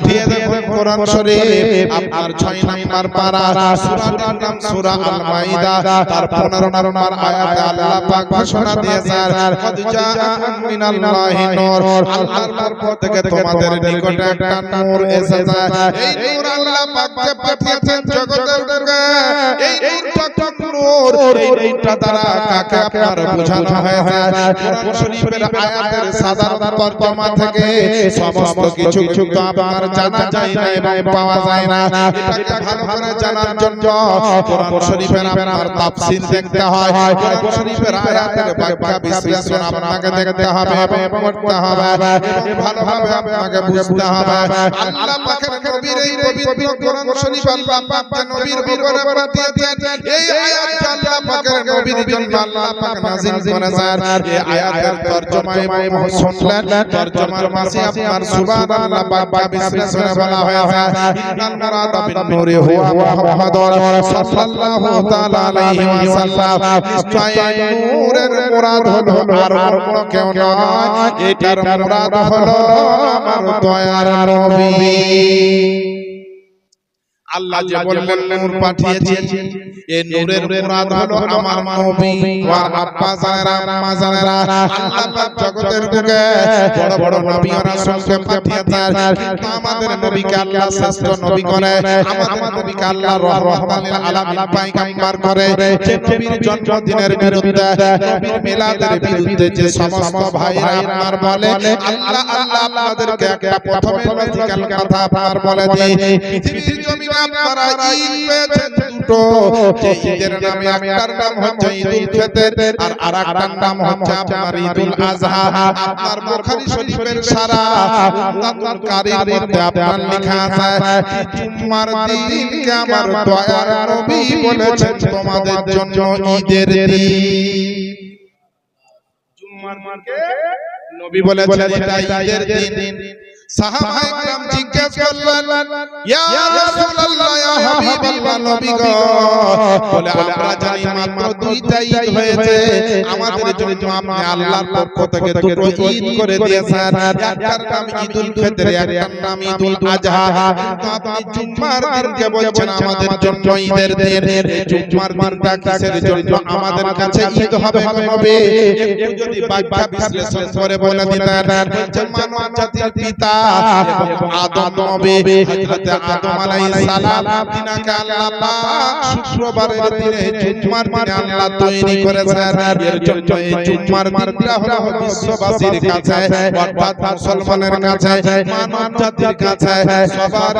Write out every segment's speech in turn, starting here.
উঠিয়ে দেখুন কোরআন শরীফ আপনার 6 নম্বর পারা সূরাটির নাম সূরা আল মাইদা তার 15 নম্বর আয়াতে আল্লাহ পাক ঘোষণা দিয়েছেন কদ জাআকুম মিনাল্লাহি নূর আল্লাহর পক্ষ থেকে তোমাদের নিকটে একটা নূর এসেছে এই নূর আল্লাহ পাক যে পাঠিয়েছেন জগতের বুকে এই নূরটা নূর এই নূরটা দ্বারা কাকে আপনার বোঝানো হয়েছে কোরআন শরীফের আয়াতের সাধারণ তরজমা থেকে সমস্ত কিছু তো আপনার জানা যায় না এবং পাওয়া যায় না এটাকে ভালো করে জানার জন্য কোরআন শরীফের আপনার তাফসীর দেখতে হয় কোরআন শরীফের আয়াতের ব্যাখ্যা বিশ্লেষণ আপনাকে দেখতে হবে এবং পড়তে হবে এবং ভালোভাবে আপনাকে বুঝতে হবে আল্লাহ পাকের নবীর এই পবিত্র কোরআন শরীফ আল্লাহ পাক যে নবীর উপরে পাঠিয়েছেন এই আয়াত আল্লাহ পাকের নবীর জন্য আল্লাহ পাক নাযিল করেছেন এই আয়াতের তরজমা এবং শুনলেন তরজমার মাঝে আপনার সুবহানাল্লাহ ব্যাখ্যা বিশ্লেষণে বলা হয়েছে ইন্নাল মুরাদা বিন নূরি হুয়া মুহাম্মাদুর সাল্লাল্লাহু তাআলা আলাইহি ওয়াসাল্লাম নিশ্চয় নূরের মুরাদ হলো আর অন্য কেউ নয় এটার মুরাদ হলো আমার দয়ার নবী আল্লাহ যে বললেন নূর পাঠিয়েছেন এই নূরের মুরাদ হলো আমার নবী আর আব্বা জানেরা আম্মা জানেরা আল্লাহ পাক জগতের বুকে বড় বড় নবী আর রাসূলকে পাঠিয়েছেন কিন্তু আমাদের নবীকে আল্লাহ শ্রেষ্ঠ নবী করে আমাদের নবীকে আল্লাহ রহমাতুল আলামিন পয়গম্বর করে যে নবীর জন্মদিনের বিরুদ্ধে নবীর মিলাদের বিরুদ্ধে যে সমস্ত ভাইরা আপনার বলে আল্লাহ আল্লাহ আপনাদেরকে একটা প্রথমে লজিক্যাল কথা আপনার বলে দিই পৃথিবীর জমিনে আপনারা ঈদ পেয়েছেন দুটো যে ঈদের নামে একটার নাম হচ্ছে ঈদুল ফিতর আর আরেকটার নাম হচ্ছে আপনার ঈদুল আযহা আপনার বুখারী শরীফের সারা উম্মাতুল কারীর মধ্যে আপনার লেখা আছে জুম্মার দিনকে আমার দয়ার নবী বলেছেন তোমাদের জন্য ঈদের দিন জুম্মার দিনকে নবী বলেছেন এটা ঈদের দিন সাহাবায়ে کرام জিজ্ঞেস করলেন ইয়া রাসূলুল্লাহ ইয়া হাবিবাল্লাহ নবী গো বলে আমরা জানি মাত্র দুইটা ঈদ হয়েছে আমাদের জন্য আপনি আল্লাহর পক্ষ থেকে দুটো ঈদ করে দিয়েছেন একটার নাম ঈদুল ফিতর একটার নাম ঈদুল আযহা কিন্তু আপনি জুম্মার দিনকে বলছেন আমাদের জন্য ঈদের দিন জুম্মার দিনটা কিসের জন্য আমাদের কাছে ঈদ হবে নবী একটু যদি ব্যাখ্যা বিশ্লেষণ করে বলে দিতেন বলছেন মানব জাতির পিতা এবং আদম নবী হযরত আদম আলাইহিস সালাম তিনাকে আল্লাহ পাক শুক্রবারের দিনে জুম্মার দিনে আল্লাহ তৈরি করেছেন এর জন্য এই জুম্মার দিনটা হলো বিশ্ববাসীর কাছে অর্থাৎ মুসলমানের কাছে মানব জাতির কাছে সবার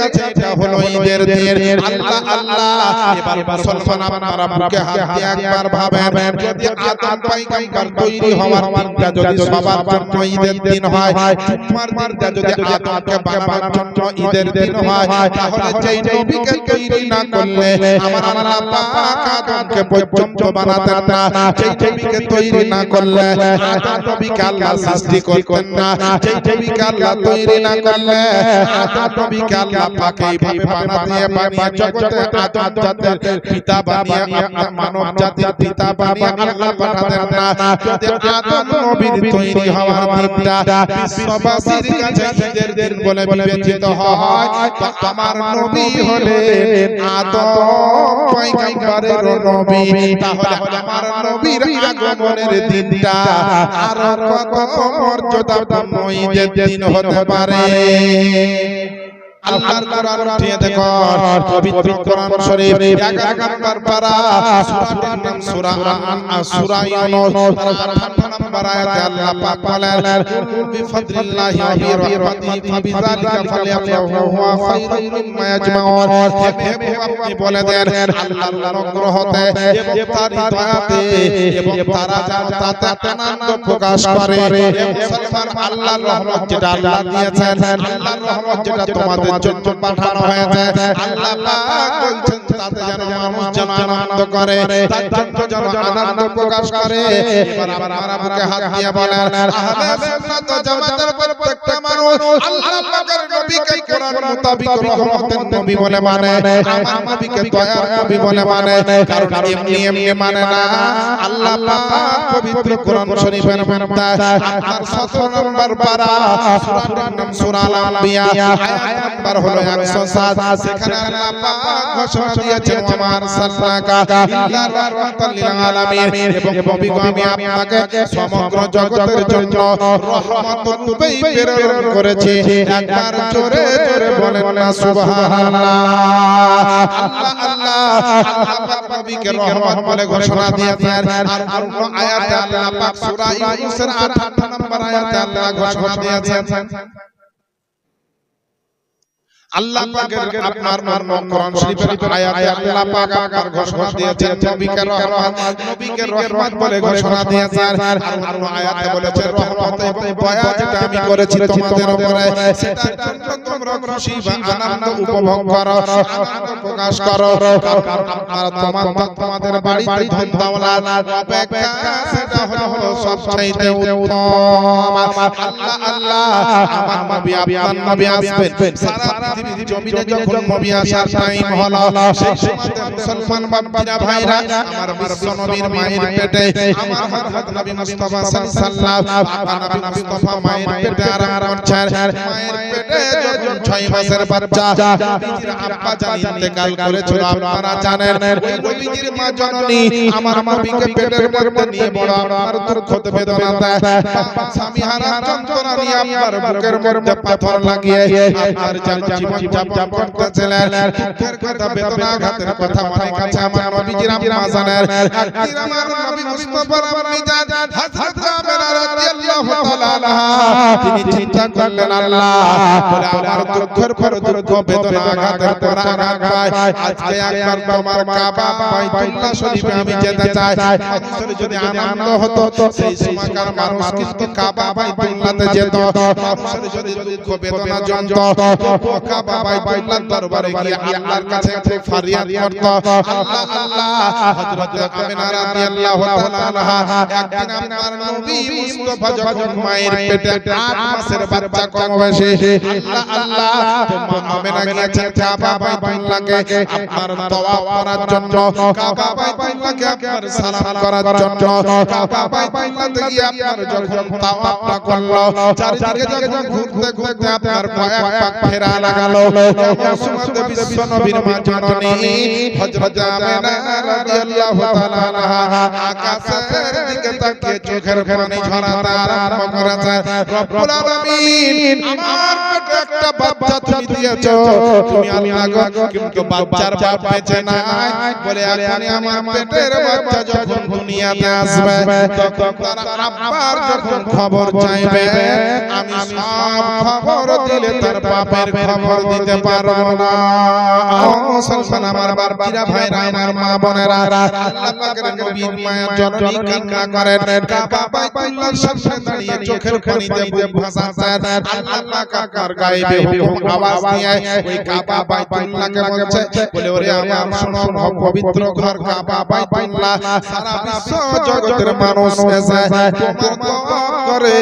কাছে এটা হলো ঈদের দিন আল্লাহ আল্লাহ এবার মুসলমান আপনারা বুকে হাত দিয়ে একবার ভাবেন যদি আদম পয়গম্বর তৈরি হওয়ার দিনটা যদি সবার জন্য ঈদের দিন হয় জুম্মার দিনটা যদি আদমকে বাবার জন্য ঈদের দিন হয় তাহলে যেই নবীকে তৈরি না করলে আমার আল্লাহ পাক আদমকে পর্যন্ত বানাতেন না যেই নবীকে তৈরি না করলে আদম নবীকে আল্লাহ সৃষ্টি করতেন না যেই নবীকে আল্লাহ তৈরি না করলে আদম নবীকে আল্লাহ পাক এইভাবে বানিয়ে জগতে আদম জাতির পিতা বানিয়ে মানব জাতির পিতা বানিয়ে আল্লাহ পাঠাতেন না যদি আদম নবীর তৈরি হওয়ার দিনটা বিশ্ববাসীর কাছে ঈদের দিন বলে বিবেচিত হয় তো আমার নবী হলেন আদম পয়গম্বরের নবী তাহলে আমার নবীর আগমনের দিনটা আরো কত মর্যাদাপূর্ণ ঈদের দিন হতে পারে আল্লাহর কোরআন উঠিয়ে দেখুন পবিত্র কোরআন শরীফ 11 নম্বর পারা সূরাটির নাম সূরা ইউনূস 58 নম্বর আয়াতে আল্লাহ পাক বলেন বিফাদলিল্লাহি ওয়া বিরহমাতিহি ফাবিযালিকা ফালইফরাহু হুয়া খায়রুম মিম্মা ইয়াজমাউন আপনি বলে দেন আল্লাহর অনুগ্রহতে এবং তার দয়াতে এবং তারা তাতে আনন্দ প্রকাশ করে মুসলমান আল্লাহর রহমত যেটা আল্লাহ দিয়েছেন আল্লাহর রহমত যেটা তোমাদের জন্য পাঠানো হয়েছে আল্লাহ পাক বলছেন তাতে যেন মানুষ যেন আনন্দ করে তার জন্য যেন আনন্দ প্রকাশ করে এবার আপনারা বুকে হাত দিয়ে বলেন আহলে সুন্নাত ওয়াল জামাতের প্রত্যেকটা মানুষ আল্লাহ পাকের নবীকে কোরআন মোতাবেক রহমতের নবী বলে মানে আমার নবীকে দয়ার নবী বলে মানে কারণ এমনি এমনি মানে না আল্লাহ পাক পবিত্র কোরআন শরীফের মধ্যে আপনার 17 নম্বর পারা সূরার নাম সূরা আল আম্বিয়া আয়াত নাম্বার হলো 107 সেখানে আল্লাহ পাক ঘোষণা দিয়েছেন ওয়া আরসালনাকা ইল্লা রাহমাতাল লিল আলামিন এবং নবী গো আমি আপনাকে সমগ্র জগতের জন্য রহমত রূপে প্রেরণ করেছি একবার জোরে জোরে বলেন না সুবহানাল্লাহ আল্লাহ আল্লাহ আল্লাহ পাক নবীকে রহমত বলে ঘোষণা দিয়েছেন আর অন্য আয়াতে আল্লাহ পাক সূরা ইউনূসের 58 নম্বর আয়াতে আল্লাহ ঘোষণা দিয়েছেন আল্লাহ পাকের আপনার কোরআন শরীফের আয়াতে আল্লাহ পাক আপনার ঘোষণা দিয়েছেন নবীকে রহমত বলে ঘোষণা দিয়েছেন আর অন্য আয়াতে বলেছেন রহমত এবং দয়া যেটা আমি করেছি তোমাদের উপরে সেটার জন্য তোমরা খুশি বা আনন্দ উপভোগ করো আনন্দ প্রকাশ করো কারণ আপনারা তোমাদের বাড়িতে ধন দৌলত অপেক্ষা সেটা হলো সবচাইতে উত্তম আল্লাহ আল্লাহ আমার নবী আপনার নবী আসবেন সারা পৃথিবীর জমিনে যখন নবী আসার টাইম হলো সেই সময় মুসলমান বাবা ভাইরা আমার বিশ্ব নবীর মায়ের পেটে আমার হযরত নবী মুস্তাফা সাল্লাল্লাহু আলাইহি নবী মুস্তাফা মায়ের পেটে আরাম করছেন মায়ের পেটে যখন 6 মাসের বাচ্চা নবীজির আব্বা জান ইন্তেকাল করেছিল আপনারা জানেন ওই নবীজির মা জননী আমার নবীকে পেটের মধ্যে নিয়ে বড় আমার দুঃখ বেদনাতে স্বামী হারা যন্ত্রণা নিয়ে আমার বুকের মধ্যে পাথর লাগিয়ে আপনার জীবন যাপন করতেছিলেন দুঃখের কথা বেদনা আঘাতের কথা মনে কাছে আমার নবীজির আম্মা জানেন একদিন আমার নবী মুস্তাফার আম্মি জান হযরত আমেনা রাদিয়াল্লাহু তাআলা আনহা তিনি চিন্তা করলেন আল্লাহ বলে আমার দুঃখের পর দুঃখ বেদনা আঘাতের পর আঘাত পায় আজকে একবার তোমার কাবা বাইতুল্লাহ শরীফে আমি যেতে চাই মানুষের যদি আনন্দ হতো সেই সময়কার মানুষ কিন্তু কাবা বাইতুল্লাহতে যেত মানুষের যদি দুঃখ বেদনা জমত তো কাবা বাইতুল্লাহর দরবারে গিয়ে আল্লাহর কাছে ফরিয়াদ করত আল্লাহ আল্লাহ হযরত আমিনা রাদিয়াল্লাহু তাআলা আনহা একদিন আমার নবী মুস্তাফা যখন মায়ের পেটে 8 মাসের বাচ্চা কম বয়সে আল্লাহ আল্লাহ তো মা আমিনা গিয়েছেন কাবা বাইতুল্লাহকে আপনার তাওয়াফ করার জন্য কাবা বাইতুল্লাহকে আপনার সালাম করার জন্য কাবা বাইতুল্লাহতে গিয়ে আপনার যখন তাওয়াফটা করলো চারিদিকে যখন ঘুরতে ঘুরতে আপনার কয়েক পাক ফেরা লাগালো সুমাতে বিশ্ব নবীর মা জননী হযরত আমিনা রাদিয়াল্লাহু তাআলা আনহা আকাশের দিকে তাকিয়ে চোখের পানি ঝরাতে আরম্ভ করেছে রব্বুল আলামিন আমার পেটে একটা বাচ্চা তুমি দিয়েছো তুমি আল্লাহ গো কিন্তু বাচ্চার বাপ বেঁচে নাই বলে এখন আমার পেটের বাচ্চা যখন দুনিয়াতে আসবে তখন তার আব্বার যখন খবর চাইবে আমি সব খবর দিলে তার বাপের খবর দিতে পারবো না মুসলমান আমার বাবারা ভাইরা আমার মা বোনেরা আল্লাহ পাকের নবীর মায়া জননী কান্না করেন কাবা বাইতুল্লাহর সামনে দাঁড়িয়ে চোখের পানিতে বুক ভাসাচ্ছেন আল্লাহ কাকার গায়েবে হুকুম আওয়াজ দিয়ে ওই কাবা বাইতুল্লাহকে বলছে বলে ওরে আমার শোনো পবিত্র ঘর কাবা বাইতুল্লাহ সারা বিশ্ব জগতের মানুষ এসে তোমার দোয়া করে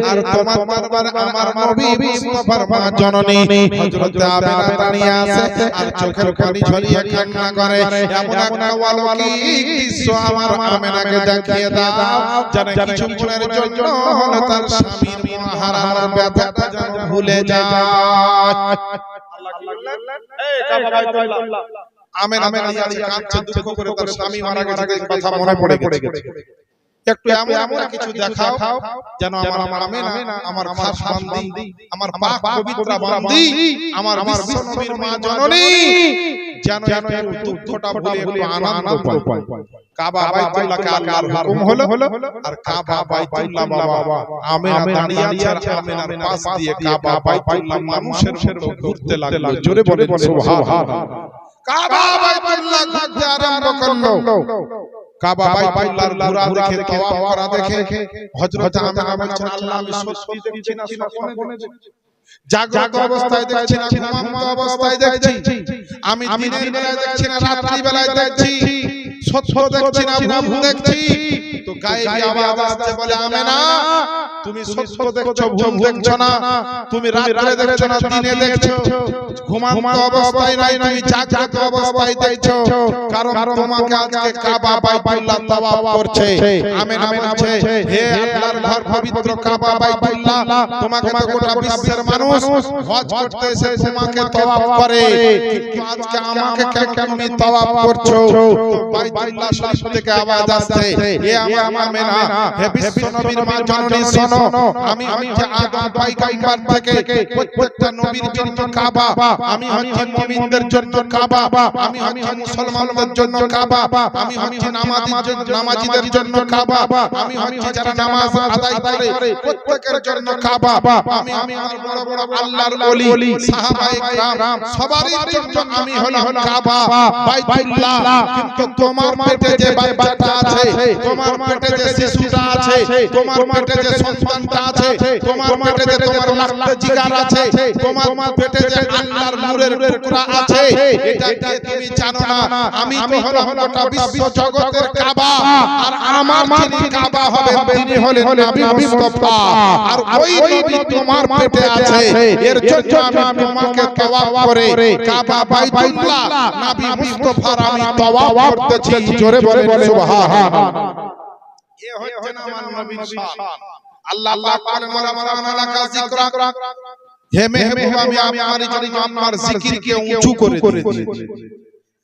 আর তোমার দরবারে আমার নবী মুস্তাফার মা জননী হযরত আমিনা দাঁড়িয়ে আছে আর চোখের পানি ঝরিয়ে কান্না করে এমন একটা অলৌকিক দৃশ্য আমার আমিনাকে দেখিয়ে দাও যেন কিছুক্ষণের জন্য হলো তার স্বামীর হারানোর ব্যথাটা যেন ভুলে যায় আল্লাহ কি বললেন এই কাবা বাইতুল্লাহ আমিনা দাঁড়িয়ে আছে কাঁদছে দুঃখ করে তার স্বামী মারা গেছে কথা মনে পড়ে গেছে একটু এমন কিছু দেখাও যেন আমার আমিনা আমার খাস বান্দি আমার পাক পবিত্র বান্দি আমার বিশ্ব নবীর মা জননী যেন এর দুঃখটা ভুলে একটু আনন্দ পায় কাবা বাইতুল্লাহকে আল্লাহর হুকুম হলো আর কাবা বাইতুল্লাহ বাবা আমিনা দাঁড়িয়ে আছে আর আমিনার পাশ দিয়ে কাবা বাইতুল্লাহ মানুষের মতো ঘুরতে লাগলো জোরে বলে সুবহানাল্লাহ কাবা বাইতুল্লাহ ঘুরতে আরম্ভ করলো কাবা বাইতুল্লাহর ঘোরা দেখে তাওয়াফ করা দেখে হযরত আমিনা বলছেন আল্লাহ আমি সত্যি দেখছি না স্বপ্নে দেখছি জাগ্রত অবস্থায় দেখছি না ঘুমন্ত অবস্থায় দেখছি, আমি দিনের বেলায় দেখছি না রাত্রি বেলায় দেখছি, সত্য দেখছি না ভুল দেখছি। তো গায়েবী আওয়াজ আসছে বলে আমেনা তুমি সত্য দেখছো ভুল দেখছো না, তুমি রাত্রে দেখছো না দিনে দেখছো, ঘুমন্ত অবস্থায় নাই তুমি জাগ্রত অবস্থায় দেখছো। কারণ তোমাকে আজকে কাবা বাইতুল্লাহ তাওয়াফ করছে। আমেনা বলছে হে আল্লাহর ঘর পবিত্র কাবা বাইতুল্লাহ, তোমাকে তো গোটা বিশ্বের মানুষ হজ করতে এসে তোমাকে তাওয়াফ করে, কিন্তু আজকে আমাকে কেন তুমি তাওয়াফ করছো? বাইতুল্লাহ শরীফ থেকে আওয়াজ আসছে হে আমার আমেনা, হে বিশ্ব নবীর মা জননী শোনো, আমি হচ্ছে আদম পয়গম্বর থেকে প্রত্যেকটা নবীর জন্য কাবা, আমি হচ্ছে মুমিনদের জন্য কাবা, আমি হচ্ছে মুসলমানদের জন্য কাবা, আমি হচ্ছে নামাজীদের জন্য কাবা, আমি হচ্ছে যারা নামাজ আদায় করে প্রত্যেকের জন্য কাবা, আমি আমার বড় বড় আল্লাহর ওলি সাহাবায়ে کرام সবারই জন্য আমি হলাম কাবা বাইতুল্লাহ। কিন্তু তোমার পেটে যে বাচ্চাটা আছে, তোমার পেটে যে শিশুটা আছে, তোমার পেটে যে সন্তানটা আছে, তোমার পেটে যে তোমার লাখতে জিগার আছে, তোমার পেটে যে আল্লাহর নূরের টুকরা আছে, এটা কি তুমি জানো না? আমি তো হলাম গোটা বিশ্ব জগতের কাবা, আর আমার যিনি কাবা হবেন তিনি হলেন নবী মুস্তাফা, আর ওই নবী তোমার পেটে আছে। এর জন্য আমি তোমাকে তাওয়াফ করে কাবা বাইতুল্লাহ নবী মুস্তাফার আমি তাওয়াফ করতেছি। জোরে বলে সুবহানাল্লাহ। এ হচ্ছে না আমার নবীর শান। আল্লাহ পাক বলেন ওয়া রাফা'না লাকা যিকরাক, হে মেহবুব আমি আমার জন্য আপনার জিকিরকে উঁচু করে দিয়েছি।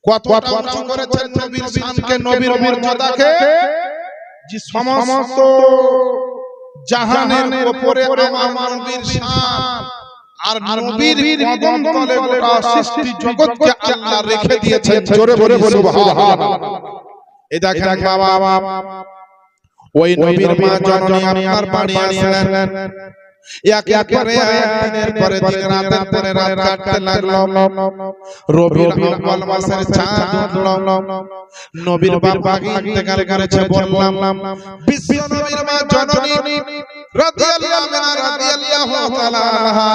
কতটা উঁচু করেছেন নবীর শানকে, নবীর মর্যাদাকে, যে সমস্ত জাহানের উপরে আমার নবীর শান আর নবীর কদম তলে গোটা সৃষ্টি জগৎকে আল্লাহ রেখে দিয়েছেন। জোরে বলে সুবহানাল্লাহ। এই দেখেন বাবা, ওই নবীর মা জননী আপনার বাড়ি আসলেন, এক এক করে দিনের পরে দিন রাতের পরে রাত কাটতে লাগলো, রবিউল আউয়াল মাসের চাঁদ উঠলো, নবীর বাবা ইন্তেকাল করেছে। বললাম বিশ্ব নবীর মা জননী রাদিয়াল্লাহু তাআলা আনহা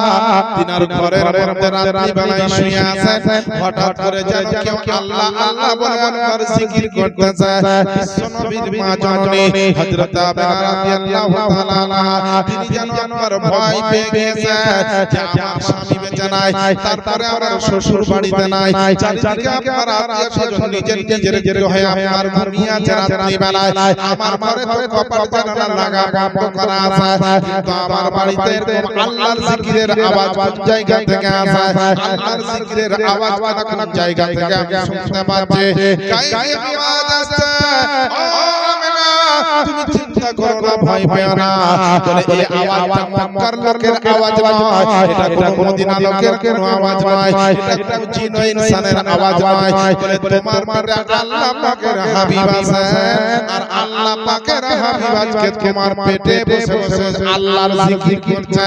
তিনার ঘরের মধ্যে রাত্রি বেলায় শুয়ে আছে। হঠাৎ করে যেন কেউ আল্লাহ আল্লাহ বলে আল্লাহর জিকির করতেছে। বিশ্ব নবীর মা জননী হযরত আমেনা রাদিয়াল্লাহু তাআলা আনহা তিনি যেন আমার ভয় পেয়ে গেছে যে আমার স্বামী বেঁচে নাই, তারপরে আমার শ্বশুর বাড়িতে নাই, চারিদিকে আমার আত্মীয়স্বজন নিজের গৃহে হয়ে আমার ঘুমিয়ে আছে রাত্রি বেলায়, আমার ঘরে তো কপাল জানালা লাগা বন্ধ করা আছে, কিন্তু আমার বাড়িতে এরকম আল্লাহর জিকিরের আওয়াজ কোন জায়গা থেকে আসে, আল্লাহর জিকিরের আওয়াজ কোন জায়গা থেকে আমি শুনতে পাচ্ছি। গায়ে আওয়াজ আসছে, ও আমেনা তুমি চিন্তা করো না, ভয় পেও না। বলে এই আওয়াজটা মক্কার লোকের আওয়াজ নয়, এটা কোনো মদিনা লোকের কোনো আওয়াজ নয়, এটা কোনো জিন ও ইনসানের আওয়াজ নয়। বলে তোমার পেটে আল্লাহ পাকের হাবিব আছে, আর আল্লাহ পাকের হাবিব আজকে তোমার পেটে বসে বসে আল্লাহর জিকির করছে,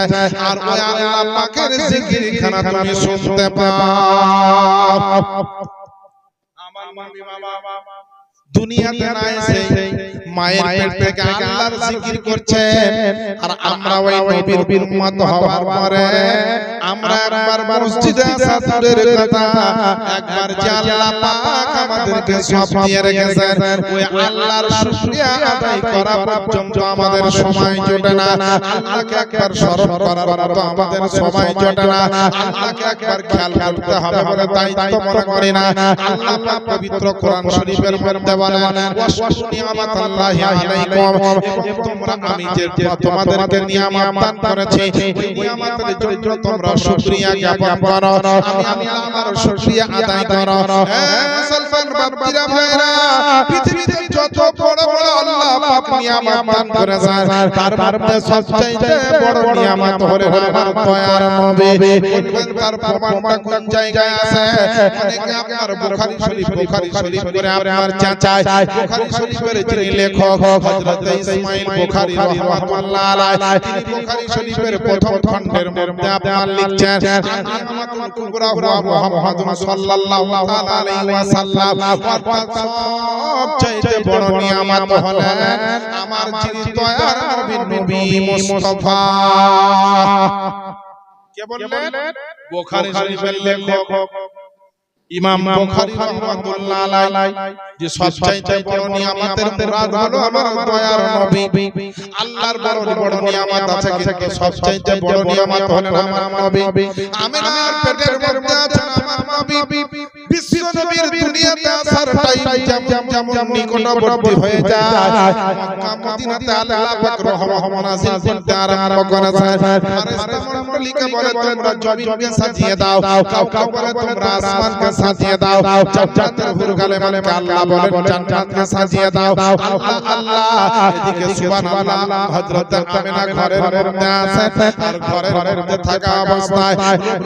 আর ওই আল্লাহ পাকের জিকির খানা তুমি শুনতে পাও। আমার নবী বাবা দুনিয়াতে না এসে মায়ের পেট থেকে আল্লাহর জিকির করছেন, আর আমরা ওই নবীর উম্মত হওয়ার পরে আমরা একবার মসজিদে আসা দূরের কথা, একবার যে আল্লাহ পাক আমাদেরকে সব দিয়ে রেখেছেন ওই আল্লাহর শুকরিয়া আদায় করা পর্যন্ত আমাদের সময় জোটে না। আল্লাহকে একবার স্মরণ করার মতো আমাদের সময় জোটে না। আল্লাহকে একবার খেয়াল করতে হবে বলে দায়িত্ব মনে করি না। আল্লাহ পাক পবিত্র কোরআন শরীফের মধ্যে বলেন ওয়াশকুরু নিয়ামাতাল্লাহি আলাইকুম, তোমরা আমি যে তোমাদেরকে নিয়ামত দান করেছি ওই নিয়ামতের জন্য তোমরা শুকরিয়া জ্ঞাপন করো, আমি আল্লাহ আমার শুকরিয়া আদায় করো। হে মুসলমান বাপজিরা ভাইরা, পৃথিবীতে যত বড় বড় আল্লাহ পাক নিয়ামত দান করেছেন তার মধ্যে সবচেয়ে বড় নিয়ামত হলো আমার দয়ার নবী। বলবেন তার প্রমাণটা কোন জায়গায় আছে? অনেকে আপনার বুখারী শরীফ করে আপনার চাচা বুখারী শরীফের যিনি লেখক হযরত ইসমাঈল বুখারী রাহমাতুল্লাহ আলাইহি, তিনি বুখারী শরীফের প্রথম খণ্ডের মধ্যে আপনার লিখছেন নিয়ামাতুল কুবরা ওয়া মুহাম্মাদুন সাল্লাল্লাহু তাআলা আলাইহি ওয়াসাল্লাম, অর্থাৎ সবচেয়ে বড় নিয়ামত হলেন আমার যিনি দয়ার নবী মুস্তাফা। কে বললেন? বুখারী শরীফের লেখক ইমাম বুখারী রাহমাতুল্লাহ আলাইহি যে সবচাইতে বড় নিয়ামতের মুরাদ হলো আমার দয়ার নবী। আল্লাহর বড় বড় নিয়ামত আছে, কিন্তু সবচাইতে বড় নিয়ামত হলো আমার নবী। আমিনার পেটের মধ্যে আছেন আমার নবী। বিশ্ব নবীর দুনিয়াতে আসার টাইম যেমন যেমন নিকটবর্তী হয়ে যায়, মক্কা মদিনাতে আল্লাহ পাক রহমত নাযিল করতে আরম্ভ করেছেন। ফেরেশতা মণ্ডলীকে বলে তোমরা জমিনকে সাজিয়ে দাও, কাউকে বলে তোমরা আসমানকে সাজিয়ে দাও, জান্নাতের হুরগালে মানে আল্লাহ বলেন জান্নাতকে সাজিয়ে দাও। আল্লাহ আল্লাহ এদিকে সুবহানাল্লাহ হযরত আমিনা ঘরের মধ্যে আছে, আর ঘরের মধ্যে থাকা অবস্থায়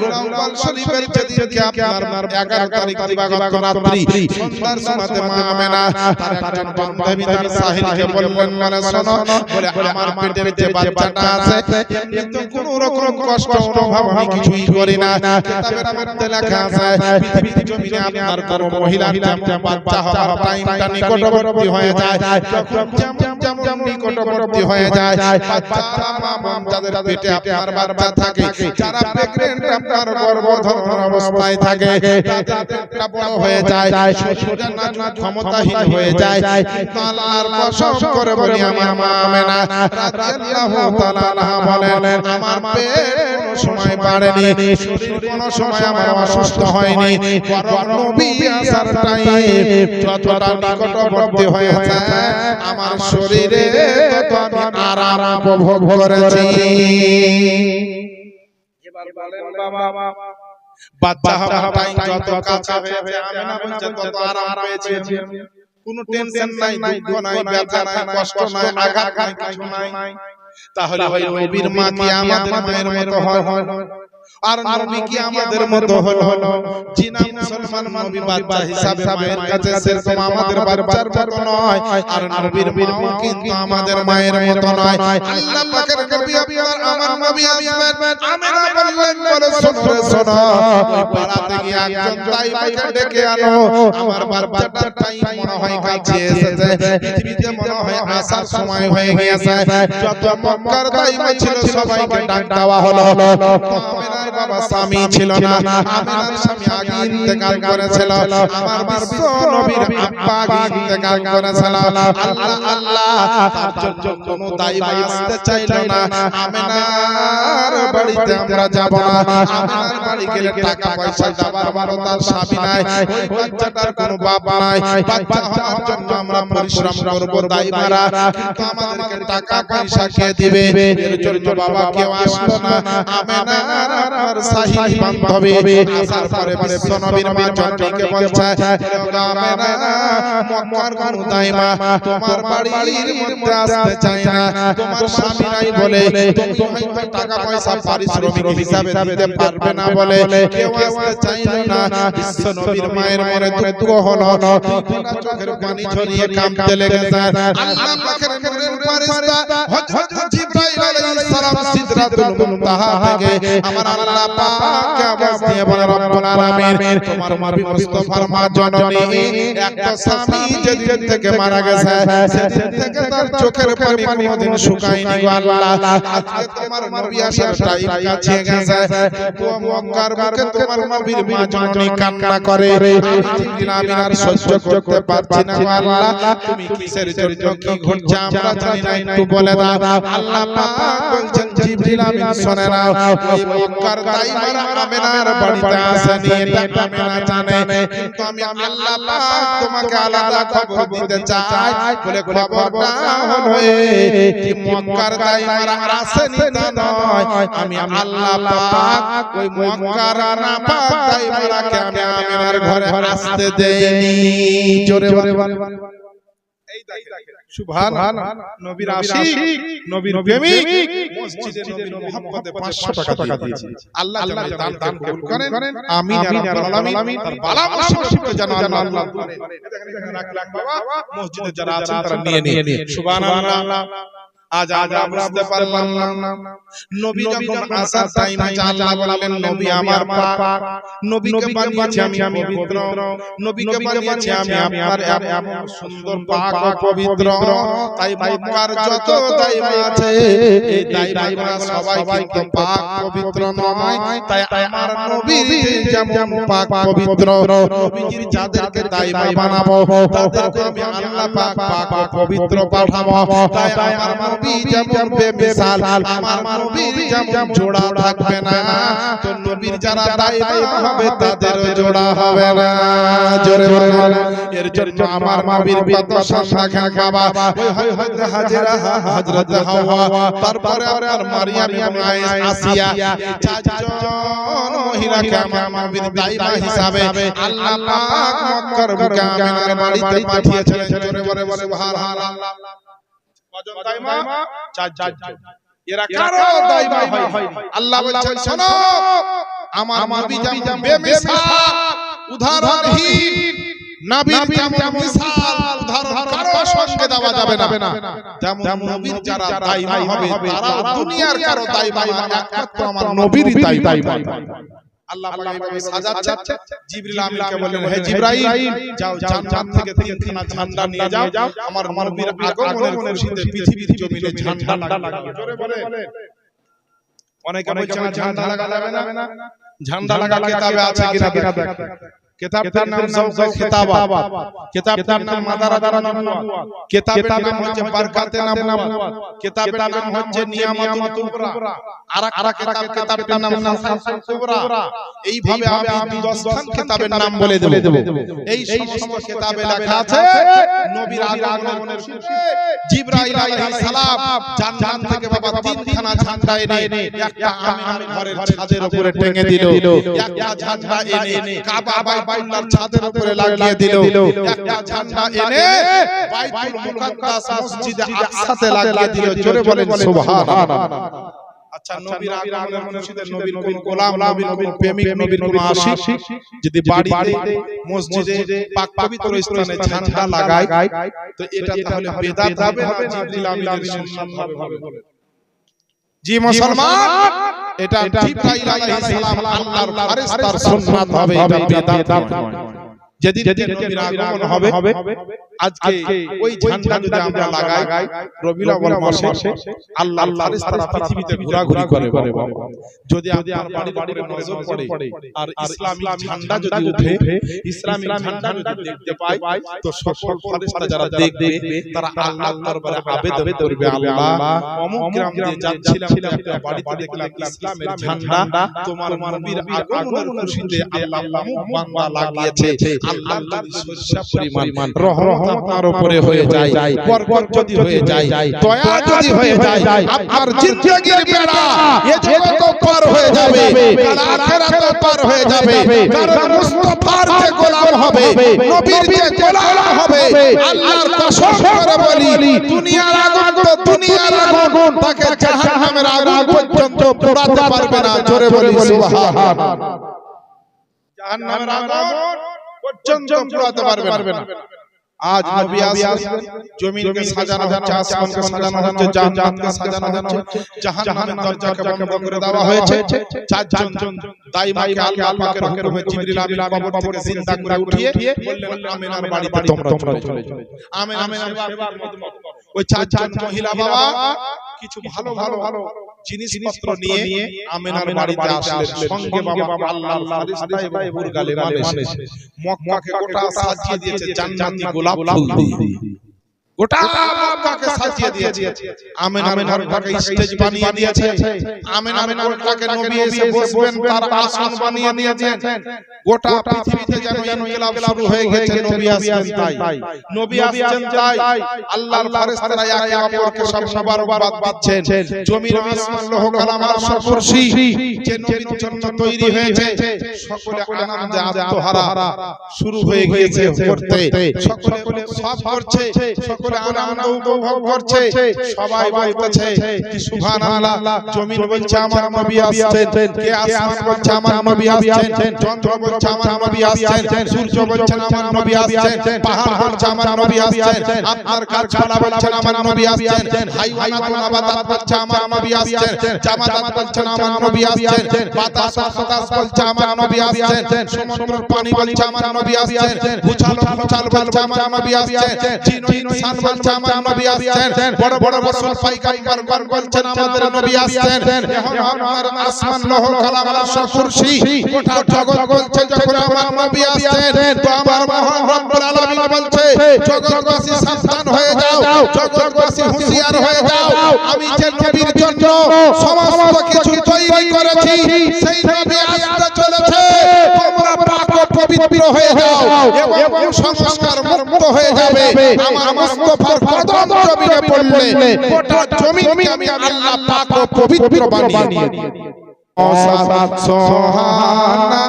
রবিউল শরীফের যেদিনকে আপনার 11 তারিখ দিবাগত রাত্রি সন্ধ্যার সময়তে মা আমিনা তার একজন বান্ধবী তার সাহিলকে বললেন, মানে শোনো, বলে আমার পেটের যে বাচ্চাটা আছে কিন্তু কোনো রকম কষ্ট অনুভব আমি কিছুই করি না। কিতাবের মধ্যে লেখা আছে পৃথিবীর জমিনে আপনার কোন মহিলার যেমন বাচ্চা হওয়ার টাইমটা নিকটবর্তী হয়ে যায়, যখন যেমন যেমন নিকটবর্তী হয়ে যায় বাচ্চারা মা বোন যাদের পেটে আপনার বাচ্চা থাকে, যারা প্রেগন্যান্ট আপনার গর্ভধারণ অবস্থায় থাকে, তাদের পেটটা বড় হয়ে যায়, শরীরটা না ক্ষমতাহীন হয়ে যায়। কিন্তু আল্লাহর কসম করে বলি আমার মা আমিনা রাদিয়াল্লাহু তাআলা আনহা বলেন, আমার পেট কোনো সময় বাড়েনি, শরীর কোনো সময় আমার অসুস্থ হয়নি, বরং নবী আসার টাইম যতটা নিকটবর্তী হয়েছে আমার শরীরে তত আমি আরাম উপভোগ করেছি। এবার বলেন বাবা, বাচ্চা হওয়ার টাইম যত কাছে হয়েছে আমিনা বলছে তত আরাম পেয়েছি। কোনো টেনশন নাই, দুঃখ নাই, ব্যথা নাই, কষ্ট নাই, আঘাত নাই, কিছু নাই। তাহলে ওই নবীর মা কি আমাদের মায়ের মতো হয়? আর নবী কি আমাদের মতো হলো? জিনা মুসলমান নবী বাচ্চা হিসাবে মায়ের কাছে সেরকম আমাদের বাচ্চার মতো নয়, আর নবীর মা কিন্তু আমাদের মায়ের মতো নয়। আল্লাহ পাকের নবী আমার নবী আসবেন, আমিনা বললেন, বলে শোনো রে শোনো, ওই পাড়াতে গিয়ে একজন তাইবাকে ডেকে আনো, আমার বাচ্চাটার টাইম মনে হয় কাছে এসেছে, পৃথিবীতে মনে হয় আসার সময় হয়ে গিয়েছে। যত মক্কার তাইবা ছিল সবাইকে ডাক দেওয়া হলো। আমিনার বাবা স্বামী ছিল না, আমিনার স্বামী আগে ইন্তেকাল করেছিল, আমার বিশ্ব নবীর আব্বা আগে ইন্তেকাল করেছিল। আল্লাহ আল্লাহ তার জন্য কোনো তাইবা আসতে চাইলো না। আমিনার বাড়িতে আমরা যাব না, আমিনার বাড়ি গেলে টাকা পয়সা দেওয়ার মতো তার স্বামী নাই, ওই বাচ্চাটার কোনো বাপ নাই, বাচ্চা হওয়ার জন্য আমরা পরিশ্রম করব তাইবারা, কিন্তু আমাদেরকে টাকা পয়সা কে দিবে? এর জন্য বাবা কেউ আসলো না। আমিনার আর সাহিল বান্ধবী আসার পরে বিশ্ব নবীর মা জননীকে বলছে, আমিনা মক্কার কোনো তাইবা তোমার বাড়ির মধ্যে আসতে চায় না, তোমার স্বামী নাই বলে তুমি হয়তো টাকা পয়সা পারিশ্রমিক হিসাবে দিতে পারবে না বলে কেউ আসতে চাইলো না। বিশ্ব নবীর মায়ের মনে দুঃখ হলো, দুইটা চোখের পানি ঝরিয়ে কাঁদতে লেগেছে। আল্লাহ পাকের নূরের ফেরেশতা হযরত জিবরাইল আলাইহিস সালাম সিদরাতুল মুনতাহা থেকে আমার আল্লাহ পাক আওয়াজ দিয়ে বলে, রব্বুল আলামিন তোমার নবী মুস্তাফার মা জননী একটা স্বামী যেদিন থেকে মারা গেছে সেদিন থেকে তার চোখের পানি কোনোদিন শুকায়নি গো আল্লাহ। আজকে তোমার নবী আসার টাইম কাছে গেছে, তো মক্কার বুকে তোমার নবীর মা জননী কান্না করে, আমি আর সহ্য করতে পারছি না গো আল্লাহ, তুমি কিসের জন্য কি ঘটছে আমরা জানি না, একটু বলে দাও। আল্লাহ পাক বলছেন, জিবরিল আমিন শুনে নাও, ওই মক্কার তাইবারা আমিনার বাড়িতে আসেনি, এটা আমিনা জানে, কিন্তু আমি আল্লাহ পাক তোমাকে আলাদা খবর দিতে চাই। বলে খবরটা হলো এই মক্কার তাইবারা আসেনি তা নয়, আমি আল্লাহ পাক ওই মক্কার না পাক তাইবারাকে আমি আমিনার ঘরে আসতে দেইনি। জোরে বল। এই দেখেন সুবহানাল্লাহ, নবীর আশিক, নবীর প্রেমিক, মসজিদে নবীর মুহাব্বতে 500 টাকা দিয়েছে। আল্লাহ যেন দান কবুল করেন, আমিন ইয়া রাব্বাল আলামিন। তার বালা মুসিবত যেন আল্লাহ করেন। দেখেন রাখলাম বাবা, মসজিদে যারা আছেন তারা নিয়ে সুবহানাল্লাহ। আজ আমরা বুঝতে পারলাম না নবী যখন আসার টাইমে আল্লাহ বললেন নবী আমার পাক, নবীকে বানিয়েছি আমি পবিত্র, নবীকে বানিয়েছি আমি আপনার এমন সুন্দর পাক ও পবিত্র। তাই মক্কার যত দাইমা আছে এই দাইমারা সবাই কিন্তু পাক পবিত্র নয়। তাই আমার নবী যেমন পাক পবিত্র, নবীজির যাদেরকে দাইমা বানাবো তাদেরকে আমি আল্লাহ পাক পাক ও পবিত্র পাঠাবো। তাই আমার নবী যেমন বেমিসাল, আমার নবীর যেমন জোড়া থাকবে না, তো নবীর যারা দাইমা হবে তাদেরও জোড়া হবে না। জোরে বলেন। এর জন্য আমার নবীর কত শান বাবা, ওই হযরত হাজেরা, হযরত হাওয়া, তারপরে আপনার মারিয়াম এবং আসিয়া, এই চারজন মহিলাকে আমার নবীর দাইমা হিসাবে আল্লাহ পাক মক্কার বুকে আমিনার বাড়িতে পাঠিয়েছেন। জোরে বলে সুবহানাল্লাহ। কজন দাইমা? চারজন। এরা কারো দাইমা হয়নি। আল্লাহ বলছেন শোনো, আমার নবী যেমন বেমিসাল উদাহরণহীন, নবীর যেমন মিসাল উদাহরণ কারো সঙ্গে দেওয়া যাবে না, তেমন নবীর যারা দাইমা হবে তারা দুনিয়ার কারো দাইমা না, একমাত্র আমার নবীরই দাইমা। আল্লাহ পাক এইভাবে সাজাচ্ছে। জিবরিল আমিনকে বললেন, হে জিবরাইল যাও জান্নাত থেকে তিনখানা ঝান্ডা নিয়ে যাও, আমার নবীর আগমনের খুশিতে পৃথিবীর জমিনে ঝান্ডা লাগাও। জোরে বলে। অনেকে বলছেন ঝান্ডা লাগা যাবে না, ঝান্ডা লাগা কিতাবে আছে কিনা দেখ। কিতাবটার নাম জাওজাউ কিতাবাত, কিতাবটার নাম মাদারাতুন নবুওয়াত, কিতাবের নাম হচ্ছে বারকাতে নবুওয়াত, কিতাবের নাম হচ্ছে নিয়ামাতুল কুবরা, আর কিতাবটার নাম নাসাতুল কুবরা। এইভাবে আমি 10 খান কিতাবের নাম বলে দেব। এই সমস্ত কিতাবে লেখা আছে নবীর আগমনের খুশিতে জিবরাইল আলাইহিস সালাম জান্নাত থেকে বাবা তিনখানা ঝান্ডা এনে একটা আমিনার ঘরের ছাদের উপরে টেঙে দিল, একটা ঝান্ডা এনে কাবা বাইতুল্লাহর ছাদের উপরে লাগিয়ে দিল, একটা ঝান্ডা এনে বাইতুল মুকাদ্দাস মসজিদে আকসাতে লাগিয়ে দিল। জোরে বলেন সুবহানাল্লাহ। আচ্ছা, নবীর আগমনের খুশিতে নবীর কোন গোলাম, নবীর কোন প্রেমিক, নবীর কোন আশিক যদি বাড়িতে মসজিদে পাক পবিত্র স্থানে ঝান্ডা লাগায়, তো এটা তাহলে বেদাত হবে না জিবরিল আমিনের সুন্নাত হবে? জি মুসলমান, এটা জিবরাইল আলাইহিস সালাম আল্লাহর ফেরেশতার সুন্নাত হবে, এটা বেদাত নয়। যেদিন নবীর আগমন হবে, আজকে ওই ঝান্ডা যদি আমরা লাগাই রবিউল আউয়াল মাসে, আল্লাহর ফেরেশতারা পৃথিবীতে ঘোরাঘুরি করে। যদি আপনার বাড়ির উপরে নজর পড়ে আর ইসলামিক ঝান্ডা যদি ওঠে, ইসলামিক ঝান্ডা যদি দেখতে পায়, তো সকল ফেরেশতা যারা দেখবে তারা আল্লাহর দরবারে আবেদন করবে, আল্লাহ অমুক গ্রাম দিয়ে যাচ্ছিলাম, একটা বাড়িতে দেখলাম ইসলামের ঝান্ডা, তোমার নবীর আগমনের খুশিতে আল্লাহ অমুক বান্দা লাগিয়েছে, আল্লাহ যদি সহ্য পরিমাণ রহমত আপনার উপরে হয়ে যায়, বরকত যদি হয়ে যায়, দয়া যদি হয়ে যায়, আপনার জিন্দেগির বেড়া এ জগৎ পার হয়ে যাবে, কাল আখিরাত পার হয়ে যাবে। কারণ মুস্তাফার যে গোলাম হবে, নবীর যে গোলাম হবে, আল্লাহর কসম করে বলি দুনিয়ার আগুন তো দুনিয়ার আগুন তাকে জাহান্নামের আগুন পর্যন্ত পোড়াতে পারবে না। জোরে বলি সুবহানাল্লাহ। জাহান্নামের আগুন পর্যন্ত পোড়াতে পারবে না। আজ নবী আসেন, জমিনকে সাজানো হচ্ছে, আসমানকে সাজানো হচ্ছে, জান্নাতকে সাজানো হচ্ছে, জাহান্নামের দরজাকে বন্ধ করে দেওয়া হয়েছে। চারজন দাইমাকে আল্লাহ পাকের হুকুমে জিবরিল আমিন কবর থেকে জিন্দা করে উঠিয়ে বললেন আমিনার বাড়িতে তোমরা চলে যাও। আমিনার সেবার মত ওই চারজন মহিলা বাবা কিছু ভালো ভালো জিনিসপত্র নিয়ে আমিনার বাড়িতে আসলেন। সঙ্গে বাবা আল্লাহর ফেরেশতা এবং বুরগালের মানুষ মক্কাকে গোটা সাজিয়ে দিয়েছে জান্নাতি গোলাপ ফুল দিয়ে, গোটা মক্কাকে সাজিয়ে দিয়েছে। আমিনার ঘরটাকে স্টেজ বানিয়ে দিয়েছে, আমিনার ঘরটাকে নবী এসে বসবেন তার আসন বানিয়ে দিয়েছেন। গোটা পৃথিবীতে যেন ইনকিলাব শুরু হয়ে গেছে, নবী আসছেন তাই, নবী আসছেন তাই আল্লাহর ফেরেশতারা একে অপরকে সব মুবারকবাদ দিচ্ছেন। জমিন আসমান লৌহ কলম আরশ কুরসি যে নবীর জন্য তৈরি হয়েছে, সকলে আনন্দে আত্মহারা শুরু হয়ে গিয়েছে করতে, সকলে সব করছে, সকলে সকলে আনন্দ উপভোগ করছে সবাই বলতেছে কি সুবহানাল্লাহ জমিন বলছে আমার নবী আসছেন কে আসমান বলছে আমার নবী আসছেন চন্দ্র বলছে আমার নবী আসছেন সূর্য বলছে আমার নবী আসছেন পাহাড় বলছে আমার নবী আসছেন আপনার গাছপালা বলছে আমার নবী আসছেন হাইওয়ানাত নাবাতাত বলছে আমার নবী আসছেন জামাদাত বলছে আমার নবী আসছেন বাতাস বলছে আমার নবী আসছেন সমুদ্রের পানি বলছে আমার নবী আসছেন ভূচাল বলছে আমার নবী আসছেন জিন ইনসান বলছে আমার নবী আসছেন বড় বড় রাসূল পয়গম্বর বলছেন আমাদের নবী আসছেন এখন আমার আসমান লৌহ কালাম আরশ কুরসি গোটা জগৎ বলছে যখন আমার নবী আসছেন তো আমার মহান রব্বুল আলামিন বলছে জগৎবাসী সাবধান হয়ে যাও জগৎবাসী হুঁশিয়ার হয়ে যাও আমি যে নবীর জন্য সমস্ত কিছু তৈরি করেছি সেই নবী আসতে চলেছে তোমরা পাক ও পবিত্র হয়ে যাও এবং সংস্কার মুক্ত হয়ে যাবে আমার মুস্তাফার কদম জমিনে পড়লে গোটা জমিনকে আমি আল্লাহ পাক ও পবিত্র বানিয়ে দিই সোহানা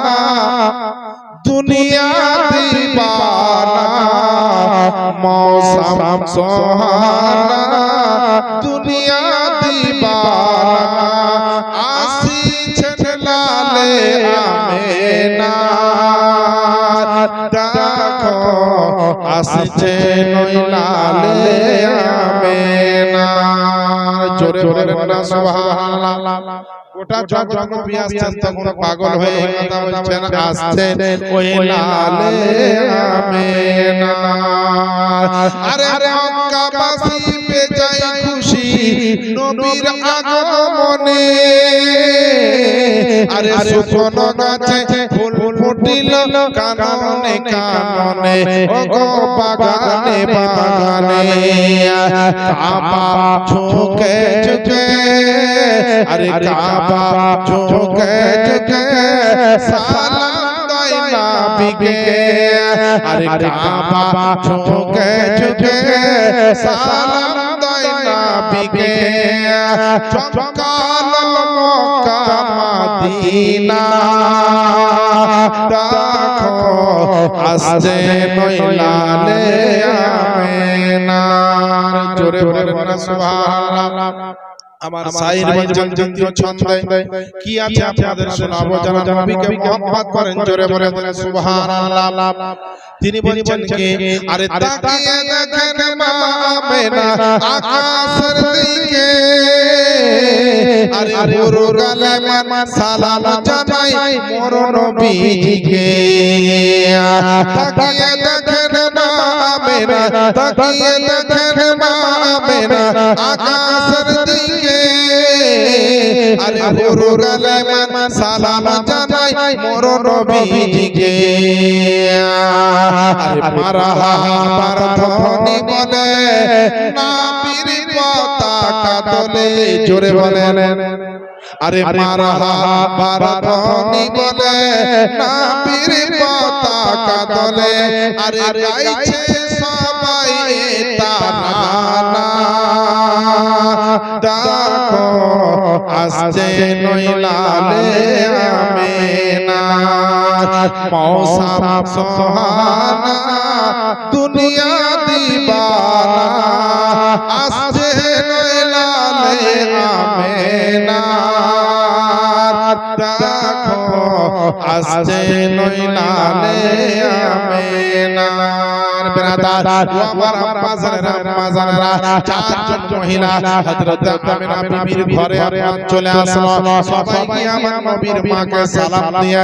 দুনিয়া দিবানা মৌসম সোহানা দুনিয়া দিবানা আসিছেন লালে আমেনা দেখো আসিছেন ওই লালে আমেনা জোরে বলেন না সুবহানাল্লাহ গোটা জগৎ নবী আসছেন তখন পাগল হয়ে কথা বলছেন আসছেন ওই লালে আমেনা আরে মক্কাবাসী পে যায় খুশি নবীর আগমনে আরে সুজন গাছে ফুল ফুটিল কাননে কাননে ও গো বাগানে বাগানে কাবা ঝুঁকে ঝুঁকে আরে কাবা ঝুঁকে ঝুঁকে সালাম দেয় নবীকে আরে কাবা ঝুঁকে ঝুঁকে সালাম দেয় নবীকে চমকাল মক্কা মদিনা দেখো আসছে ওই লালে আমেনা জোরে বলেন না সুবহানাল্লাহ আমার শাইর বলছেন দ্বিতীয় ছন্দে কি আছে আপনাদের শোনাবো যারা নবীকে মহব্বত করেন জোরে বলেন সুবহানাল্লাহ তিনি বলছেন কি আরে তাকিয়ে দেখেন মা আমেনা আকাশের দিকে আরে পুরো গালে মান সালাম জানাই মোর নবীকে তাকিয়ে দেখেন মা আমেনা তাকিয়ে দেখেন মা আমেনা আকাশের দিকে আরে পুরো গালে মান সালাম জানাই মোর নবীকে আরে মারহাবার ধ্বনি বলে নবীর পতাকা দোলে জোরে বলেন আরে মারহাবার ধ্বনি বলে নবীর পতাকা দোলে আরে গাইছে সবাই তারানা দেখো আসছে ওই লালে আমেনা মৌসম সোহানা দুনিয়া দিবানা আসছে ওই লালে আমেনা দেখো আসছে ওই লালে আমেনা ব্রাদার ও আমার আব্বা জানেরা আম্মা জানেরা চারজন মহিলা হযরত আমিনা বিবির ঘরে চলে আসলো সবাই আমার নবীর মাকে সালাম দিয়ে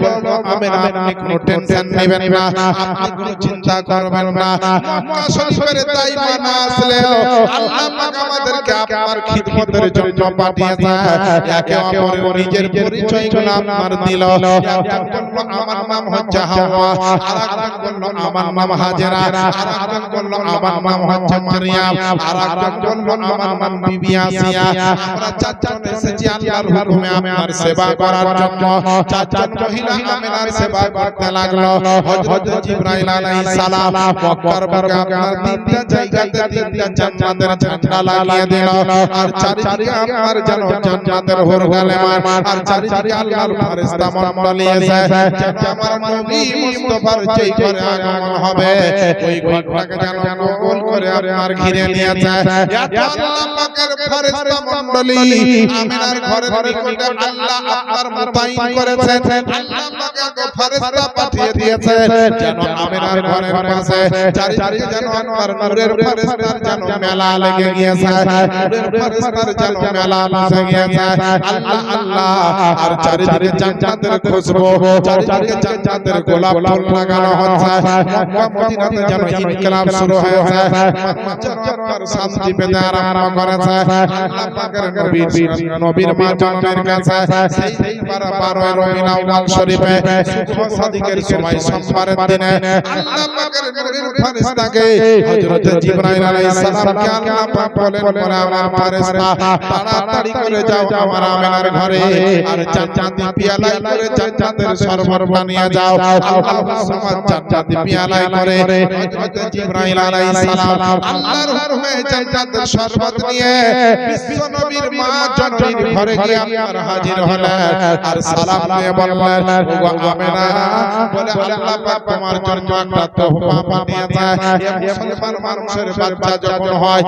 বলল আমিনা আপনি কোনো টেনশন নেবেন না আপনি কোনো চিন্তা করবেন না মক্কা শরীফের তাইবা আসলে আল্লাহ পাক আমাদেরকে আপনার খিদমতের জন্য পাঠিয়েছে একে অপরের নিজের পরিচয়গুলো আপনার দিল একজন বলল আমার নাম হচ্ছে হাওয়া আরেকজন বলল আমার নাম হাজেরা আরেকজন বলল আমার নাম হচ্ছে মারিয়াম আরেকজন বলল আমার নাম বিবি আসিয়া আমরা চারজন এসেছি আল্লাহর হুকুমে আপনার সেবা করার জন্য চারজন মহিলা আমিনার সেবা করতে লাগলো হযরত জিবরাইল আলাইহিস সালাম মক্কার বুকে আপনার তিনটা জায়গাতে তিনটা জান্নাতের ঝান্ডা লাগিয়ে দিল আর চারিদিকে আপনার যেন জান্নাতের হুর গালেমান আর চারিদিকে আল্লাহর ফেরেশতা মণ্ডলী এসে যেন আমার নবী মুস্তাফার যেই ঘরে আগমন হবে ওই ঘরটাকে যেন গোল করে আপনার ঘিরে নিয়েছে। আল্লাহ পাকের ফেরেশতা মণ্ডলী আমিনার ঘরের নিকটে আল্লাহ আপনার মুতাইন করেছেন। আল্লাহ পাক ফেরেশতা পাঠিয়ে দিয়েছে যেন আমিনার ঘরের পাশে চারিদিকে যেন আপনার নূরের ফেরেশতার যেন মেলা লেগে গিয়েছে, নূরের ফেরেশতার যেন মেলা বসে গিয়েছে। আল্লাহ আল্লাহ আর চারিদিকে জান্নাতের খুশবু, চারিদিকে জান্নাতের গোলাপ ফুল লাগানো হচ্ছে। মক্কা মদিনাতে যেন ইনকিলাব শুরু হয়েছে, মানুষ শান্তি পেতে আরম্ভ করেছে। আল্লাহ পাকের নবীর মা জননীর কাছে সেই 12 রবিউল আউয়াল শরীফে সুবহ সাদিকের সময় সোমবারের দিনে আল্লাহ পাকের নূরের ফেরেশতাকে হযরত জিবরাইল আলাইহিস সালামকে আল্লাহ পাক বলেন, বলে আমার ফেরেশতা তাড়াতাড়ি করে যাও আমার আমিনার ঘরে আর জান্নাতি পিয়ালায় করে জান্নাতের শরবত বানিয়ে যাও। আল্লাহ সমাজ জান্নাতি পিয়ালায় করে হযরত জিবরাইল আলাইহিস সালাম আল্লাহর হয়ে জান্নাতের শরবত নিয়ে বিশ্ব নবীর মা জননীর ঘরে গিয়ে আপনার হাজির হলেন আর সালাম দিয়ে বললেন, ওগো আমিনা, বলে আল্লাহ পাক তোমার জন্য একটা তোহফা পাঠিয়েছে। এই মুসলমান মানুষের বাচ্চা যখন হয়,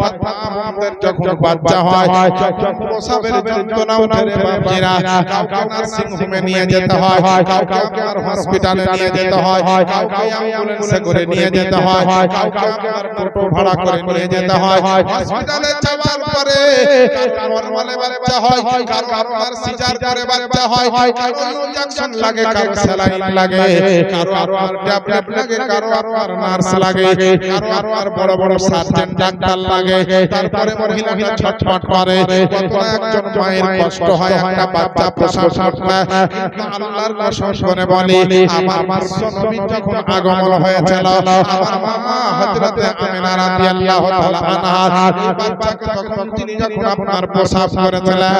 অর্থাৎ আমাদের যখন বাচ্চা হয়, যখন প্রসবের যন্ত্রণা উঠে রে বাপজিরা, কাউকে নার্সিং হোমে নিয়ে যেতে হয়, কাউকে আপনার হসপিটালে নিয়ে যেতে হয়, কাউকে অ্যাম্বুলেন্সে করে নিয়ে যেতে হয়, কাউকে আপনার টোটো ভাড়া করে নিয়ে যেতে হয়। হসপিটালে যাওয়ার পরে কারো নরমালে বাচ্চা হয়, কারো আর সিজার করে বাচ্চা হয়, কারো ইনজেকশন লাগে, কারো স্যালাইন লাগে, কারো আর ট্যাবলেট লাগে, কারো আর নার্স লাগে, কারো আর বড় বড় সার্জন ডাক্তার লাগে। তারপরে মহিলাটা ছটফট করে, কত একজন মায়ের কষ্ট হয় একটা বাচ্চা প্রসব করতে। কিন্তু আল্লাহর কসম করে বলি, আমার বিশ্ব নবী যখন আগমন হয়েছিল, আমার মা হযরত আমিনা রাদিয়াল্লাহু তাআলা আনহা এই বাচ্চাকে তখন তিনি যখন আপনার প্রসব করেছিলেন,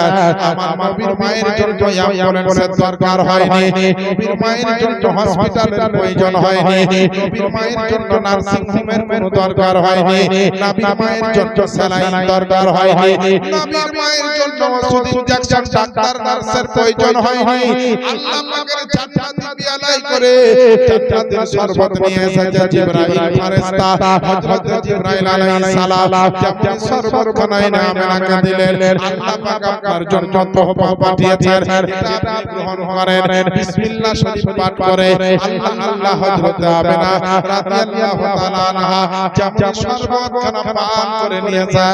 আমার নবীর মায়ের জন্য অ্যাম্বুলেন্সের দরকার হয়নি, নবীর মায়ের জন্য হসপিটালের প্রয়োজন হয়নি, নবীর মায়ের জন্য নার্সিং হোমের কোনো দরকার হয়নি, নবীর মায়ের জন্য স্যালাইন দরকার হয়নি, নবীর মায়ের জন্য ওষুধ ইনজেকশন ডাক্তার নার্সের প্রয়োজন হয়নি। আল্লাহ পাকের জান্নাতি পিয়ালায় করে জান্নাতের শরবত নিয়ে এসেছে জিবরাইল ফেরেশতা। হযরত জিবরাইল আলাইহিস সালাম যেমন শরবত বানায় না আমিনাকে দিলেন, আল্লাহ পাক আপনার জন্য তোহফা পাঠিয়েছেন, এটা আপনি গ্রহণ করেন। বিসমিল্লাহ শরীফ পাঠ করে আল্লাহ আল্লাহ হযরত আমিনা রাদিয়াল্লাহু তাআলা আনহা যেমন শরবত খানা পান করে নিয়েছে,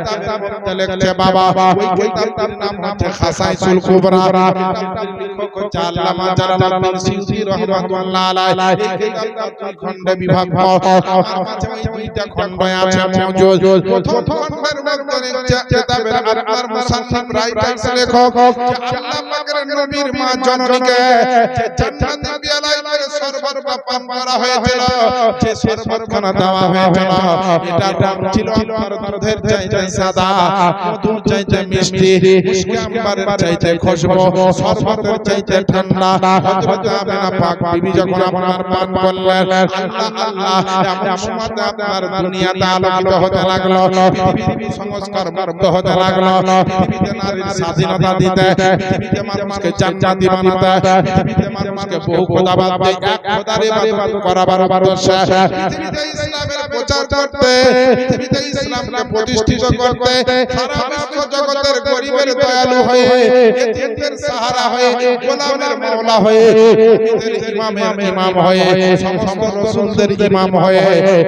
কিতাবের মধ্যে লেখছে বাবা, ওই কিতাবটির নাম হচ্ছে খাসাইসুল কুবরা। কিতাবটির লেখক হচ্ছে আল্লামা জালালউদ্দিন সিউতি রাহমাতুল্লাহ আলাইহি। এই কিতাবটা দুই খণ্ডে বিভক্ত, আমার কাছে ওই দুইটা খণ্ড আছে মওজুদ। প্রথম খণ্ডের মধ্যে কিতাবের আপনার মুসান্নিফ রাইটার্স লেখক আল্লাহ পাকের নবীর মা জননীকে যে জান্নাতি পিয়ালায় করে শরবত পান করা হয়েছিল, যে শরবতখানা দেওয়া হয়েছিল, এটা ছিল আপনার দুধের চাইতে সাদা, মধুর চাইতে মিষ্টি, মুশকে আম্বারের চাইতে খুশবু, শরবতের চাইতে ঠান্ডা। হযরত আমিনা পাক বিবি যখন আপনার পান করলেন, আল্লাহ আল্লাহ এমন সময় আপনার দুনিয়াতে আলোকিত হতে লাগলো, পৃথিবী সংস্কার মুক্ত হতে লাগলো, পৃথিবীতে নারীর স্বাধীনতা দিতে, পৃথিবীতে মানুষকে জান্নাতি বানাতে, পৃথিবীতে মানুষকে বহু খোদাবাদ দিয়ে এক খোদার ইবাদত করাবার উদ্দেশ্যে, পৃথিবীতে ইসলামের প্রচার করতে, পৃথিবীতে ইসলামকে প্রতিষ্ঠিত করতে, সারা বিশ্ব জগতের গরিবের দয়ালু হয়ে, এতিমদের সাহারা হয়ে, গোলামের মাওলা হয়ে, মুমিনদের ইমামের ইমাম হয়ে, সমস্ত রাসূলদের ইমাম হয়ে,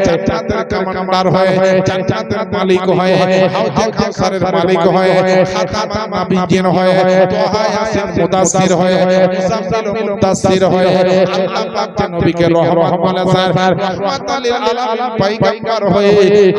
জান্নাতের কমান্ডার হয়ে, জান্নাতের মালিক হয়ে, হাউজে কাউসারের মালিক হয়ে, খাতামান নবিয়্যিন হয়ে, তোহা ইয়াসিন মুদাসসির হয়ে, মুজাম্মিল মুদাসসির হয়ে, আল্লাহ পাক যে নবীকে রহমত বলেছেন, রাহমাতাল লিল আলামিন পয়গম্বর হয়ে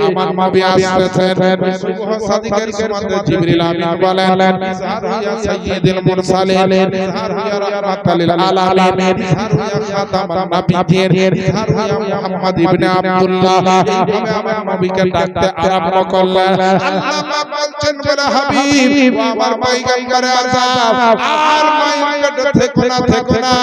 আমার নবী আসছেন। সুবহ সাদিকের সময় জিবরিল আমিন বলেন, ইযহারু ইয়া সাইয়্যিদুল মুরসালিন, ইযহারু ইয়া রাহমাতাল লিল আলামিন, ইযহারু ইয়া খাতামান নবিয়্যিন, ইযহারু ইয়া মুহাম্মদ ইবনে আব্দুল্লাহ। এইভাবে আমার নবীকে ডাকতে আরম্ভ করলেন। আল্লাহ পাক বলছেন, বলে হাবিব, ও আমার পয়গম্বরে আযম, আর মাইন্ড থেকো না,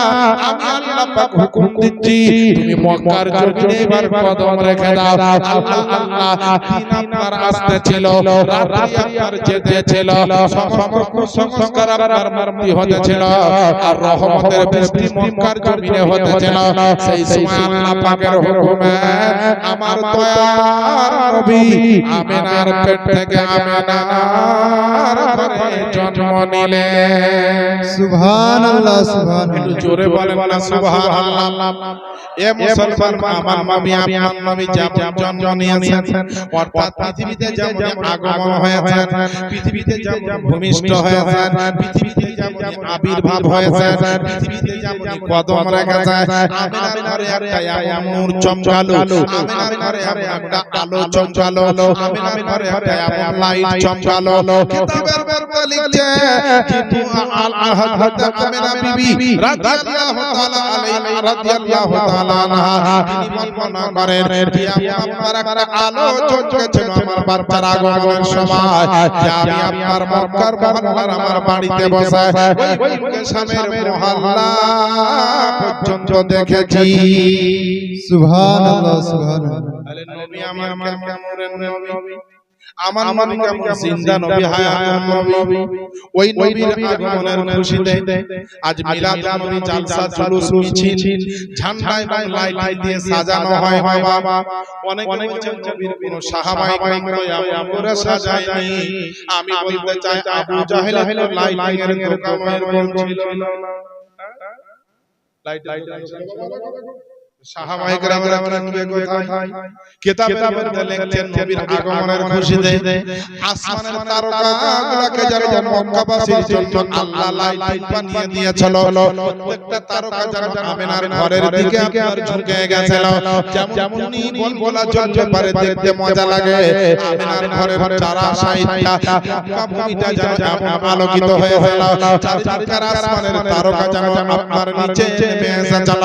আমি আল্লাহ আল্লাহ পাক হুকুম দিচ্ছি তুমি মক্কার জমিনে এবার কদম রেখে দাও। আল্লাহ আল্লাহ দিন আপনার আসতে ছিল, রাত্রি আপনার যেতে ছিল, সমস্ত সংস্কার আপনার মুক্তি হতে ছিল, আর রহমতের বৃষ্টি মক্কার জমিনে হতে ছিল। সেই সময় আল্লাহ পাকের হুকুমে আমার দয়ার নবী আমিনার পেট থেকে আমিনার ঘরে জন্ম নিলেন। সুবহানাল্লাহ সুবহানাল্লাহ। একটু জোরে বলেন না সুবহানাল্লাহ। এ মুসলমান আমার নবী আপনার নবী যেমন জন্ম নিয়েছেন, অর্থাৎ পৃথিবীতে যেমন আগমন হয়েছেন, পৃথিবীতে যেমন ভূমিষ্ঠ হয়েছেন, পৃথিবীতে যেমন আবির্ভাব হয়েছেন, পৃথিবীতে যেমন কদম রেখেছেন, আমিনার ঘরে একটা এমন নূর চমকালো, আমিনার ঘরে একটা আলো চমকালো, আমিনার ঘরে একটা এমন লাইট চমকালো। কিতাবের মধ্যে লিখছে যে হযরত আমিনা বিবি রাদিয়াল্লাহু তাআলা আলাইহা রাদিয়াল্লাহু তাআলা আনহা তিনি বর্ণনা করেন যে আমার একটা আলো চমকেছিল আমার বাচ্চার আগমনের সময়, যে আমি আপনার মক্কার মহল্লার আমার বাড়িতে বসে ওই মুকেশামের মহল্লা পর্যন্ত দেখেছি। সুবহানাল্লাহ সুবহানাল্লাহ। আরে নবী আমার কেমন নবী, আমার নবী কেমন জিন্দা নবী, হায়াতুন নবী। ওই নবীর আগমনের খুশিতে আজ মিলাদ নবী জালসা জুলুস মিছিল ঝান্ডায় এবং লাইট দিয়ে সাজানো হয় বাবা। অনেক বলছেন নবীর কোন সাহাবায়ে کرام তো এমন করে সাজায়নি। আমি বলতে চাই আবু জাহেল হলো লাইটিং এর দোকানের ছিল না। লাইট সাহাবায়ে কেরামরা কিনবে কোথায়? কিতাবের মধ্যে লিখছেন নবীর আগমনের খুশিতে আসমানের তারকাগুলোকে যারা মক্কাবাসীর জন্য আল্লাহ লাইট বানিয়ে দিয়েছিল, প্রত্যেকটা তারকা যেন আমিনার ঘরের দিকে আপনার ঝুঁকে গেছিল। যেমন নীল বলা জ্বলতে পারে, দেখতে মজা লাগে। আমিনার ঘরের চারা সাইডটা মক্কা ভূমিটা যেন এমন আলোকিত হয়ে গেল, চারদিকের আসমানের তারকা যেন আপনার নিচে নেমে এসেছিল।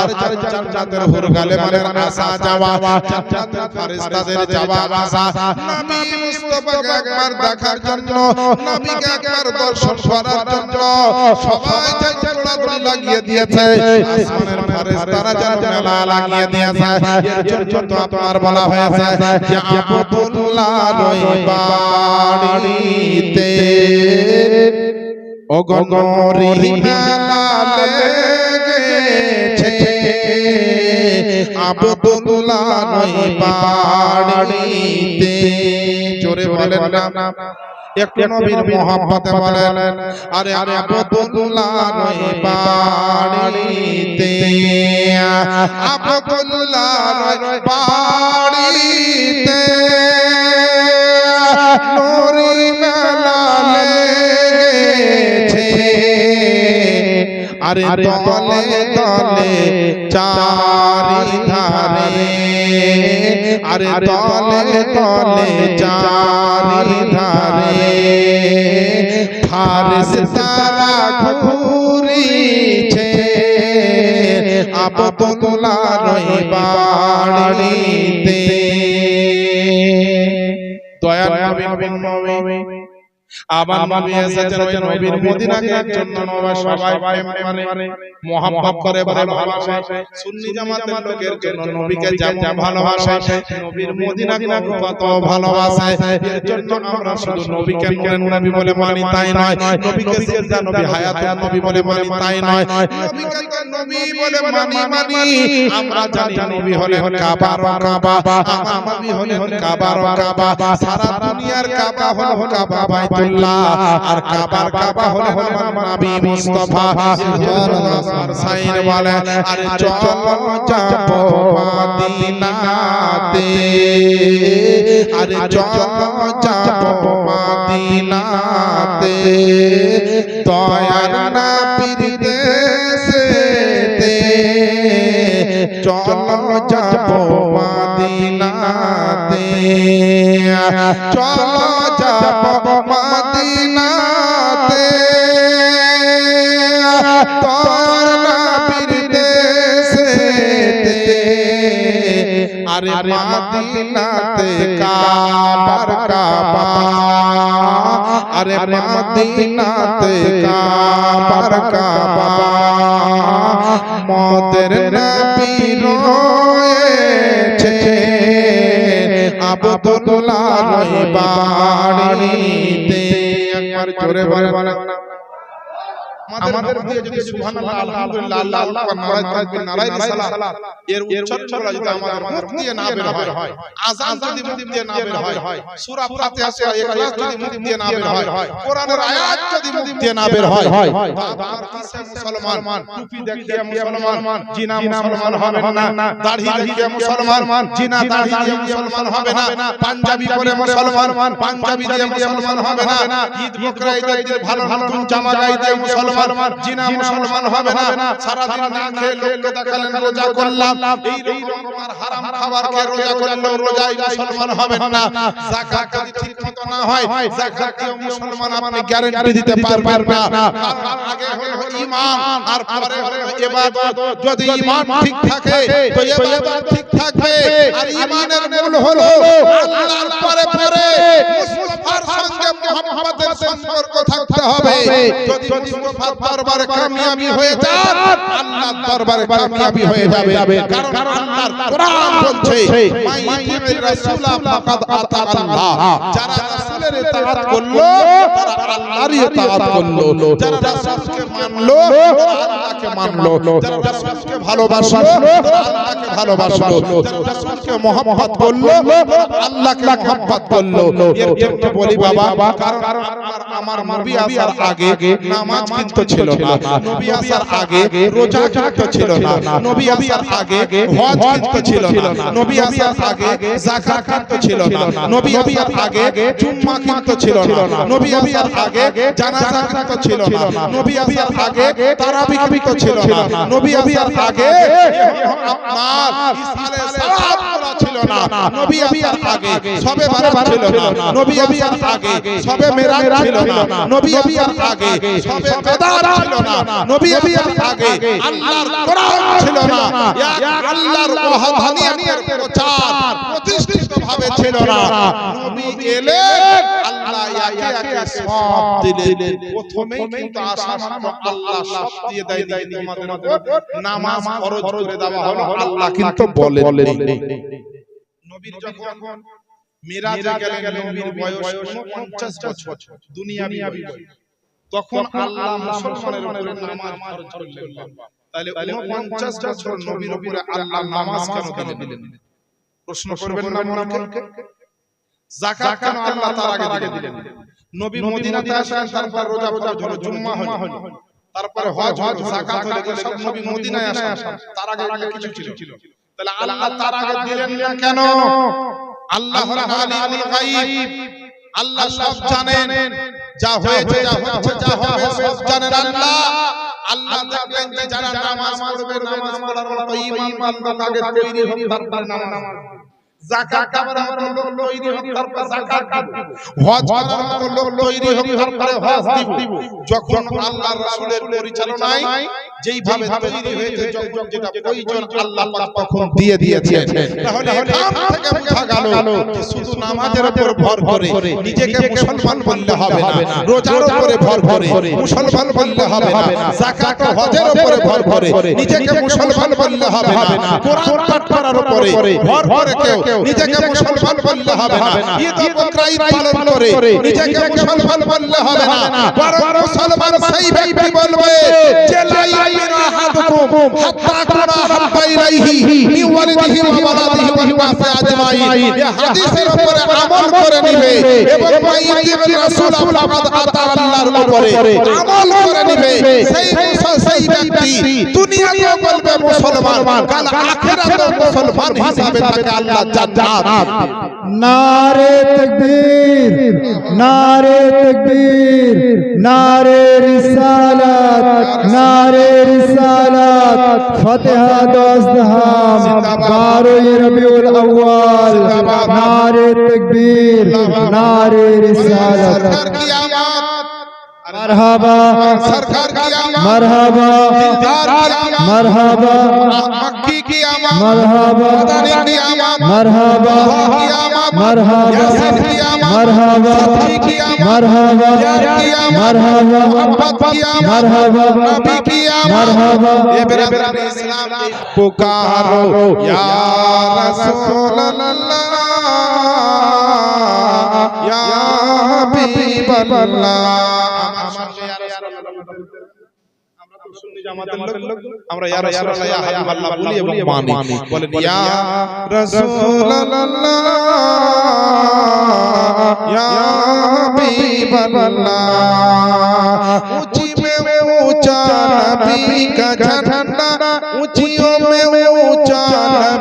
আর জান্নাতের হুরগালে মানের আসা যাওয়া, জান্নাতের ফেরেশতাদের যাওয়া আসা, নবী মুস্তাফাকে একবার দেখার জন্য, নবীকে একবার দর্শন করার জন্য সবাই দৌড়াদৌড়ি লাগিয়ে দিয়েছে। আসমানের ফেরেশতারা যেন মেলা লাগিয়ে দিয়েছে। এর জন্য আপনার বলা হয়েছে যে আব্দুল্লাহর বাড়িতে ওগনরি মেলা লেগেছে, আব্দুল্লাহর বাড়িতে। জোরে বলেন না একটু নবীর মোহাব্বতে বলেন, আরে আব্দুল্লাহর বাড়িতে, আব্দুল্লাহর বাড়িতে নূরি মেলা লেগেছে। আরে দলে দলে চারিধারে, আরে দলে দলে চারিধারে ফেরেশতারা ঘুরিছে আব্দুল্লাহর বাড়িতে। দয়ার নবী নবী আবার নবী এসেছেন, ওই নবীর মদিনাকে জন্য সবাই প্রেম করে মহব্বত করে ভালোবাসে। সুন্নি জামাতের লোকের জন্য নবীকে যেমন ভালোবাসে, নবীর মদিনাকে তত ভালোবাসে। এর জন্য আমরা শুধু নবীকে নূরের নবী বলে মানি তাই নয়, নবীকে জিন্দা নবী হায়াতুন নবী বলে মানি তাই নয়, নবীকে নবী বলে মানি। আমরা জানি নবী হলেন কাবার কাবা, আমার নবী হলেন কাবার কাবা। সারা দুনিয়ার কাবা হলো কাবা বাইতুল্লাহ, আর কাবার কাবা হলো নবী মুস্তাফা। আমার সাইন বলে আরে চলো যাব মদিনাতে, আরে চলো যাব মদিনাতে, দয়ার নবীর দেশেতে চলো যাব মদিনাতে, চলো যাব মদিনাতে, তোর নবীর দেশেতে, আরে মদিনাতে কাবার কাবা, আরে মদিনাতে কাবার কাবা, রহমতের নবী রয়েছে আব্দুল্লাহ বাড়িতে একবার জোরে বলেন আমাদের দিয়ে যদি সুবহানাল্লাহ আলহামদুলিল্লাহ আল্লাহ আল্লাহ নারায়ে তাকবীর নারায়ে রিসালাত এর উচ্চারণগুলো যদি আমাদের মুখ দিয়ে না বের হয় আযান যদি মুখ দিয়ে না বের হয় সূরা ফাতিহা সূরা ইখলাস যদি মুখ দিয়ে না বের হয় কোরআনের আয়াত যদি মুখ দিয়ে না বের হয় তার কিসে মুসলমান টুপি দেখিয়ে মুসলমান জিনা মুসলমান হবে না দাড়ি দেখিয়ে মুসলমান জিনা দাড়ি দিয়ে মুসলমান হবে না পাঞ্জাবি পরে মুসলমান পাঞ্জাবি দিয়ে মুসলমান হবে না ঈদ বকরা ঈদের ভালো নতুন জামা গায়ে দিয়ে মুসলমান জিনা মুসলমান হবে না সারা দিন না খেয়ে লোককে দেখালেন রোজা করলাম এই রকম আর হারাম খাবার খেয়ে রোজা করলেও রোজাই মুসলমান হবেন না যাকাত যদি ঠিকমতো না হয় যাকাত দিয়ে মুসলমান আপনি গ্যারান্টি দিতে পারবেন না আগে হলো ঈমান আর পরে হলো ইবাদত যদি ঈমান ঠিক থাকে তো ইবাদত ঠিক থাকবে আর ঈমানের মূল হলো আল্লাহর পরে মুস্তাফার সঙ্গে মুহাম্মাদের সম্পর্ক থাকতে হবে যদি মুস্তাফার দরবারে কামিয়াবি হয়ে যায় আল্লাহর দরবারে কামিয়াবি হয়ে যাবে কারণ আল্লাহর কোরআন বলছে মাইয়ির রাসূলা ফাকাদ আতাআল্লাহ যারা রাসূলের ইতাআত করলো তারা আল্লাহর ইতাআত করলো যারা রাসূলকে মানলো আল্লাহকে মানলো যারা রাসূলকে ভালোবাসলো আল্লাহকে ভালোবাসলো যারা রাসূলকে মহব্বত করলো আল্লাহকে মহব্বত করলো এর জন্য বলি বাবা কারণ আমার নবী আসার আগে নামাজ কিন্তু ছিল না নবী আসার আগে রোজা কিন্তু ছিল না নবী আসার আগে হজ কিন্তু ছিল না নবী আসার আগে যাকাত কিন্তু ছিল না নবী আসার আগে জুম্মা কিন্তু ছিল না নবী আসার আগে জানাজা কিন্তু ছিল না নবী আসার আগে তারাবিহ কিন্তু ছিল না নবী আসার আগে আপনার ইসালে সালাত করা ছিল না নবী আসার আগে সবে বারাত ছিল না নবী আসার আগে সবে মেরাজ ছিল না নবী আসার আগে সবে কদর ছিল না নবী আসার আগে আল্লাহর কোরআন ছিল না এক আল্লাহর ওয়াহদানিয়তের প্রচার প্রতিষ্ঠিতভাবে ছিল না নবী এলেন আল্লাহ একে একে সব দিলেন প্রথমেই কিন্তু আসমান আল্লাহ সব দিয়ে দেয় তোমাদের উপর নামাজ ফরজ করে দেওয়া হলো আল্লাহ কিন্তু বলেন নবীর যখন মিরাজে গেলেন নবীর বয়স 49 বছর দুনিয়াবি বয়স তখন আল্লাহ মুসলমানের উপরে নামাজ ফরজ করলেন তাহলে 49 বছর নবীর উপরে আল্লাহ নামাজ কেন দিলেন প্রশ্ন করবেন না মনকে যাকাত কেন আল্লাহ তার আগে দিলেন নবী মদিনাতে আসেন তারপর রোজা ফরজ হলো জুম্মা হলো তারপরে হজ যাকাত হলো সব নবী মদিনায় আসেন তার আগে কিছু ছিল তাহলে আল্লাহ তার আগে দিলেন না কেন আল্লাহ আলিমুল গায়ব আল্লাহ সব জানেন যা হয়েছে যা হচ্ছে যা হবে সব জানেন আল্লাহ আল্লাহ দেখবেন যে যারা নামাজ পড়বে নামাজ পড়ার মতো ঈমান বান্দা আগে তৈরি হবে তারপর নামাজ যাকাত করার মতো লোক তৈরি হবে তারপর যাকাত দিব হজ করার মতো লোক তৈরি হবে তারপরে হজ দিব যখন আল্লাহর রাসূলের পরিচালনায় যেইভাবে তৈরি হয়েছে যখন যেটা প্রয়োজন আল্লাহ পাক তখন দিয়ে দিয়েছেন তাহলে এখান থেকে বোঝা গেল যে শুধু নামাজের উপর ভর করে নিজেকে মুসলমান বললে হবে না রোজার উপরে ভর করে মুসলমান বললে হবে না যাকাত ও হজের উপরে ভর করে নিজেকে মুসলমান বললে হবে না কোরআন পাঠ করার উপরে ভর করে কেউ নিজেকে মুসলমান বললে হবে না ঈদ বকরা ঈদ পালন করে নিজেকে মুসলমান বললে হবে না বরং মুসলমান সেই ব্যক্তি বলবে যে লা ইলাহা আহাদুকুম হাত্তা কুনা হাব্বা ইলাইহি মিন ওয়ালিদিহি ওয়া ওয়ালাদিহি ওয়া নাসি আজমাইন এই হাদিসের উপরে আমল করে নিবে এবং মাইয়ির রাসূল ফাকাদ আতা আল্লাহর উপরে আমল করে নিবে সেই ব্যক্তি দুনিয়াতেও বলবে মুসলমান কাল আখিরাতেও মুসলমান হিসাবে তাকে আল্লাহ জান্নাত नारे तकबीर नारे तकबीर नारे रिसालत फतेहा दोस्तहाम 12 रबीउल अव्वल नारे तकबीर नारे रिसालत सरकार की आमद मरहबा सरकार की आमद मरहबा दिलदार की आमद, मरहबा मक्की की आमद, मरहबा मदनी की आमद, मरहबा की आमद, मरहबा यासीन की आमद, मरहबा सच्ची की आमद, मरहबा यार की आमद, मरहबा मोहब्बत की आमद, मरहबा नबी की आमद। मरहबा ये बिरादरान इस्लाम पुकारो या रसूल अल्लाह या हबीब अल्लाह। আমরা ইয়া রাসূলুল্লাহ ইয়া হাবিবাল্লাহ বলি এবং মানি। বলেন ইয়া রাসূলুল্লাহ ইয়া হাবিবাল্লাহ। ऊंची में ऊंचा नबी का झंडा, ऊंचियों में ऊंचा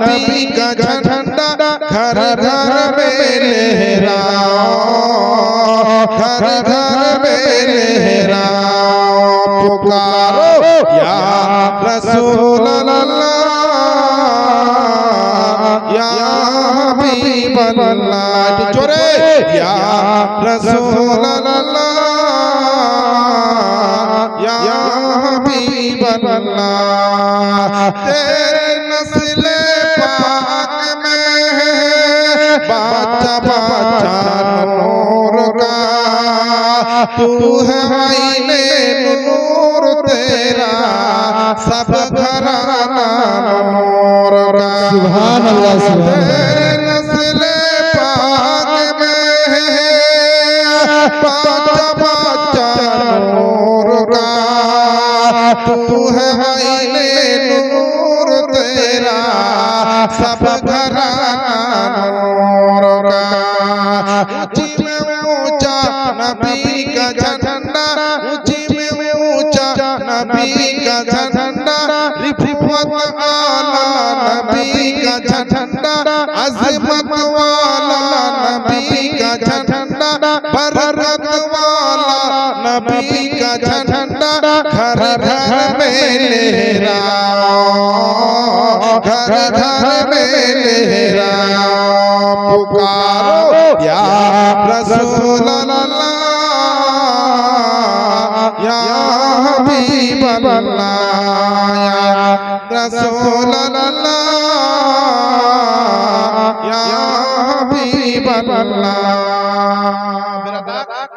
नबी का झंडा, घर घर में लहराओ, घर घर में लहराओ। पुकारो या रसूल अल्लाह या हबीब अल्लाह। जोरे या रसूल अल्लाह या हबीब अल्लाह। तेरे नस्ल पाक में है बच्चा बच्चा नूर का, तू है आईने नूर तेरा सब घराना नूर का। सुभान अल्लाह सुभान अल्लाह। तेरे नस्ल पाक में है बच्चा बच्चा नूर का, तू है आईने नूर तेरा सब घराना नूर का। ऊंची में ऊंचा नबी का झंडा, ऊंची में ऊंचा नबी का झंडा, रिफत आला नबी का झंडा, अज़मत वाला नबी का झंडा, बरकत वाला नबी का झंडा, घर घर में लहराओ, घर घर में लहराओ। पुकारो या रसूल अल्लाह या हबीब अल्लाह या रसूल अल्लाह या हबीब अल्लाह।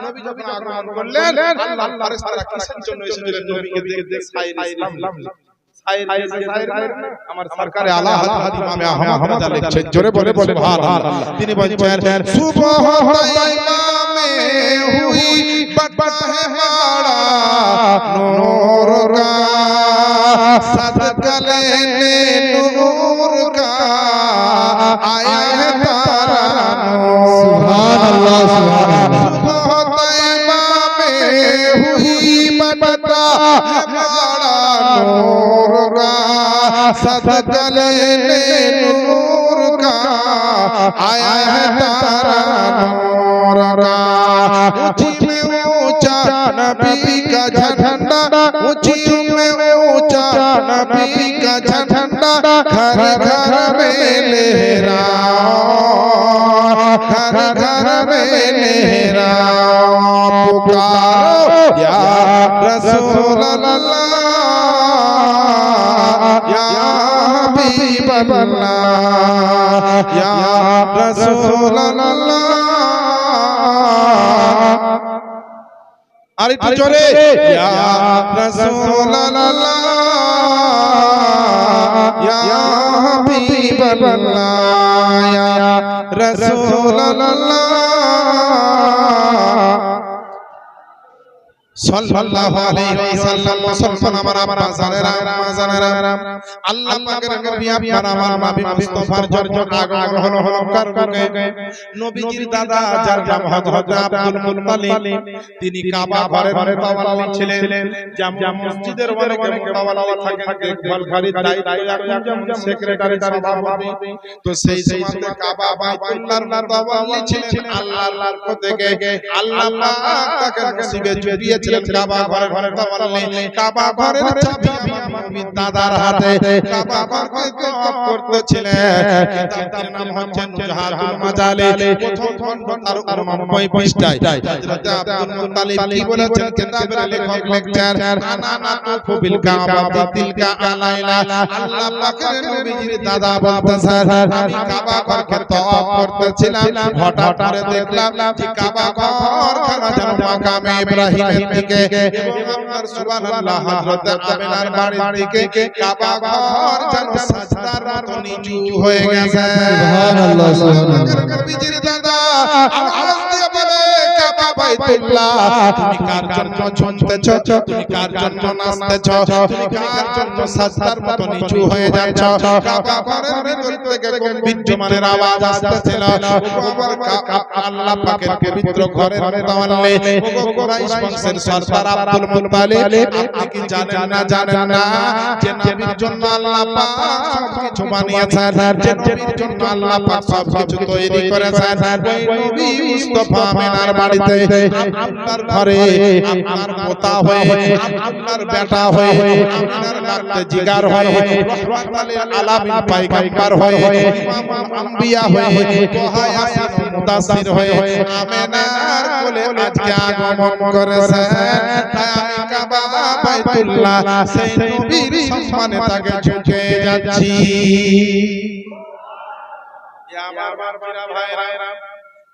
নবী যখন আগমন করলেন, আল্লাহ ফেরেশতারা কিসের জন্য এসেছিলেন? নবীকে দেখতে সাইর ইসলাম আমার সরকারে আলা হযরত ইমাম আহমদ রাজা লিখছেন। জোরে বলে সুবহানাল্লাহ। তিনি বলছেন সুবহ ইমামে হুই बड़ा है माड़ा नूर का, सदका लेने नूर का आया है तारा नूर। सुभान अल्लाह सुभान अल्लाह। हुई बड़ा है माड़ा नूर का, सदका लेने नूर का आया है तारा नूर का। ऊंची में ऊंचा नबी का झंडा, ऊंची में ऊंचा नबी का झंडा, घर घर में लहराओ, घर घर में लहराओ। पुकारो या रसूल अल्लाह या हबीब अल्लाह या रसूल अल्लाह। আরে একটু জোরে ইয়া রাসূলুল্লাহ ইয়া হাবিবাল্লাহ ইয়া রাসূলুল্লাহ সাল্লাল্লাহু আলাইহি ওয়াসাল্লাম। মুসলমান আমার আব্বা জানেরা মাজানেরা, আল্লাহ পাকের নবী আপনার আমার নবী মুস্তাফার জন্য আগমন হলো কারণে নবীজির দাদা যার নাম হযরত আব্দুল মুত্তালিব, তিনি কাবা ঘরের মুতাওয়াল্লি ছিলেন। জামে মসজিদের অনেক মুতাওয়াল্লি থাকেন, দেখভালকারীর দায়িত্ব এখন যেমন সেক্রেটারি সভাপতি, তো সেই সময়তে কাবা বাইতুল্লাহর মুতাওয়াল্লি ছিলেন। আল্লাহর পক্ষ থেকে আল্লাহ পাক তাকে নসিবে জুড়িয়েছেন দিয়েছিলেন কাবা ঘরের বললে কাবা ঘরের চাবি আমার নবীর দাদার হাতে কাবা ঘরকে তওয়াফ করতেছিলেন কিতাবটির নাম হচ্ছে নুজহাতুল মাজালে প্রথম খণ্ড তার 89 পৃষ্ঠায় হযরত আব্দুল মুত্তালিব কি বলেছেন কিতাবের লেখক লিখছেন আনা নাতুফু বিল কাবা তিলকা আলাইলা আল্লাহ পাকের নবীজির দাদা বলতেছেন আমি কাবা ঘরকে তওয়াফ করতেছিলাম হঠাৎ করে দেখলাম যে কাবা ঘর খানা যেন মাকামে ইব্রাহিমের দিকে এবং আপনার সুবহানাল্লাহ হযরত আমিনার বাড়ির দিকে কাবা ঘর যেন সাজদার মতো নিচু হয়ে গেছে সুবহানাল্লাহ সুবহানাল্লাহ নবীজির দাদা আওয়াজ দিয়ে বলে কাবা বাইতুল্লাহ তুমি কার জন্য ঝুমতেছো তুমি কার জন্য নাচতেছো তুমি কার জন্য সাজদার মতো নিচু হয়ে যাচ্ছো কাবা ঘরের ভিতর থেকে গম্ভীর্যমানের আওয়াজ আসতেছিল আল্লাহ পাকের পবিত্র ঘরের তাওয়াল্লে ওগো কুরাইশ বংশের সরদার আব্দুল মুত্তালিব আপনি কি জানেন না যে নবীর জন্য আল্লাহ পাক সবকিছু বানিয়েছেন যে নবীর জন্য আল্লাহ পাক সবকিছু তৈরি করেছেন ওই নবী মুস্তাফা আমিনার বাড়িতে আপনার ঘরে আপনার পোতা হয়ে আপনার বেটা হয়ে আপনার নাতে জিগার হয়ে রহমাতুল আলামিন পয়গম্বর হয়ে ইমামুল আম্বিয়া হয়ে তোহা ইয়াসিন মুদাসসির হয়ে আমিনার কোলে আজকে আগমন করেছেন তাই আমি কাবা বাইতুল্লাহ সেই নবীর সম্মানে তাকে ঝুঁকে যাচ্ছি আমার বাবা ভাইরা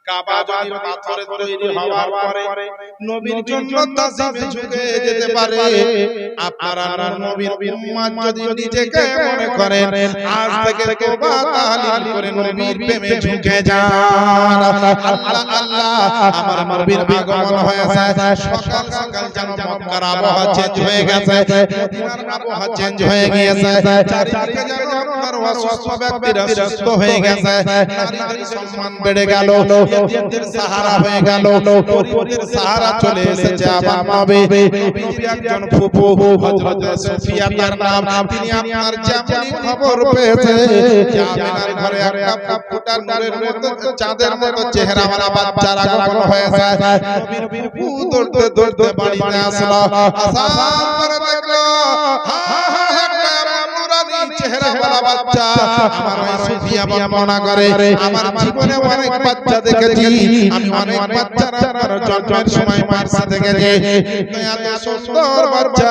কাবা যদি পাথরে তৈরি হওয়ার পরে নবীর জন্য তাজিমে ঝুঁকে যেতে পারে আপনারা নবীর উম্মত যদি নিজেকে মনে করেন আজ থেকে তওবা তাহলিল করে নবীর প্রেমে ঝুঁকে যান আল্লাহ আল্লাহ আমার নবীর আগমন হয়েছে সকাল সকাল যেন মক্কার আবহাওয়া চেঞ্জ হয়ে গেছে মদিনার আবহাওয়া চেঞ্জ হয়ে গিয়েছে চারিদিকে যেন আপনার অসুস্থ ব্যক্তিরা সুস্থ হয়ে গেছে নারীদের সম্মান বেড়ে গেল নবীদের সাহারা হয়ে গেল নবীদের সাহারা চলে এসেছে আমার নবী নবীর একজন ফুফু হযরত সুফিয়া তার নাম তিনি আপনার যেমনই খবর পেয়েছে যে আমিনার ঘরে একটা ফুটা নূরের মতো চাঁদের মতো চেহারাওয়ালা বাচ্চার আগমন হয়েছে নবীর ফুফু দৌড়তে দৌড়তে বাড়িতে আসলো আসার পরে দেখলো চেহারাওয়ালা বাচ্চা আমার ওই সুফিয়া বর্ণনা করে আমার জীবনে অনেক বাচ্চা দেখেছি আমি অনেক বাচ্চারা আমার জন্মের সময় মারসা দেখেছি কিন্তু এত সুন্দর বাচ্চা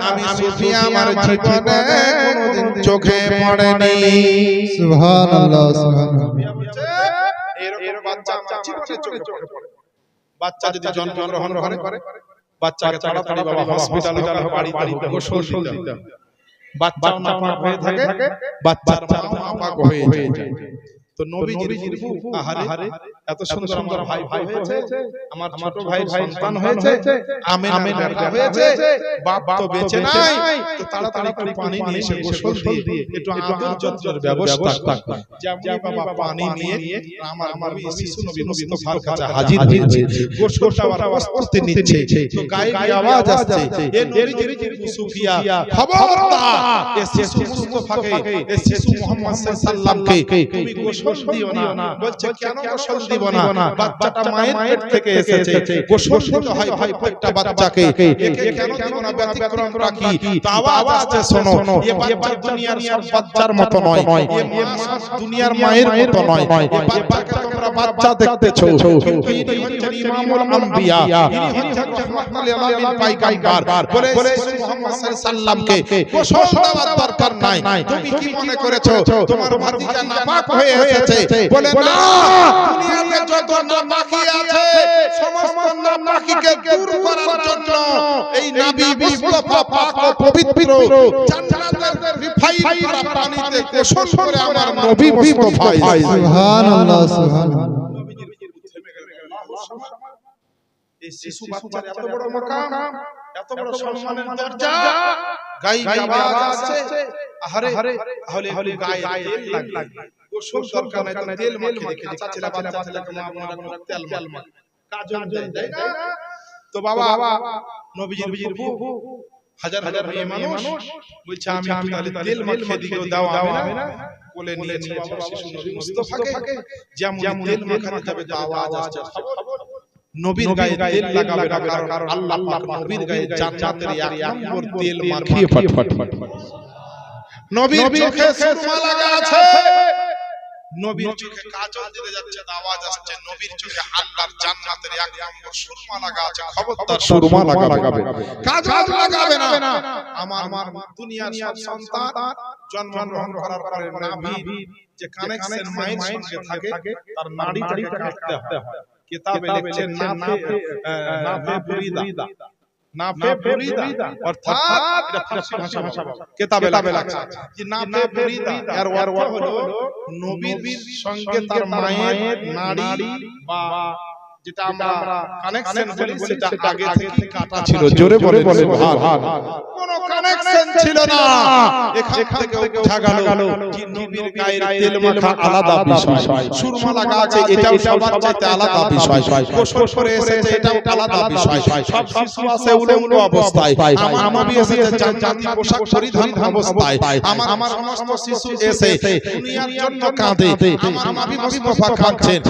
আমি সুফিয়া আমার জীবনে কোনোদিন চোখে পড়েনি সুবহানাল্লাহ সুবহানাল্লাহ এরকম বাচ্চা আমার জীবনে চোখে পড়ে বাচ্চা যদি জন্মগ্রহণ করে বাচ্চাকে তাড়াতাড়ি বাবা হসপিটালে বাড়িতে গোসল দিতে বাচ্চাও নাপাক হয়ে থাকে বাচ্চার মাও নাপাক হয়ে যায় তো নবীজির ফুফু আহারে এত সুন্দর আমার ভাই হয়েছে আমার ছোট ভাইয়ের সন্তান হয়েছে আমিনার বেটা হয়েছে বাপ তো বেঁচে নাই তো তাড়াতাড়ি একটু পানি নিয়ে এসে গোসল দিয়ে একটু আদর যত্নের ব্যবস্থা যেমনি বাবা পানি নিয়ে আমার নবী শিশু নবী মুস্তাফার কাছে হাজির হয়েছে গোসলটা আবার প্রস্তুতি নিচ্ছে তো গায়ে আওয়াজ আসছে এ নবীজির ফুফু সুফিয়া খবরদার এ শিশু মুস্তাফাকে এ শিশু মুহাম্মদ সাল্লাল্লাহু আলাইহি ওয়াসাল্লামকে তুমি গোসল দিও না বলছে কেন গোসল দিব না বাচ্চাটা মায়ের পেট থেকে এসেছে গোসল দিতে হয় প্রত্যেকটা বাচ্চাকে একে কেন দিব না ব্যতিক্রম রাখি তো আওয়াজ আসছে শোনো এই বাচ্চা দুনিয়ার সব বাচ্চার মতো নয় এই মা দুনিয়ার মায়ের মতো নয় এই বাচ্চাকে তোমরা বাচ্চা দেখতেছো কিন্তু ইনি হচ্ছেন ইমামুল আম্বিয়া ইনি হচ্ছেন রাহমাতুল আলামিন পয়গম্বর বলে মুহাম্মদ সাল্লাল্লাহু আলাইহি ওয়াসাল্লামকে গোসল দেওয়ার দরকার নাই তুমি কি মনে করেছো তোমার ভাতিজা নাপাক হয়ে এসেছে বলে না দুনিয়াতে যত নাপাকি আছে সমস্ত নাপাকিকে দূর করার জন্য এই নবী মুস্তাফা পাক ও পবিত্র জান্নাতের রিফাইন করা পানিতে গোসল করে আমার নবী মুস্তাফা সুবহানাল্লাহ সুবহানাল্লাহ এই শিশু বাচ্চার এত বড় মাকাম এত বড় সম্মানের দরজা গায়ে আওয়াজ আসছে আহারে হলে গায়ে তেল লাগে গোসল দরকার নাই তো তেল মাখিয়ে কাঁচা ছেলে বাচ্চাটাকে মা আপনারা তেল মাখ কাজল দেয় না তো বাবা নবীজির ফুফু হাজার মেয়ে মানুষ বলছে আমি তাহলে তেল মাখিয়ে দিও দাও আমি না কোলে নিয়েছি বাবা শিশু নবী মুস্তাফাকে যেমন তেল মাখাতে যাবে তো আওয়াজ আসছে নবীর গায়ে তেল লাগাবে না, কারণ আল্লাহ পাক নবীর গায়ে জান্নাতের এক নম্বর তেল মাখিয়ে পাঠাবেন। নবীর চোখে সুরমা লাগা আছে, নবীর চোখে কাজল দিতে যাচ্ছে, আওয়াজ আসছে নবীর চোখে আল্লাহর জান্নাতের এক নম্বর সুরমা লাগা আছে, খবরদার সুরমা লাগাবে, কাজল লাগাবে না। আমার দুনিয়ার সব সন্তান জন্মগ্রহণ করার পরে নাভি যে কানেকশন মায়ের সঙ্গে থাকে তার নাড়িটাকে কাটতে হয়। কিতাবে লিখছেন নাফে বুরিদা, নাফে বুরিদা অর্থাৎ এটা ফারসি ভাষা, কিতাবে লেখা আছে যে নাফে বুরিদা এর অর্থ হলো নবীর সঙ্গে তার মায়ের নাড়ি বা যেটা আমরা কানেকশন বলি সেটা আগে থেকে কাটা ছিল। জোরে বলে ভাগ কোনো কানেকশন ছিল না। এখান থেকে বোঝা গেল যে নবীর গায়ের তেল মাখা আলাদা বিষয়, সুরমা লাগা আছে এটাও সবার চাইতে আলাদা বিষয়, গোসল করে এসেছে এটাও আলাদা বিষয়, সব শিশু আছে উলঙ্গ অবস্থায়, আমার নবী এসেছে জান্নাতি পোশাক পরিধান অবস্থায়, আমার সমস্ত শিশু এসে দুনিয়ার জন্য কাঁদে, আমার নবী মুস্তাফা কাঁদছেন,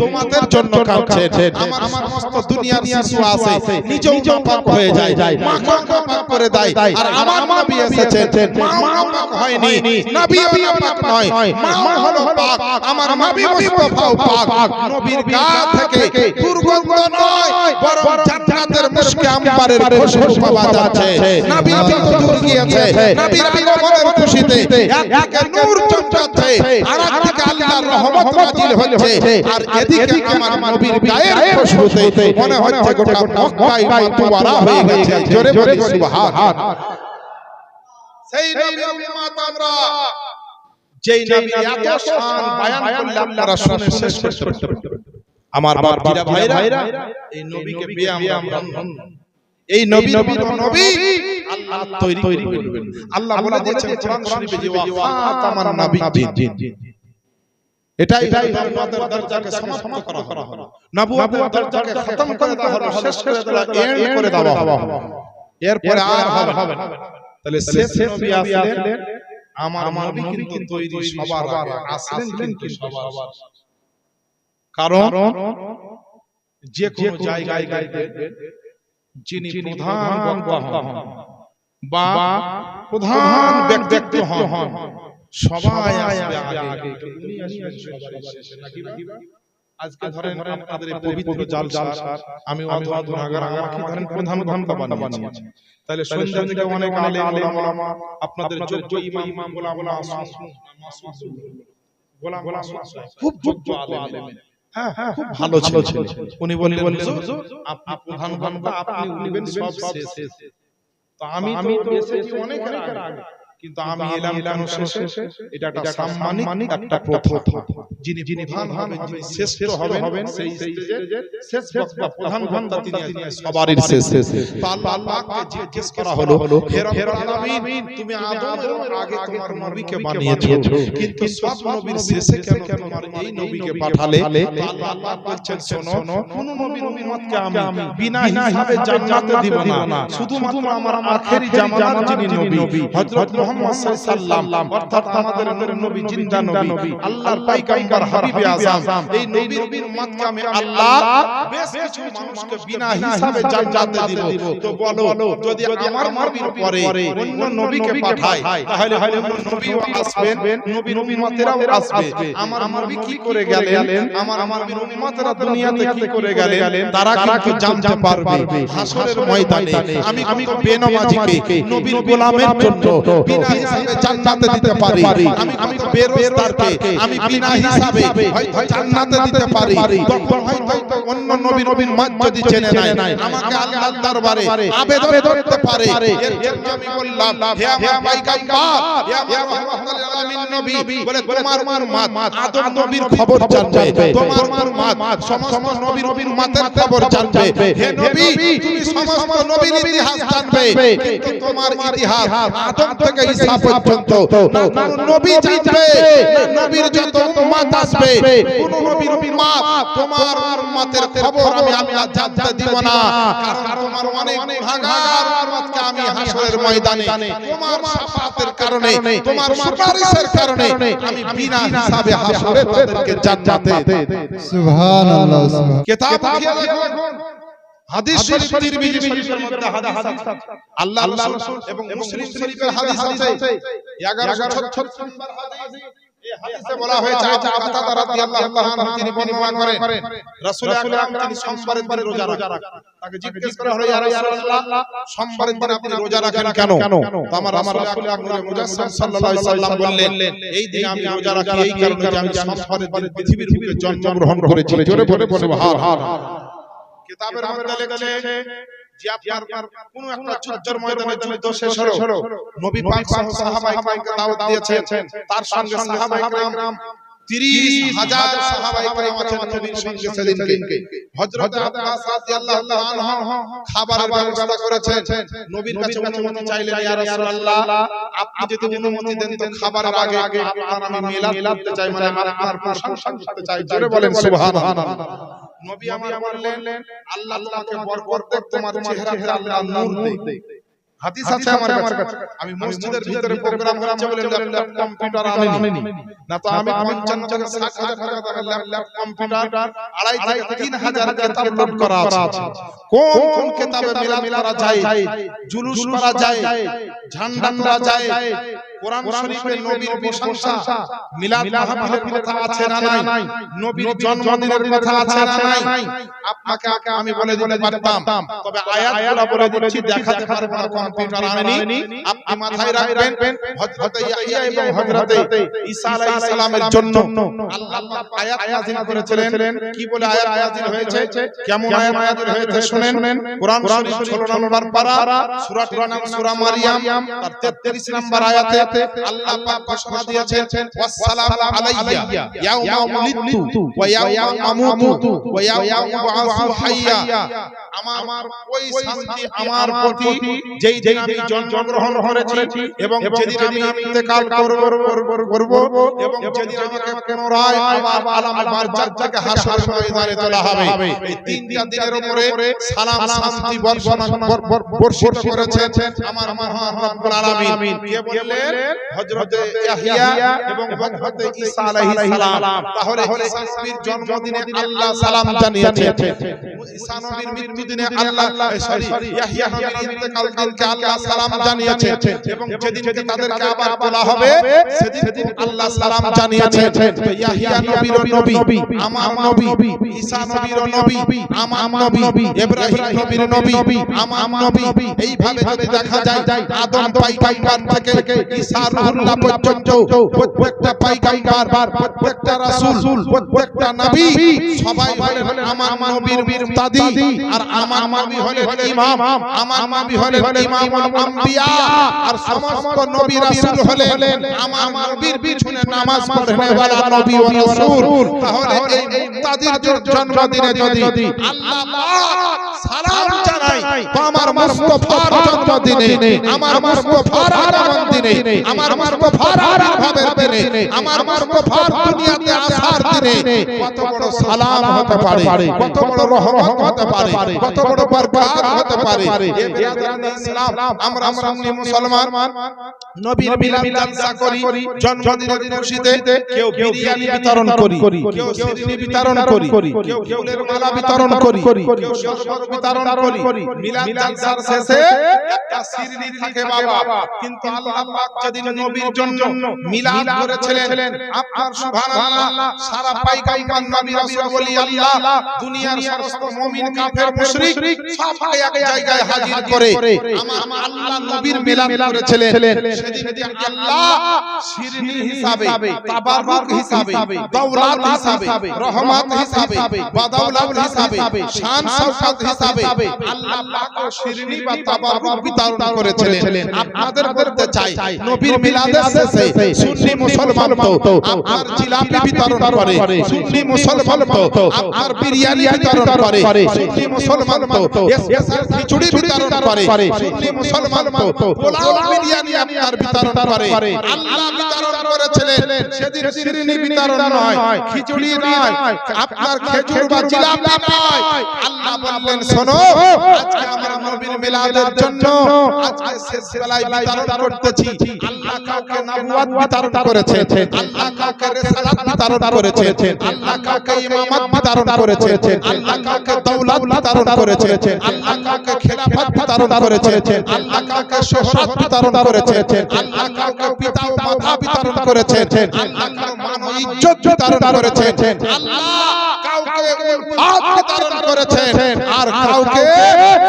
তোমাদের জন্য কাঁদছেন। আমার সমস্ত দুনিয়ার শিশু আছে নিজেও পাক হয়ে যায়, মাকে পাক করে দেয়, আর আমার নবী এসেছেন মা পাক হয়নি, নবীও পাক নয়, মা হলো পাক, আমার নবী মুস্তাফাও পাক। নবীর গা থেকে দুর্গন্ধ নয় বরং জান্নাতের মুশকে আম্বারের খুশবু পাওয়া যাচ্ছে। নবী দূর গিয়েছে, নবীর আগমনের খুশিতে একদিকে নূর চমকাচ্ছে, আর একদিকে আল্লাহর রহমত নাজিল হচ্ছে, আর এদিকে আমার নবীর গায়ের খুশবুতে মনে হচ্ছে গোটা মক্কায় মাতওয়ারা হয়ে গেছে। জোরে বলি সুবহান। সেই নবীর উম্মত আমরা, যেই নবীর এত শান বয়ান করলে আপনারা শুনে শেষ করতে পারবেন। আমার বাপজিরা ভাইরা, এই নবীকে পেয়ে আমরা এই নবী আল্লাহ তৈরি করবেন। আল্লাহ বলে দিয়েছেন কোরআন শরীফে যে ওয়াফাতামান নাবিয়্যিন, এটাই নবুয়তের দরজাকে সমাপ্ত করা হলো, নবুয়তের দরজাকে খতম করে দেওয়া হলো, শেষ করে দেওয়া হলো, এন্ড করে দেওয়া হলো, এরপরে আর হবে না। তাহলে শেষ নবী আসলেন, আমার নবী কিন্তু তৈরি সবার আগে আসলেন, কিন্তু সবার, কারণ যে কোন জায়গায় দেখবেন যিনি প্রধান বক্তা হন বা প্রধান ব্যক্তিত্ব হন সবাই আসবে আগে, উনি আসবেন সবার শেষে, নাকি না? আজকে ধরেন আপনাদের এই পবিত্র জালসা আমি অধু নাগারা কি ধরেন প্রধান বক্তা বানিয়েছি, তাহলে সন্ধ্যা থেকে অনেক আলেম ওলামা আপনাদের যোগ্য ইমাম গোলাম খুব যোগ্য আলেম, হ্যাঁ খুব ভালো ছিল, উনি বললেন হুজুর আপনি প্রধান বক্তা, আপনি উনিবেন সব শেষ। তো আমি তো এসেছি অনেক আগে, কিন্তু আমি এলাম কেন শেষে? এটা একটা সাম্মানিক একটা প্রথা, যিনি প্রধান হবেন, যিনি শ্রেষ্ঠ হবেন, সেই স্টেজের শেষ বক্তা প্রধান বক্তা তিনি সবারই শেষ। তো আল্লাহ পাককে জিজ্ঞেস করা হলো, হে রব্বুল আলামিন তুমি আদমের আগে তোমার নবীকে বানিয়েছো, কিন্তু সব নবীর শেষে কেন তোমার এই নবীকে পাঠালে? আল্লাহ পাক বলছেন শোনো, কোন নবীর উম্মতকে আমি বিনা হিসাবে জান্নাতে দিব না, শুধুমাত্র আমার আখেরি জামানার যিনি নবী হযরত মুহাম্মদ সাল্লাল্লাহু অর্থাৎ আমাদের নবী, জিন্দা নবী, আল্লাহর পয়গম্বর হাবিবে আযম, এই নবীর উম্মতকে আমি আল্লাহ বেশ কিছু মানুষকে বিনা হিসাবে জান্নাতে দিব। তো বলো, যদি আমার নবীর পরে অন্য নবীকে পাঠায় তাহলে অন্য নবীও আসবেন, নবীর উম্মতেরাও আসবে। আমার নবী কি করে গেলেন, আমার নবীর উম্মতেরা দুনিয়াতে কি করে গেলেন, তারা কিন্তু জানতে পারবে হাসরের ময়দানে। আমি তো বেনামাজিকে নবীর গোলামের জন্য বিনা হিসাবে জান্নাতে দিতে পারি, আমি তো বেরোজগারকে আমি বিনা হিসাবে হয়তো জান্নাতে দিতে পারি, তখন হয়তো অন্য নবীর উম্মত যদি জেনে নাই আমাকে আল্লাহর দরবারে আবেদন করতে পারে। এর জন্য আমি বললাম, হে আমার পয়গম্বর, হে আমার রাহমাতুল আলামিন নবী, বলে তোমার উম্মত আদম নবীর খবর জানবে, তোমার উম্মত সমস্ত নবীর উম্মতের খবর জানবে। হে নবী তুমি সমস্ত নবীর ইতিহাস জানবে, কিন্তু তোমার ইতিহাস আদম থেকে ঈসা পর্যন্ত কোন নবী জানবে না, নবীর যত উম্মত আসবে কোন নবীর উম্মত তোমার উম্মতের খবর আমি আল্লাহ জানতে দিব না, কারণ তোমার অনেক গুনাহগার উম্মতকে আমি হাসরের ময়দানে তোমার শাফাআতের কারণে, তোমার সুপারিশের কারণে আমি বিনা হিসাবে হাসরে তাদেরকে জান্নাতে। সুবহানাল্লাহ সুবহান কিতাব উঠিয়ে দেখুন, হাদিস শরীফ তিরমিজি শরীফের মধ্যে হাদিস আছে, আল্লাহ রাসূল এবং মুসলিম শরীফের হাদিস আছে 1136 নম্বর হাদিস। এই হাদিসে বলা হয়েছে আবু কাতাদা রাদিয়াল্লাহু তাআলা আনহু তিনি বর্ণনা করেন রাসূল আকরাম তিনি সোমবারের দিন রোজা রাখতেন। তাকে জিজ্ঞেস করা হলো, ইয়া রাসূলুল্লাহ সোমবারের দিন আপনি রোজা রাখেন কেন? তো আমার রাসূল আকরাম মুজাসসাম সাল্লাল্লাহু আলাইহি সাল্লাম বললেন, এই দিন আমি রোজা রাখি এই কারণে যে আমি সোমবারের দিন পৃথিবীর বুকে জন্মগ্রহণ করেছি। জোরে বলে সুবহানাল্লাহ। কিতাবের মধ্যে লেখছে যে আপনার কোন একটা যুদ্ধের ময়দানে যুদ্ধ শেষ হলো, নবী পাক সাহাবায়ে কেরামকে দাওয়াত দিয়েছেন, তার সঙ্গে সাহাবায়ে কেরাম 30,000 সাহাবায়ে কেরাম আছেন নবীর সঙ্গে সেদিনকে। হযরত আব্বাস রাদিয়াল্লাহু তাআলা আনহু খাবারের ব্যবস্থা করেছেন, নবীর কাছে অনুমতি চাইলেন, ইয়া রাসূলুল্লাহ আপনি যদি অনুমতি দেন তো খাবারের আগে আপনার আমি মিলাদ করতে চাই, মানে আপনার প্রশংসা করতে চাই। জোরে বলেন সুবহানাল্লাহ। নবী আমার বললেন, আল্লাহ তোমাকে বরকত দেক, তোমার চেহারাতে আল্লাহ নূর দেক। হাদিস আছে আমার কাছে। আমি মসজিদের ভিতরে প্রোগ্রাম হচ্ছে বলে ল্যাপটপ কম্পিউটার আনিনি, না তো আমি 55 থেকে 60,000 টাকা ল্যাপটপ কম্পিউটার 2.5 থেকে 3,000 কিতাব লোড করা আছে। কোন কোন কিতাবে মিলাদ করা যায়, জুলুস করা যায়, ঝান্ডা করা যায়, কোরআন শরীফে নবীর প্রশংসা, মিলাদ মাহফিলের কথা আছে না নাই, নবীর জন্মদিনের কথা আছে না নাই, আপনাকে আমি বলে দিতে পারতাম, তবে আয়াতগুলো বলে দিচ্ছি, দেখাতে পারবো না, কম্পিউটার আনেনি। আপনি মাথায় রাখবেন হযরত ইয়াহইয়া এবং হযরত ঈসা আলাইহিস সালামের জন্য আল্লাহ আয়াত নাযিল করেছিলেন। কি বলে আয়াত নাযিল হয়েছে, কেমন আয়াত নাযিল হয়েছে শুনেন। কোরআন শরীফ 16 নম্বর পারা, সূরাটির নাম সূরা মারইয়াম, তার 33 নম্বর আয়াতে আল্লাহ পাক ঘোষণা দিয়েছেন, ওয়াসসালামু আলাইয়া ইয়াউমা উলিদতু ওয়া ইয়াউমা আমুতু ওয়া ইয়াউমা উবআসু হাইয়া। আমার ওই শান্তি আমার প্রতি যেই দিন আমি জন্মগ্রহণ করেছি এবং যেদিন আমি ইন্তেকাল করব এবং যেদিন আমাকে পুনরায় আবার আলামে বারজাত থেকে হাসরের ময়দানে তোলা হবে, এই তিনটা দিনের উপরে সালাম শান্তি বর্ষিত করেছেন আমার মহান রব্বুল আলামিন। কে বললেন? হযরত ইয়াহইয়া এবং হযরত ঈসা আলাইহিস সালাম। তাহলে ঈসা নবীর জন্মদিনে আল্লাহ সালাম জানিয়েছেন, ঈসা নবীর মৃত্যুদিনে আল্লাহ ইয়াহইয়া নবীর ইন্তেকাল দিনকে আল্লাহ সালাম জানিয়েছেন এবং যেদিনকে তাদেরকে আবার তোলা হবে সেদিন আল্লাহ সালাম জানিয়েছেন। তো ইয়াহইয়া নবীর নবী, আমার নবী, ঈসা নবীর নবী, আমার নবী, ইব্রাহিম নবীর নবী, আমার নবী। এইভাবে যদি দেখা যায় আদম পয়গম্বর থেকে ঈসা রুহুল্লাহ পর্যন্ত প্রত্যেকটা পয়গম্বর, প্রত্যেকটা রাসূল, প্রত্যেকটা নবী সবাই হলেন আমার নবীর মুক্তাদি, আর আমার নবী হলেন ইমাম, আমার নবী হলেন ইমামুল আম্বিয়া, আর সমস্ত নবী রাসূল হলেন আমার নবীর পিছনে নামাজ পড়নে ওয়ালা নবী ও রাসূল। তাহলে এই মুক্তাদির জন্মদিনে যদি আল্লাহ পাক সালাম জানাই, তো আমার মুস্তাফার জন্মদিনে, আমার মুস্তাফার জন্মদিনে, আমার মুস্তাফার আবির্ভাবের দিনে, আমার মুস্তাফার দুনিয়াতে আসার দিনে কত বড় সালাম হতে পারে, কত বড় রহমত হতে পারে, কত বড় বরকত হতে পারে। এ বিয়াদরানে ইসলাম, আমরা সুন্নি মুসলমান নবীর মিলাদ জালসা করি, জন্মদিনের খুশিতে কেউ বিরিয়ানি বিতরণ করি, কেউ সিরনি বিতরণ করি, কেউ ফুলের মালা বিতরণ করি, কেউ শরবত বিতরণ করি। মিলাদ জালসার শেষে একটা সিরনি থাকে বাবা, কিন্তু আল্লাহ পাক যেদিন নবীর জন্য মিলাদ করেছিলেন, আপনার সুবহানাল্লাহ, সারা পয়গম্বর নবী রাসূল ওলি আল্লাহ দুনিয়ার সমস্ত মুমিন কাফের মুশরিক সবকে এক জায়গায় হাজির করে আমার আল্লাহ নবীর মিলাদ করেছিলেন। সেদিন আল্লাহ শিরনি হিসাবে, তাবারুক হিসাবে, দৌলত হিসাবে, রহমত হিসাবে, বাদৌলত হিসাবে, শান শওকত হিসাবে আল্লাহ পাক শিরনি বা তাবারুক বিতরণ করেছিলেন। আপনাদের বলতে চাই, নবীর মিলাদের শেষে সুন্নি মুসলমান তো আপনার জিলাপি বিতরণ করে, সুন্নি মুসলমান তো আপনার বিরিয়ানি বিতরণ করে, সুন্নি মুসলমান তো স্পেশাল খিচুড়ি বিতরণ করে, সুন্নি মুসলমান তো পোলাও বিরিয়ানি আপনার বিতরণ করে। আল্লাহ বিতরণ করেছিলেন সেদিন শিরনি বিতরণ নয়, খিচুড়ি নয়, আপনার খেজুর বা জিলাপি নয়। আল্লাহ বললেন, শোনো আজকে আমরা নবীর মিলাদের জন্য আজকে শেষ বেলায় বিতরণ করতেছি। আল্লাহ কাউকে নবুয়ত বিতরণ করেছে, আল্লাহ কাউকে রিসালাত বিতরণ করেছে, আল্লাহ কাউকে ইমামত বিতরণ করেছে, আল্লাহ কাউকে দৌলত বিতরণ করেছে, আল্লাহ কাউকে খেলাফত বিতরণ করেছে, আল্লাহ কাউকে শোহরত বিতরণ করেছে, আল্লাহ কাউকে পিতা ও মাতা বিতরণ করেছে, আল্লাহ কাউকে মান ও ইজ্জত বিতরণ করেছে, আল্লাহ কাউকে উলফাত বিতরণ করেছে, আর কাউকে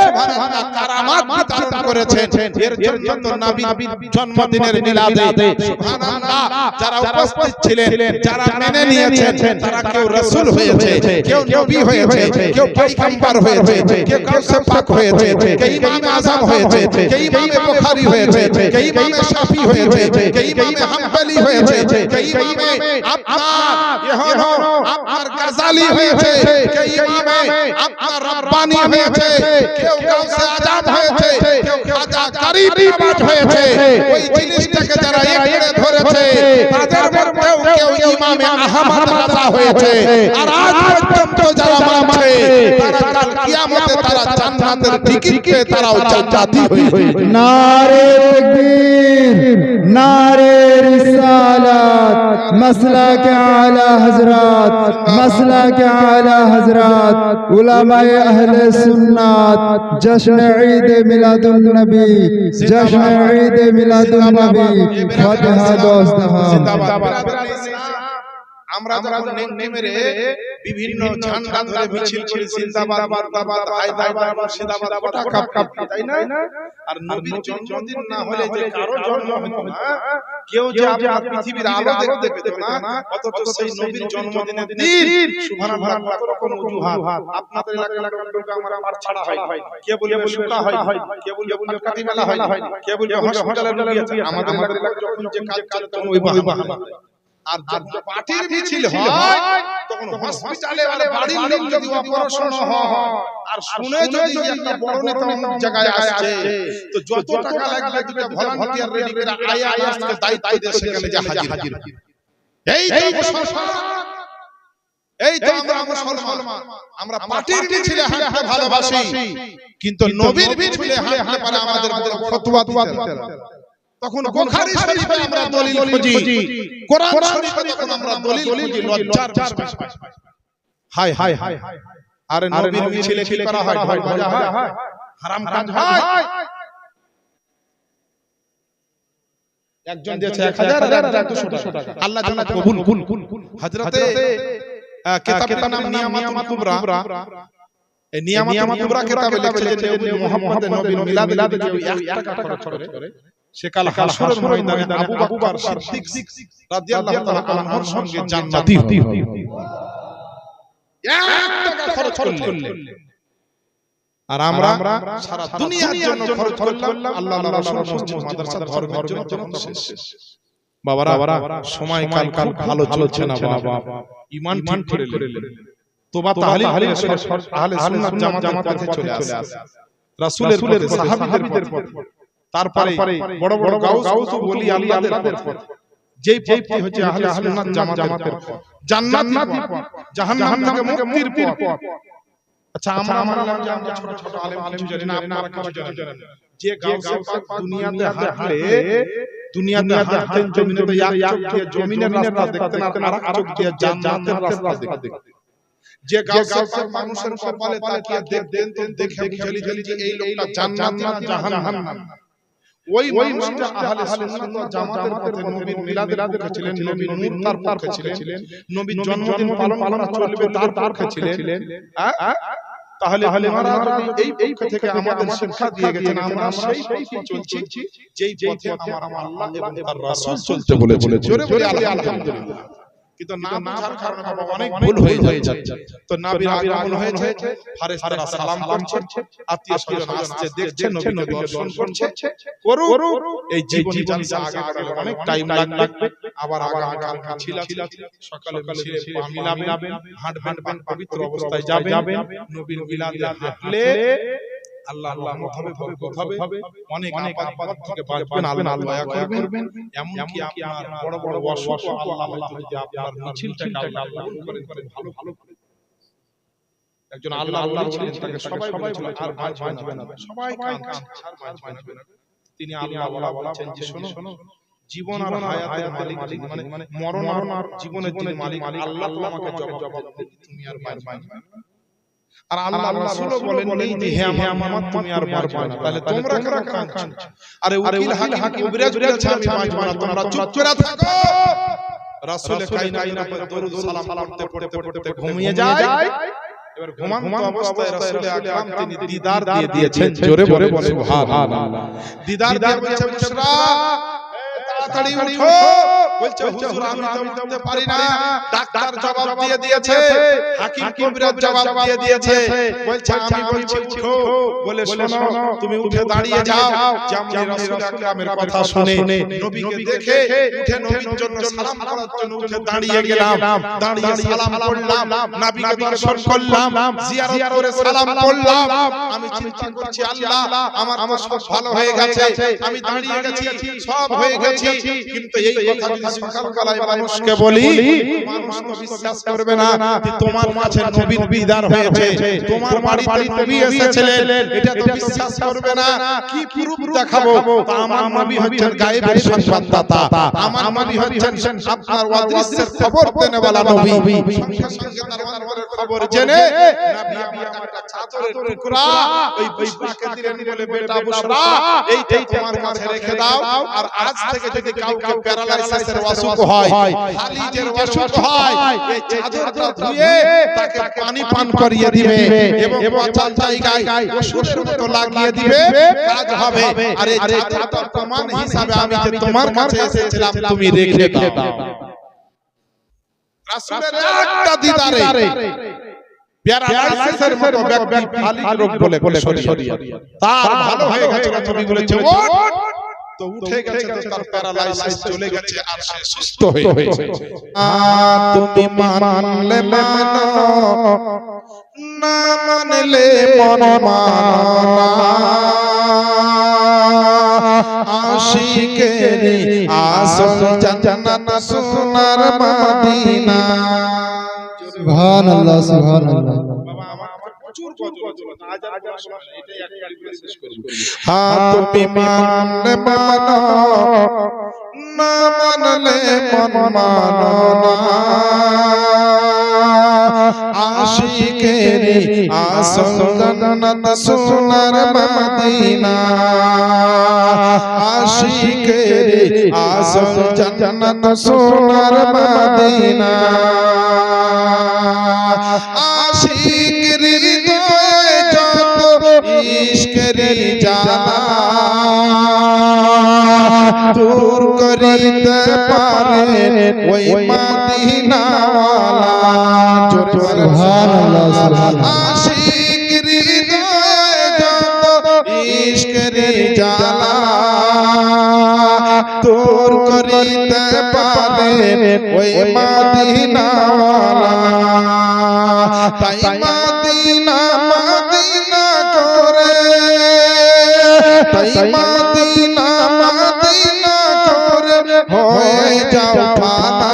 সুবহানাল্লাহ কারামাত বিতরণ করেছে। এর জন্য নবীর জন্মদিনের মিলাদে সুবহানাল্লাহ যারা উপস্থিত ছিলেন, যারা মেনে নিয়েছেন, তারা কেউ রাসূল হয়েছে, কেউ নবী হয়েছে, কেউ পয়গম্বর হয়েছে, কেউ গাউসে পাক হয়েছে, কেউ ইমামে আযম হয়েছে, কেউ ইমামে বুখারী হয়েছে, কেউ ইমামে শাফি হয়েছে, কেউ ইমামে হাম্বলি হয়েছে, কেউ ইমামে আপনার গাজালি হয়েছে, কেউ ইমামে আপনার রব্বানি হয়েছে, কেউ গাউসে আযম হয়েছে, কেউ খাজা গরিব নওয়াজ হয়েছে। ওই জিনিসটাকে যারা একড়ে ধরেছে তাদের মধ্যেও কেউ ইমামে আহমদ রাজা হয়েছে। আর আজ পর্যন্ত যারা মানছে তারা কাল কিয়ামতে তারা জান্নাতের টিকিট পেয়ে তারাও জান্নাতি হয়ে नारे तकबीर, नारे रिसालत, मसला के आला हजरात, मसला के आला हजरात, उलमाए अहले सुन्नत, जश्न ईद मिलादुन नबी, जश्न ईद मिलादुन नबी, फातिहा दोस्तहाम। আমরা যখন নেমেরে বিভিন্ন ঝান্ডা ধরে মিছিল করি, জিন্দাবাদ মুর্দাবাদ হায়দারাবাদ মুর্শিদাবাদ গোটা কাপ কাপ, তাই না? আর নবীর জন্মদিন না হলে যে কারো জন্ম হতো না, কেউ যে আপনার পৃথিবীর আলো দেখতে পেত না, অথচ সেই নবীর জন্মদিনের দিন সুবহানাল্লাহ কত রকম ওজুহাত। আপনাদের এলাকার লোক আমরা মার ছাড়া হয়, কে বলে শুকা হয়, কে বলে কাটি মেলা হয়, কে বলে হসপিটালে রোগী আছে। আমাদের এলাকায় যখন যে কাজ চলতো ওই বাহানা। আর যখন পার্টির মিছিল হয় তখন হসপিটালে বাড়ির লোক যদি অপারেশন হয় আর শুনে যদি একটা বড় নেতা অন্য জায়গায় আসছে, তো যত টাকা লাগবে দুটো ভলান্টিয়ার রেডি করে আয়া আজকে দায়িত্ব দিয়ে সেখানে যে হাজির। এই তো মুসলমান, এই তো আমরা মুসলমান। আমরা পার্টির মিছিলে হাঁটতে ভালোবাসি, কিন্তু নবীর মিছিলে হাঁটলে পারে আমাদের বড় ফতোয়া দিতে। তখন বুখারী শরীফে আমরা দলিল খুঁজি, কোরআন শরীফে তখন আমরা দলিল খুঁজি, লজ্জার বিষয়। হায় হায় হায়, আরে নবীর মিছিলে কি করা হয়? ঢোল বাজা হয়, হারাম কাজ হয়। একজন দিয়েছে 1000 আর 200 টাকা, আল্লাহ যেন কবুল। হযরতে কিতাবের নাম নিয়ামাতুল কুবরা, এই নিয়ামাতুল কুবরা কিতাবে লিখেছেন যে মুহাম্মদের নবীর মিলাদে কেউ 1 টাকা খরচ করে সে কাল হাসরের ময়দানে আবু বকর সিদ্দিক রাদিয়াল্লাহু তাআলা আনহুর সঙ্গে জান্নাতি হবে। 1 টাকা খরচ করলে আর আমরা সারা দুনিয়ার জন্য খরচ করলাম, আল্লাহ রাসূল মসজিদ মাদ্রাসা ধর্মের জন্য তখন শেষ। বাবারা সময় কাল ভালো চলছে না বাবা, ঈমান ঠিক করে নিলেন। তোবা তাহলিল আহলে সুন্নাত জামাতের পথে চলে আসে, রাসূলের পথে, সাহাবীদের পথে, তারপরে বড় বড় গাউস ও ওলি আল্লাহদের পথ, যেই পথটি হচ্ছে আহলে সুন্নাত জামাতের পথ, জান্নাতি পথ, জাহান্নাম থেকে মুক্তির পথ। আচ্ছা আমরা মানলাম যে আমরা ছোট ছোট আলেম কিছু জানি না, আপনারা কিছু জানেন। যে গাউসে পাক দুনিয়াতে হাঁটেন, জমিনে তো এক চোখ দিয়ে জমিনের রাস্তা দেখতেন আর আরেক চোখ দিয়ে জান্নাতের রাস্তা দেখতেন। যে গাউসে পাক মানুষের কপালে তাকিয়ে দেখতেন, তো দেখে বুঝলি যে এই লোকটা জান্নাত না জাহান্নাম। ওই মানুষটা আহলে সুন্নাত ওয়াল জামাতের পথে নবীর মিলাদের পক্ষে ছিলেন, নবীর নূর তার পক্ষে ছিলেন, নবীর জন্মদিন পালন করা চলবে তার পক্ষে ছিলেন। তাহলে ওনারা যদি এই পক্ষ থেকে আমাদের শিক্ষা দিয়ে গেছেন, আমরা সেই পথে চলছি যেই পথে আমার আল্লাহ এবং তার রাসূল চলতে বলেছেন। জোরে বলি আলহামদুলিল্লাহ। কিন্তু না বুঝার কারণে বাবা অনেক ভুল হয়ে যাচ্ছে। তো নবীর আগমন হয়েছে, ফেরেশতারা সালাম করছে, আত্মীয়-স্বজন আসছে, দেখছে, নবীকে দর্শন করছে, করুক। এই জীবনটা আগে বাড়ালে অনেক টাইম লাগবে। আবার আগামীকাল মিছিল আছে, সকালে মিছিলে পা মিলাবেন, হাঁটবেন, পবিত্র অবস্থায় যাবেন, নবীর মিলাদে হাঁটলে আল্লাহ রহমত হবে, অনেক আপদ থেকে বাঁচবেন, আল্লাহ দয়া করবেন। এমন কি আপনার বড় বড় অসুখ আল্লাহ যদি আপনার মিছিলটাকে আল্লাহ কবুল করেন, ভালো একজন আল্লাহর ছিলেন, তাকে সবাই বলেছিল আর বাঁচবে না, সবাই কাঁদছে আর বাঁচবে না। তিনি আল্লাহ বলছেন যে শোনো, জীবন আর হায়াতের মালিক মানে মরণ আর জীবনের যিনি মালিক আল্লাহ তোমাকে জবাব দেবে, তুমি আর বাঁচবে না। আর আল্লাহ রাসূলও বলেননি যে হে আমার তুমি আর বাঁচবে না, তাহলে তোমরা কেন কাঁদছো? আরে উকিল হাকিম বিরাজ বলেছে আমি বাঁচব না, তোমরা চুপ করে থাকো। রাসূল কায়নাত পর দরুদ সালাম পড়তে ঘুমিয়ে যায়। এবার ঘুমন্ত অবস্থায় রাসূল আকরাম তিনি দিদার দিয়ে দিয়েছেন, জোরে বলে সুবহানাল্লাহ। দিদার দিয়ে বলছে বুশরা তাড়াতাড়ি উঠো, বলছে হুজুর আমি তো উঠতে পারি না। ডাক্তার জবাব দিয়ে দিয়েছে, হাকিম কবিরাজ জবাব দিয়ে দিয়েছে, বলছে আমি বলছি উঠো। বলে শোনো তুমি উঠে দাঁড়িয়ে যাও। যেমন রাসূল আকরামের কথা শুনে নবীকে দেখে উঠে নবীর জন্য সালাম করার জন্য উঠে দাঁড়িয়ে গেলাম। দাঁড়িয়ে সালাম করলাম, নবীকে দর্শন করলাম, জিয়ারত করে সালাম করলাম। আমি চিন্তা করছি আল্লাহ আমার সব ভালো হয়ে গেছে, আমি দাঁড়িয়ে গেছি সব হয়ে গেছে। কিন্তু এই কথা যদি সকালবেলায় মানুষকে বলি, মানুষ তো বিশ্বাস করবে না যে তোমার মাঝে নবীর দিদার হয়েছে, তোমার বাড়িতে নবী এসেছিলেন, এটা তো বিশ্বাস করবে না। কি প্রুফ দেখাবো? আমার নবী হচ্ছেন গায়েবের সংবাদদাতা, আমার নবী হচ্ছেন আপনার অদৃশ্যের খবর দেনেওয়ালা নবী। সঙ্গে সঙ্গে তার অন্তরের খবর জেনে নবী আমার একটা চাদরের টুকরা ওই বুশরাকে দিলেন, বলে বেটা বুশরা এইটাই তোমার কাছে রেখে দাও, আর আজ থেকে যদি কাউকে প্যারালাইসিসের অসুখ হয়, হালিজের অসুখ হয়, এই চাদরটা ধুয়ে তাকে পানি পান করিয়ে দিবে এবং অচল জায়গায় ওষুধের মতো লাগিয়ে দিবে, কাজ হবে। আর এই চাদরটা প্রমাণ হিসাবে আমি যে তোমার কাছে এসেছিলাম তুমি রেখে দাও। রাসূলের একটা দিদারে প্যারালাইসিসের মতো ব্যক্তি হালিজ রোগ বলে শরীয়ত তার ভালো হয়ে গেছে, নবী বলেছে ওঠ, তো উঠে গেছে, তো তার প্যারালাইসিস চলে গেছে আর সে সুস্থ হয়েছে। তুমি মানলে মানো, না মানলে মন মানো না। আশিকেরি আসল জান্নাত সোনার মদিনা। সুবহানাল্লাহ সুবহানাল্লাহ। তুমি মানলে মানো, না মানলে মন মানো না। আশিকেরি আসল জান্নাত সোনার মদিনা। আশিকেরি আসল জান্নাত সোনার মদিনা। আশিকের হৃদয়ে যত ইশকের জ্বালা দূর করিতে পারে ওই মদিনাওয়ালা। জোরে সুবহানাল্লাহ সুবহানাল্লাহ। আশিকের হৃদয়ে যত ইশকের জ্বালা দূর করিতে পারে ওই মদিনাওয়ালা। তাই মদিনা মদিনা করে, তাই মদিনা মদিনা করে হয়ে যাও ফানা।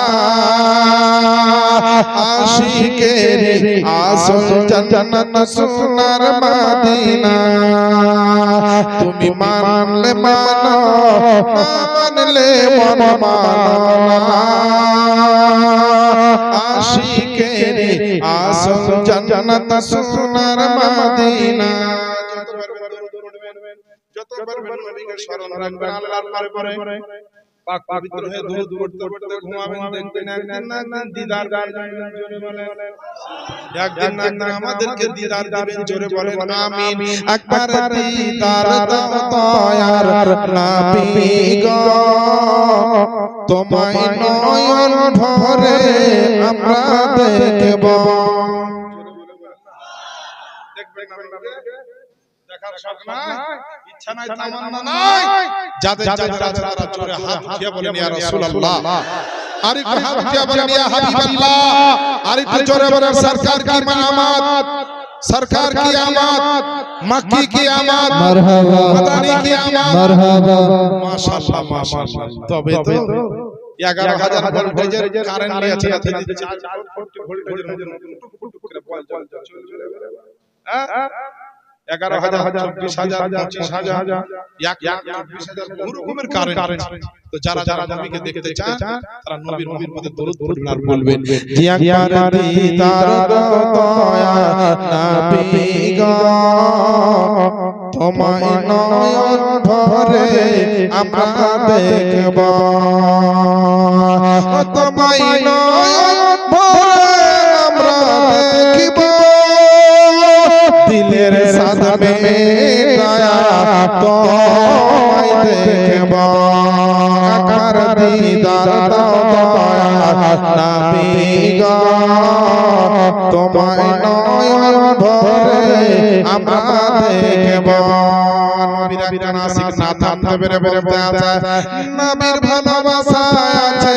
আশিকেরি আসল জান্নাত সোনার মদিনা। তুমি মানলে মানো, না মানলে মন মানো না। আশিকেরি আসল জান্নাত সোনার মদিনা। যত পারবেন নবীকে স্মরণ রাখবেন, আল্লাহর পরে পাক পবিত্র হয়ে দরুদ পড়তে ঘুমাবেন, দেখবেন একদিন না একদিন দিদার পাবেন। জোরে বলেন একদিন না একদিন আমাদেরকে দিদার দিবেন, জোরে বলেন আমিন। একবার দিদার দাও দয়ার নবী গো, তোমায় নয়ন ভরে আমরা দেখব। দেখার শখ নাই, ইচ্ছা নাই, তামান্না নাই, যাদের যাদের আছে তারা জোরে হাত উঠিয়ে বলেন ইয়া রাসূলুল্লাহ। আর একটু হাত উঠিয়ে বলেন ইয়া হাবিবাল্লাহ। আর একটু জোরে বলেন সরকার কি আমানত, সরকার কি আমানত, মক্কি কি আমানত, মারহাবা মাদানী কি আমানত। মারহাবা মাশাআল্লাহ মাশাআল্লাহ। তবে তো 11,000 ভোল্টেজের কারেন্ট নিয়েছে, চার্জ 40 ভোল্টেজের মধ্যে করে বল হ্যাঁ 11,000 24,000 25,000 1,20,000 রকমের কারেন্ট তো যারা যারা নবীকে দেখতে চান তারা নবীর মহব্বতে দরুদ পড়বেন আর বলবেন জি একবার দিদার দয়া নবী গো তোমায় নয়ন ভরে আমরা দেখব তোমায় নয়ন ভরে আমরা দেখব দিলের সাদমে দয়া তোমায় দেখব একবার দিদার দয়া নবী গো তোমায় নয়ন ভরে আমরা দেখব নবীর একটা নাসিক না থামতে পেরে বলতে আছে নবীর ভালোবাসা আছে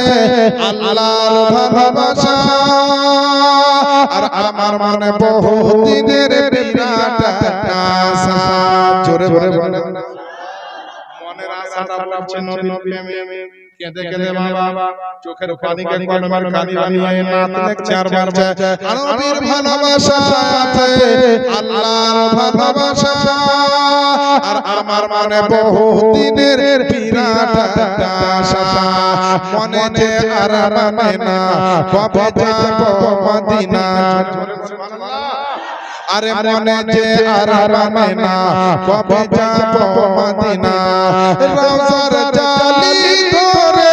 আল্লাহর ভালোবাসা আর আমার মনে বহুদিনের বিরাট আশা জোরে জোরে বলেন মনের আশাটা বলছে নবী প্রেমে কেঁদে কেঁদে বাবা চোখের পানিকে কলমের কালি বানিয়ে নাতলে চারবার যায় নবীর ভালোবাসা আছে আল্লাহর ভালোবাসা আর আমার মনে বহুদিনের বিরাট আশা মনে যে আর মানে না কবে যাব মদিনা আরে মনে যে আর মানে না কবে যাব মদিনা রওজার জালি ধরে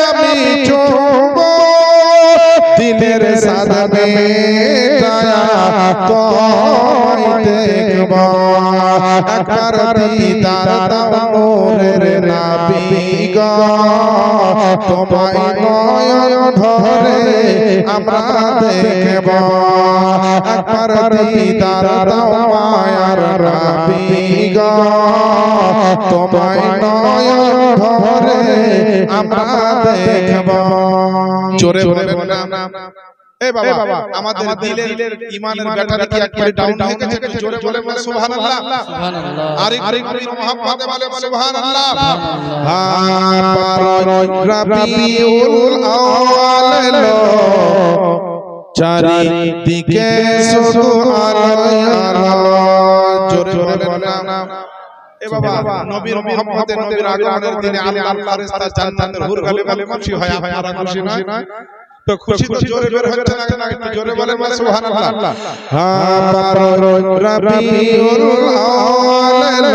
আমি চুম্ব দিলের সাদমে দয়া তোমায় দেখব একবার দিদার দাও নূরের নবী গো তোমায় নয়ন ভরে আমরা দেখব একবার দিদার দাও মায়ার নবী গো তোমায় নয়ন ভরে আমরা দেখব জোরে বলেন না এ বাবা আমাদের দিলের ঈমানের ব্যাটারি কি একবারে ডাউন হয়ে গেছে একটু জোরে বলে বলে সুবহানাল্লাহ সুবহানাল্লাহ আরে নবীর মুহাম্মদে বলে সুবহানাল্লাহ রবিউল আউয়াল লো চারিদিকে শুধু আলো জোরে বলেন না এ বাবা নবীর মুহাম্মদে নবীর আগমনের দিনে আল্লাহর ফেরেশতা জান্নাতের হুর গালে বলে খুশি হয় আপনারা খুশি নয় তো খুশি তো জোরে বের হচ্ছে না একটু জোরে বলে সুবহানাল্লাহ রবিউল আউয়াল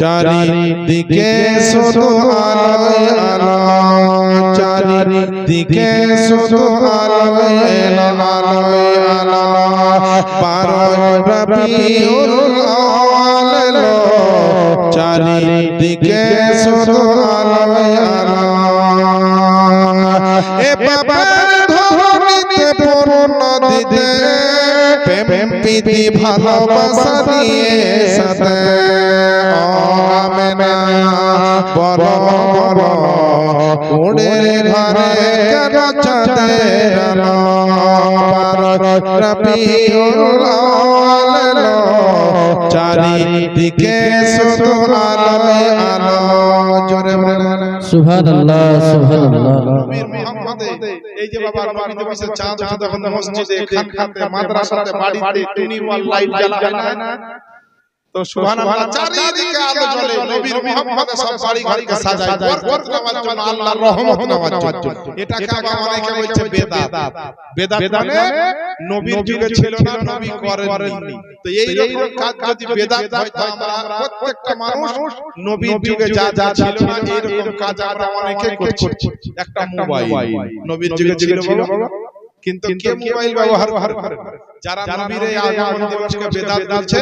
চারিদিকে শুধু আলো চারিদিকে শুধু আলো রবিউল আউয়াল চারিদিকে শুধু আলো এ বাবার ধরনীতে পূর্ণ দিতে প্রেম প্রীতি ভালোবাসা দিয়ে সাথে আমেনা বড় বড় উড়ে ঘরে কেন চাঁদের আলো রবিউল আউয়াল চারিদিকে শুধু আলো জোরে বলেন সুবহানাল্লাহ সুবহানাল্লাহ নবীর মুহাম্মদে এই যে বাবা নবীতে বসে চাঁদ আছে তখন মসজিদে খানখাতে মাদ্রাসাতে বাড়িতে টুনি ওয়াল লাইট জ্বালা হয় না তো সুবহানাল্লাহ চারিদিকে আলো জ্বলে নবীর মুহাম্মদে সব বাড়ি ঘরকে সাজায় বরকত নেওয়ার জন্য আল্লাহর রহমত নেওয়ার জন্য এটা কাবা অনেকে বলছে বেদাত বেদাত মানে নবীর যুগে ছিল না নবী করেননি তো এই রকম কাজ যদি বেদাত হয় তো আমরা প্রত্যেকটা মানুষ নবীর যুগে যা যা ছিল না এই রকম কাজ আমরা অনেকে করছি একটা মোবাইল নবীর যুগে ছিল বাবা কিন্তু কে মোবাইল ব্যবহার করে যারা নবীর আগমন দিবসকে বেদাত বলছে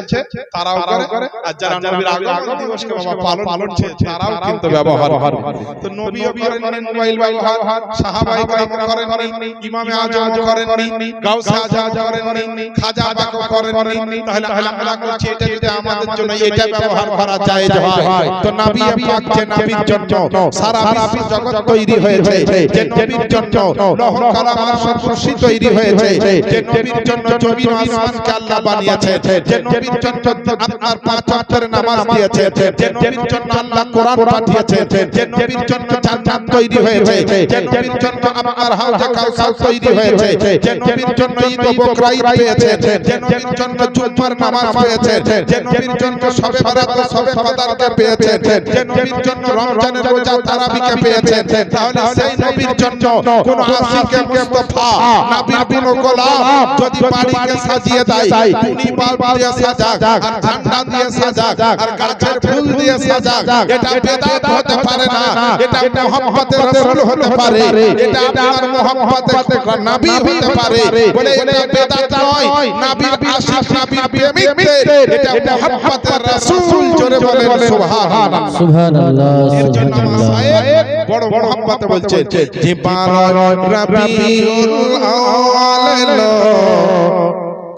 তারাও করে আর যারা নবীর আগমন দিবসকে বাবা পালন করছে তারাও কিন্তু ব্যবহার করে তো নবীও করেননি মোবাইল ব্যবহার সাহাবায়ে কেরাম করেননি ইমামে আজম করেননি গাউসে আজম করেননি খাজা বাকো করেননি তাহলে আমরা করছি এটা যদি আমাদের জন্য এটা ব্যবহার করা যায় হয় তো নবী পাক যে নবীর জন্য সারা বিশ্ব জগৎ তৈরি হয়েছে যে নবীর জন্য লৌহ কালাম আর সর্ব খুশি তৈরি হয়েছে যে নবীর জন্য জমিন আসমানকে আল্লাহ বানিয়েছে, যে নবীর জন্য আপনার পাঁচ ওয়াক্তের নামাজ দিয়েছে, যে নবীর জন্য আল্লাহ কোরআন পাঠিয়েছে, যে নবীর জন্য জান্নাত তৈরি হয়েছে, যে নবীর জন্য আপনার হাউজে কাউসার তৈরি হয়েছে, যে নবীর জন্য ঈদ ও বকরা ঈদ পেয়েছে, যে নবীর জন্য জুম্মার নামাজ পেয়েছে, যে নবীর জন্য শবে বরাত ও শবে কদরকে পেয়েছে, যে নবীর জন্য রমজানের রোজা তারাবিকে পেয়েছে, তাহলে সেই নবীর জন্য কোন আশিকে মুস্তাফা নবীর কোন গোলাম যদি বাড়িকে সাজিয়ে দেয়, টুনি বাল্ব দিয়ে সাজাক আর ঝান্ডা দিয়ে সাজাক আর গাছের ফুল দিয়ে সাজাক, এটা বেদাত হতে পারে না, এটা মুহাম্মদের রাসূল হতে পারে, এটা আপনার মুহাম্মদের নবী হতে পারে। বলে এটা বেদাত নয়, নবীর আশিক নবীর প্রেমিকদের এটা মুহাম্মদের রাসূল। জোরে বলেন সুবহানাল্লাহ সুবহানাল্লাহ এর জন্য সাহেব বড় মুহাম্মতে বলছে যে 12 রবিউল আউয়াল এলো,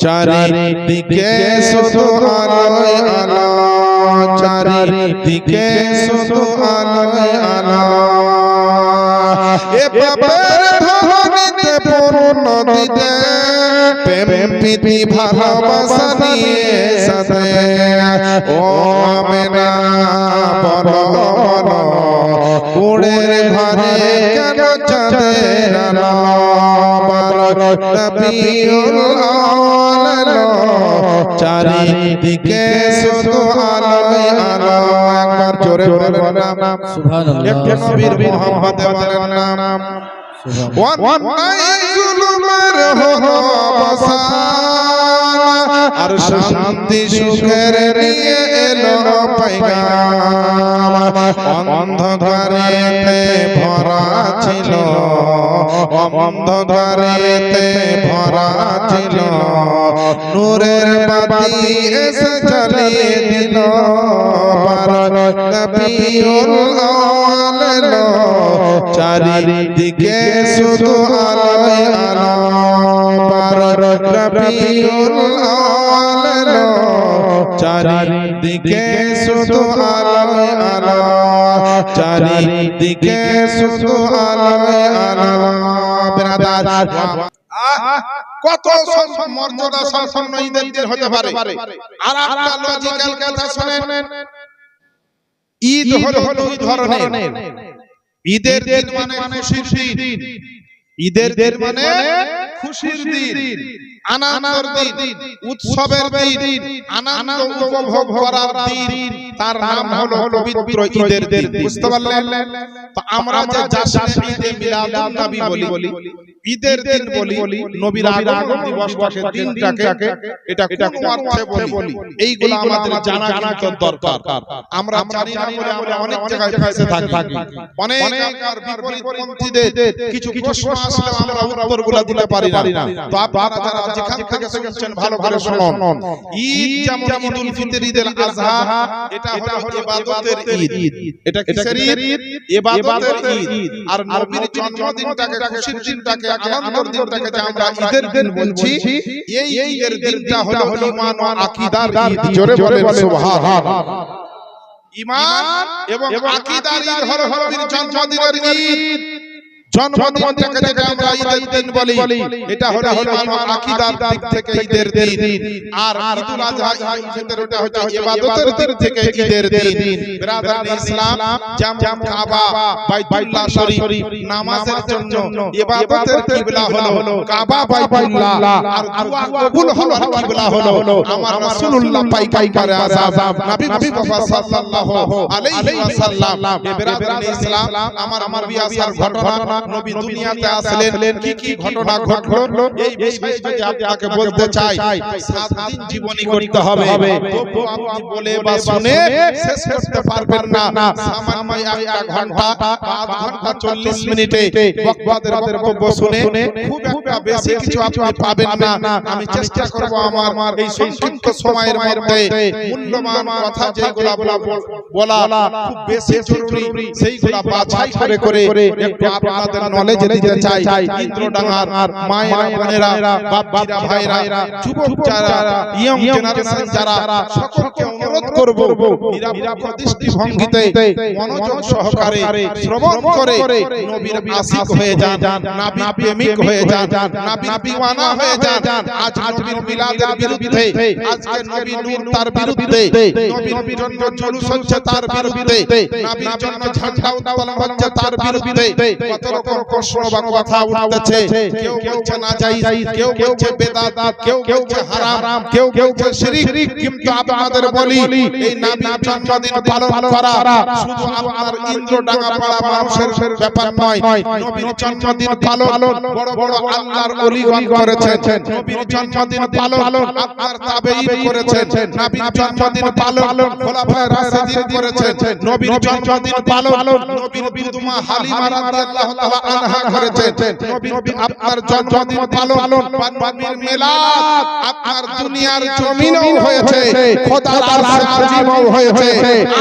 চারিদিকে শুধু আলোয় আলো, চারিদিকে শুধু আলোয় আলো, এ পাপের ধ্বনিতে পূর্ণ দিতে প্রেম প্রীতি ভালোবাসা নিয়ে সাথে ও আমেনা বলো বলো কুড়ের ঘরে কেন চাঁদের আলো, রবিউল আউয়াল এলো, চারিদিকে শুধু আলোয় আলো। একবার জোরে বলেন নাম সুবহানাল্লাহ একটি নবীর মুহাম্মদ বলেন নাম। অন্যায় জুলুমের হলো অবসান, আর শান্তি সুখের নিয়ে এলো পয়গাম, অন্ধকারেতে ভরা ছিল, অন্ধকারেতে ভরা ছিল, নূরের বাতি এসে জ্বালিয়ে দিল, রবিউল আউয়াল এলো, চারিদিকে শুধু আলোয় আলো, রবিউল আউয়াল এলো, চারিদিকে শুধু আলোয় আলো, চারিদিকে শুধু আলোয় আলো। ব্রাদার কত মর্যাদা সম্পন্ন ঈদের দিন হতে পারে। আর একটা লজিক্যাল কথা শুনেন, ঈদ হলো দুই ধরনের। ঈদের দিন মানে খুশির দিন, ঈদের দিন মানে খুশির দিন, আনন্দের দিন, উৎসবের দিন, আনন্দ উপভোগ করার দিন, তার নাম হলো পবিত্র ঈদের দিন। বুঝতে পারলেন? তো আমরা যে জাশ্নে ঈদে মিলাদুন নবী বলি, ঈদের দিন বলি, নবীর আগমন দিবসটাকে দিনটাকে এটা কোন অর্থে বলি, এইগুলো আমাদের জানা কিন্তু দরকার। আমরা জানি না বলে আমরা অনেক জায়গায় ফেঁসে থাকি, অনেক আর বিপরীতপন্থীদের কিছু প্রশ্ন আসলে আমরা উত্তরগুলো দিতে পারি না। তো আপনারা যারা যেখান থেকে শুনছেন ভালো করে শুনুন। ঈদ যেমন ঈদুল ফিতর, ঈদুল আযহা, এটা হলো ইবাদতের ঈদ। এটা কিসের ঈদ? ইবাদতের ঈদ। আর নবীর জন্মদিনটাকে, খুশির দিনটাকে, আনন্দের দিনটাকে যে আমরা ঈদের দিন বলছি, এই ঈদের দিনটা হলো ঈমান ও আকীদার ঈদ। জোরে বলেন সুবহানাল্লাহ। ঈমান এবং আকীদার ঈদ হলো নবীর জন্মদিনের ঈদ। জন্মদিনটাকে যেটা আমরা ঈদের দিন বলি, এটা হলো ঈমান ও আকীদার দিক থেকে ঈদের দিন। আর ঈদুল আযহা, ঈদুল ফিতর, এটা হচ্ছে ইবাদতের দিক থেকে ঈদের দিন। ব্রাদার ইসলাম, যেমন কাবা, বাইতুল্লাহ শরীফ, নামাজের জন্য ইবাদতের কিবলা হলো কাবা, বাইতুল্লাহ, আর দুআ কবুল হওয়ার কিবলা হলো আমার রাসূলুল্লাহ পাইকারে আযাম নবী মুস্তাফা সাল্লাল্লাহু আলাইহি ওয়াসাল্লাম। ব্রাদার ইসলাম, আমার নবী আসার ঘটনা, নবী দুনিয়াতে আসলেন, কি ঘটনা ঘটলো, এই বিষয়ে যদি আপনাকে বলতে চাই 7 দিন জীবনী করতে হবে। তবু আপনি বলে বা শুনে শেষ করতে পারবেন না। সামান্য একটা ঘন্টা, 5 ঘন্টা 40 মিনিটে বক্তাদের বক্তব্য শুনে খুব একটা বেশি কিছু আপনি পাবেন না। আমি চেষ্টা করব আমার এই সংক্ষিপ্ত সময়ের মধ্যে মূল্যবান কথা যেগুলো বলা খুব বেশি জরুরি, সেইগুলো বাছাই করে একটু আপনাদের নলেজ দিতে চাই। ইন্দ্রডাঙ্গার মায়েরা, বোনেরা, বাপ্পিরা, ভাইরা, যুবক যারা, ইয়ং জেনারেশন যারা, সকলকে অনুরোধ করব নিরপেক্ষ দৃষ্টিভঙ্গিতে মনোযোগ সহকারে শ্রবণ করে নবীর আশিক হয়ে যান, নবী প্রেমিক হয়ে যান, নবী দিওয়ানা হয়ে যান। আজ নবীর মিলাদের বিরুদ্ধে, আজকে নবী নূর তার বিরুদ্ধে, নবীর জন্য জুলুস হচ্ছে তার বিরুদ্ধে, নবীর জন্য ঝান্ডা উত্তোলন হচ্ছে তার বিরুদ্ধে। কত রকম প্রশ্ন বা কথা উঠতেছে, কেউ বলছে নাজায়েজ, কেউ বলছে বেদাত, কেউ বলছে হারাম, কেউ বলছে শিরক। কিন্তু আপনাদের বলি, এই নবীর জন্মদিন পালন করা শুধু আপনার ইন্দ্রডাঙ্গা পাড়া মানুষের ব্যাপার নয়। নবীর জন্মদিন পালন বড় বড় আল্লাহর ওলিগণ করেছেন। নবীর জন্মদিন পালন আপনার তাবেঈন করেছেন। নবীর জন্মদিন পালন খোলাফায়ে রাশিদিন করেছেন। নবীর জন্মদিন পালন নবীর বিধবা হালিমা রাদিয়াল্লাহু তাআলা আনহা করেছেন। নবীর আপনার জন্মদিন পালন নবীর মিলাদ আপনার দুনিয়ার জমিনেও হয়েছে, খোদার আরশে আজিমেও হয়েছে,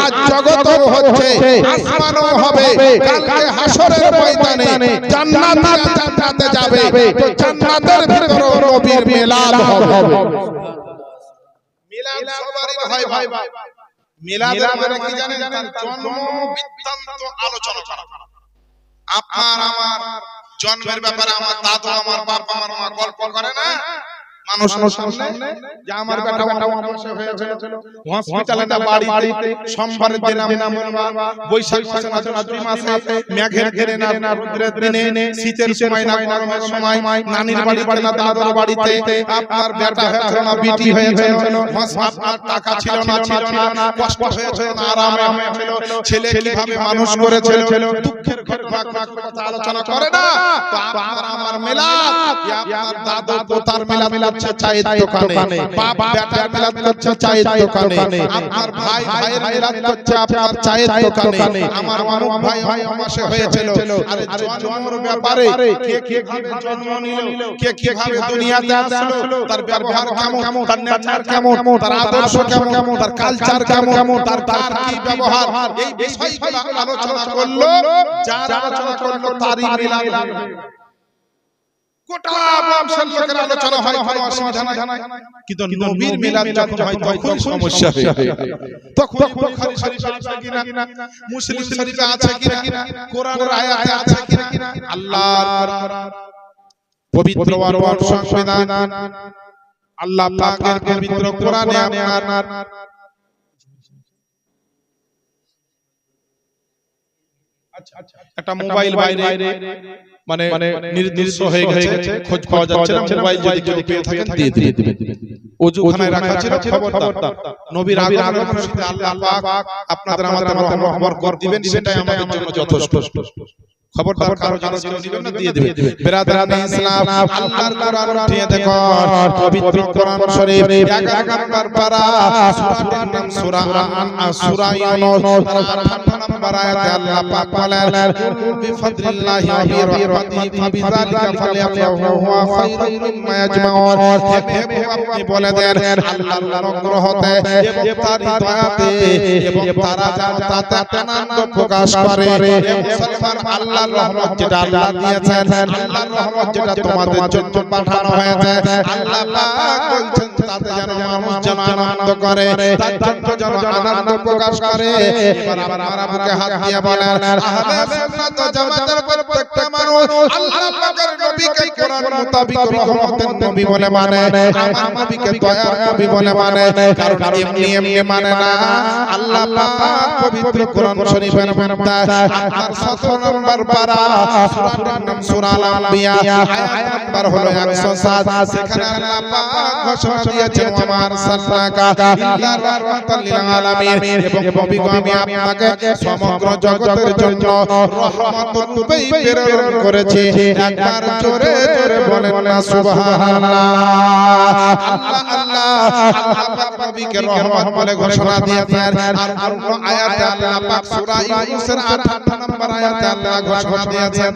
আজ জগতেও হচ্ছে, আসমানেও হবে। কালকে হাসরের ময়দানে জান্নাতে যাবে, তো জান্নাতের ভিতরে নবীর মিলাদ হবে। মিলাদ সবারই হয় ভাই। মিলাদের মানে কি জানেন? জন্ম বৃত্তান্ত আলোচনা করা। আপনার আমার জন্মের ব্যাপারে আমার দাদু, আমার বাবা, আমার মা গল্প করে না মানুষের সামনে যে আমার বেটাও আমাশে হয়েছিল, হসপিটালে না বাড়িতে, সোমবারের দিন আমরা বৈশাখ মাসে না চৈত্র মাসে মেঘের ঘেরে না রোদের দিনে, শীতের সময় না গরমের সময়, নানির বাড়িতে না দাদার বাড়িতে আপনার বেটা হয়েছিল না বিটি হয়েছিল, আপনার টাকা ছিল না, কষ্ট হয়েছিল না, আরামে হয়েছিল, ছেলে কিভাবে মানুষ করেছিল, দুঃখের ঘটনা কথা আলোচনা করে না। তো আপনার আমার মিলাদ, আপনার দাদু পোতার মিলাদ চায়ের দোকানে, বাপ বেটার মিলাদ করছে চায়ের দোকানে, আপনার ভাই ভাইয়ের মিলাদ করছে আপনার চায়ের দোকানে, আমার মামু ভাই আমাশে হয়েছিল। আরে জন্মের ব্যাপারে কে কিভাবে জন্ম নিল, কে কিভাবে দুনিয়াতে আসলো, তার ব্যবহার কেমন, তার নেচার কেমন, তার আদর্শ কেমন, তার কালচার কেমন, তার কি ব্যবহার, এই বিষয়গুলো আলোচনা করলো। যার আলোচনা করলো তারই মিলাদ। গোটা বংশের লোকের আলোচনা হয়, কোনো অসুবিধা নাই। কিন্তু নবীর মিলাদ যখন হয় তখন সমস্যা হয়। তখন বুখারী শরীফে আছে কিনা, মুসলিম শরীফে আছে কিনা, কোরআনের আয়াতে আছে কিনা, আল্লাহর পবিত্র আর সংবিধান, আল্লাহ পাকের পবিত্র কোরআনে আপনার একটা মোবাইল বাইরে মানে নির্দিষ্ট হয়ে গেছে, খোঁজ পাওয়া যাচ্ছে না, মোবাইল যদি কেউ পেয়ে থাকেন দিয়ে দিবেন। ওজুখানায় রাখা ছিল, খবরদার নবীর আগমনের সাথে আল্লাহ পাক আপনাদের আমাদের রহমত করে দিবেন, সেটাই আমাদের জন্য যথেষ্ট। খবরদার কারো জিনিস কেউ দিবেন না, দিয়ে দিবেন। বিরাদরানে ইসলাম, আল্লাহর কোরআন উঠিয়ে দেখুন, পবিত্র কোরআন শরীফ 11 পারা, সূরাটির নাম সূরা সূরা ইউনূস, 8 নম্বর আয়াতে আল্লাহ পাক বলেন, বিফাদলিল্লাহি ওয়া বিরহমাতিহি ফাবিযালিকা ফালইফরাহু হুয়া খায়রুম মিম্মা ইয়াজমাউন। আপনি বলে দেন আল্লাহর অনুগ্রহতে এবং তার দয়াতে এবং তারা তাতে আনন্দ প্রকাশ করে। মুসলমান আল্লাহর রহমত যেটা আল্লাহ দিয়েছেন, আল্লাহর রহমত যেটা তোমাদের জন্য পাঠানো হয়েছে, আল্লাহ পাক বলছেন তাতে যেন মানুষ যেন আনন্দ করে, তার জন্য যেন আনন্দ প্রকাশ করে। এবার আপনারা বুকে হাত দিয়ে বলেন, আহলে সুন্নাত ওয়াল জামাতের প্রত্যেকটা মানুষ আল্লাহ পাকের নবীকে কোরআন মোতাবেক রহমতের নবী বলে মানে, আমার নবীকে দয়ার নবী বলে মানে। কারণ এমনি মানে না। আল্লাহ পাক পবিত্র কোরআন শরীফের মধ্যে আপনার 17 নম্বর পারা, সূরাটির নাম সূরা আল-আম্বিয়া, আয়াত নাম্বার হলো 107। সেখানে আল্লাহ পাক ঘোষণা দিয়েছেন, ওয়া আরসালনাকা ইল্লা রাহমাতাল লিল আলামিন, এবং নবী গো আমি আপনাকে সমগ্র জগতের জন্য রহমত রূপে প্রেরণ করেছি। একবার জোরে জোরে বলেন না সুবহানাল্লাহ। আল্লাহ আল্লাহ আল্লাহ পাক নবীকে রহমত বলে ঘোষণা দিয়েছেন। আর অন্য আয়াতে আল্লাহ পাক সূরা ইউনূসের 58 নম্বর আয়াতে আল্লাহ ঘোষণা দিয়েছেন,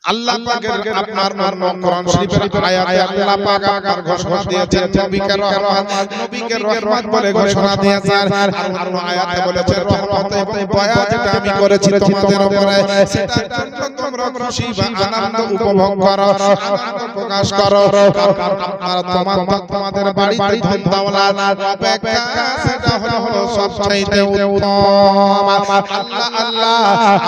আল্লাহ পাকের আপনার কোরআন শরীফের আয়াতে আল্লাহ পাক আপনার ঘোষণা দিয়েছেন নবীকে রহমত, নবীকে রহমত বলে ঘোষণা দিয়েছেন। আর অন্য আয়াতে বলেছেন রহমত এবং দয়া যেটা আমি করেছি তোমাদের উপরে সেটার জন্য তোমরা খুশি বা আনন্দ উপভোগ করো, আনন্দ প্রকাশ করো। কারণ আপনারা তোমাদের বাড়িতে ধন দৌলত অপেক্ষা সেটা হলো সবচাইতে উত্তম। আল্লাহ আল্লাহ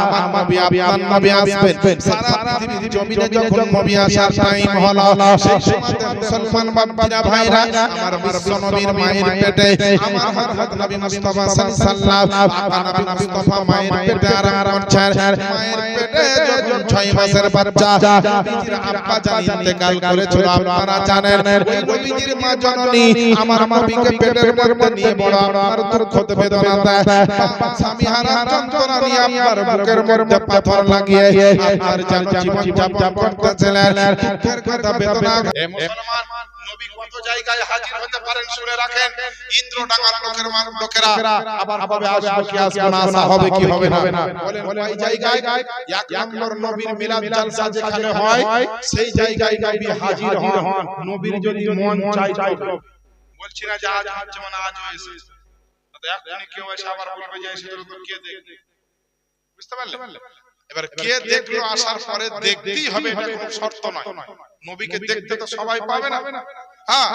আমার নবী আপনার নবী আসবেন। সারা পৃথিবীর জমিনে যখন নবী আসার টাইম হলো সেই সময়তে মুসলমান বান্দারা ভাইরা আমার বিশ্ব নবীর মায়ের পেটে আমার হযরত নবী মুস্তাফা সাল্লাল্লাহু আলাইহি নবী মুস্তাফা মায়ের পেটে আরাম করছেন। মায়ের পেটে যখন 6 মাসের বাচ্চা নবীজির আব্বা জান ইন্তেকাল করেছিল আপনারা জানেন। ওই নবীজির মা জননী আমার নবীকে পেটের মধ্যে নিয়ে বড় আমার দুঃখ বেদনাতে স্বামী হারা যন্ত্রণা নিয়ে আপনার বুকের মধ্যে পাথর লাগিয়ে আপনার যেন জীবন যাপন করতেছিলেন। দুঃখের কথা বেদনা এ মুসলমান নবী কত জায়গায় হাজির হতে পারেন শুনে রাখেন। ইন্দ্রডাঙ্গার লোকেরা আবার হবে আসবে কি আসবে না আসা হবে কি হবে না বলেন ওই জায়গায় এক নম্বর নবীর মিলাদ জালসা যেখানে হয় সেই জায়গায় নবী হাজির হন। নবীর যদি মন চায় তো বলছি না যে আজ হচ্ছে মানে আজ হয়েছে তো এখনই কেউ এসে আবার বলবে যে এসে তো কে দেখবে, বুঝতে পারলে? এবার কে দেখলো আসার পরে দেখতেই হবে এটা কোনো শর্ত নয়। নবীকে দেখতে তো সবাই পাবে না। হ্যাঁ,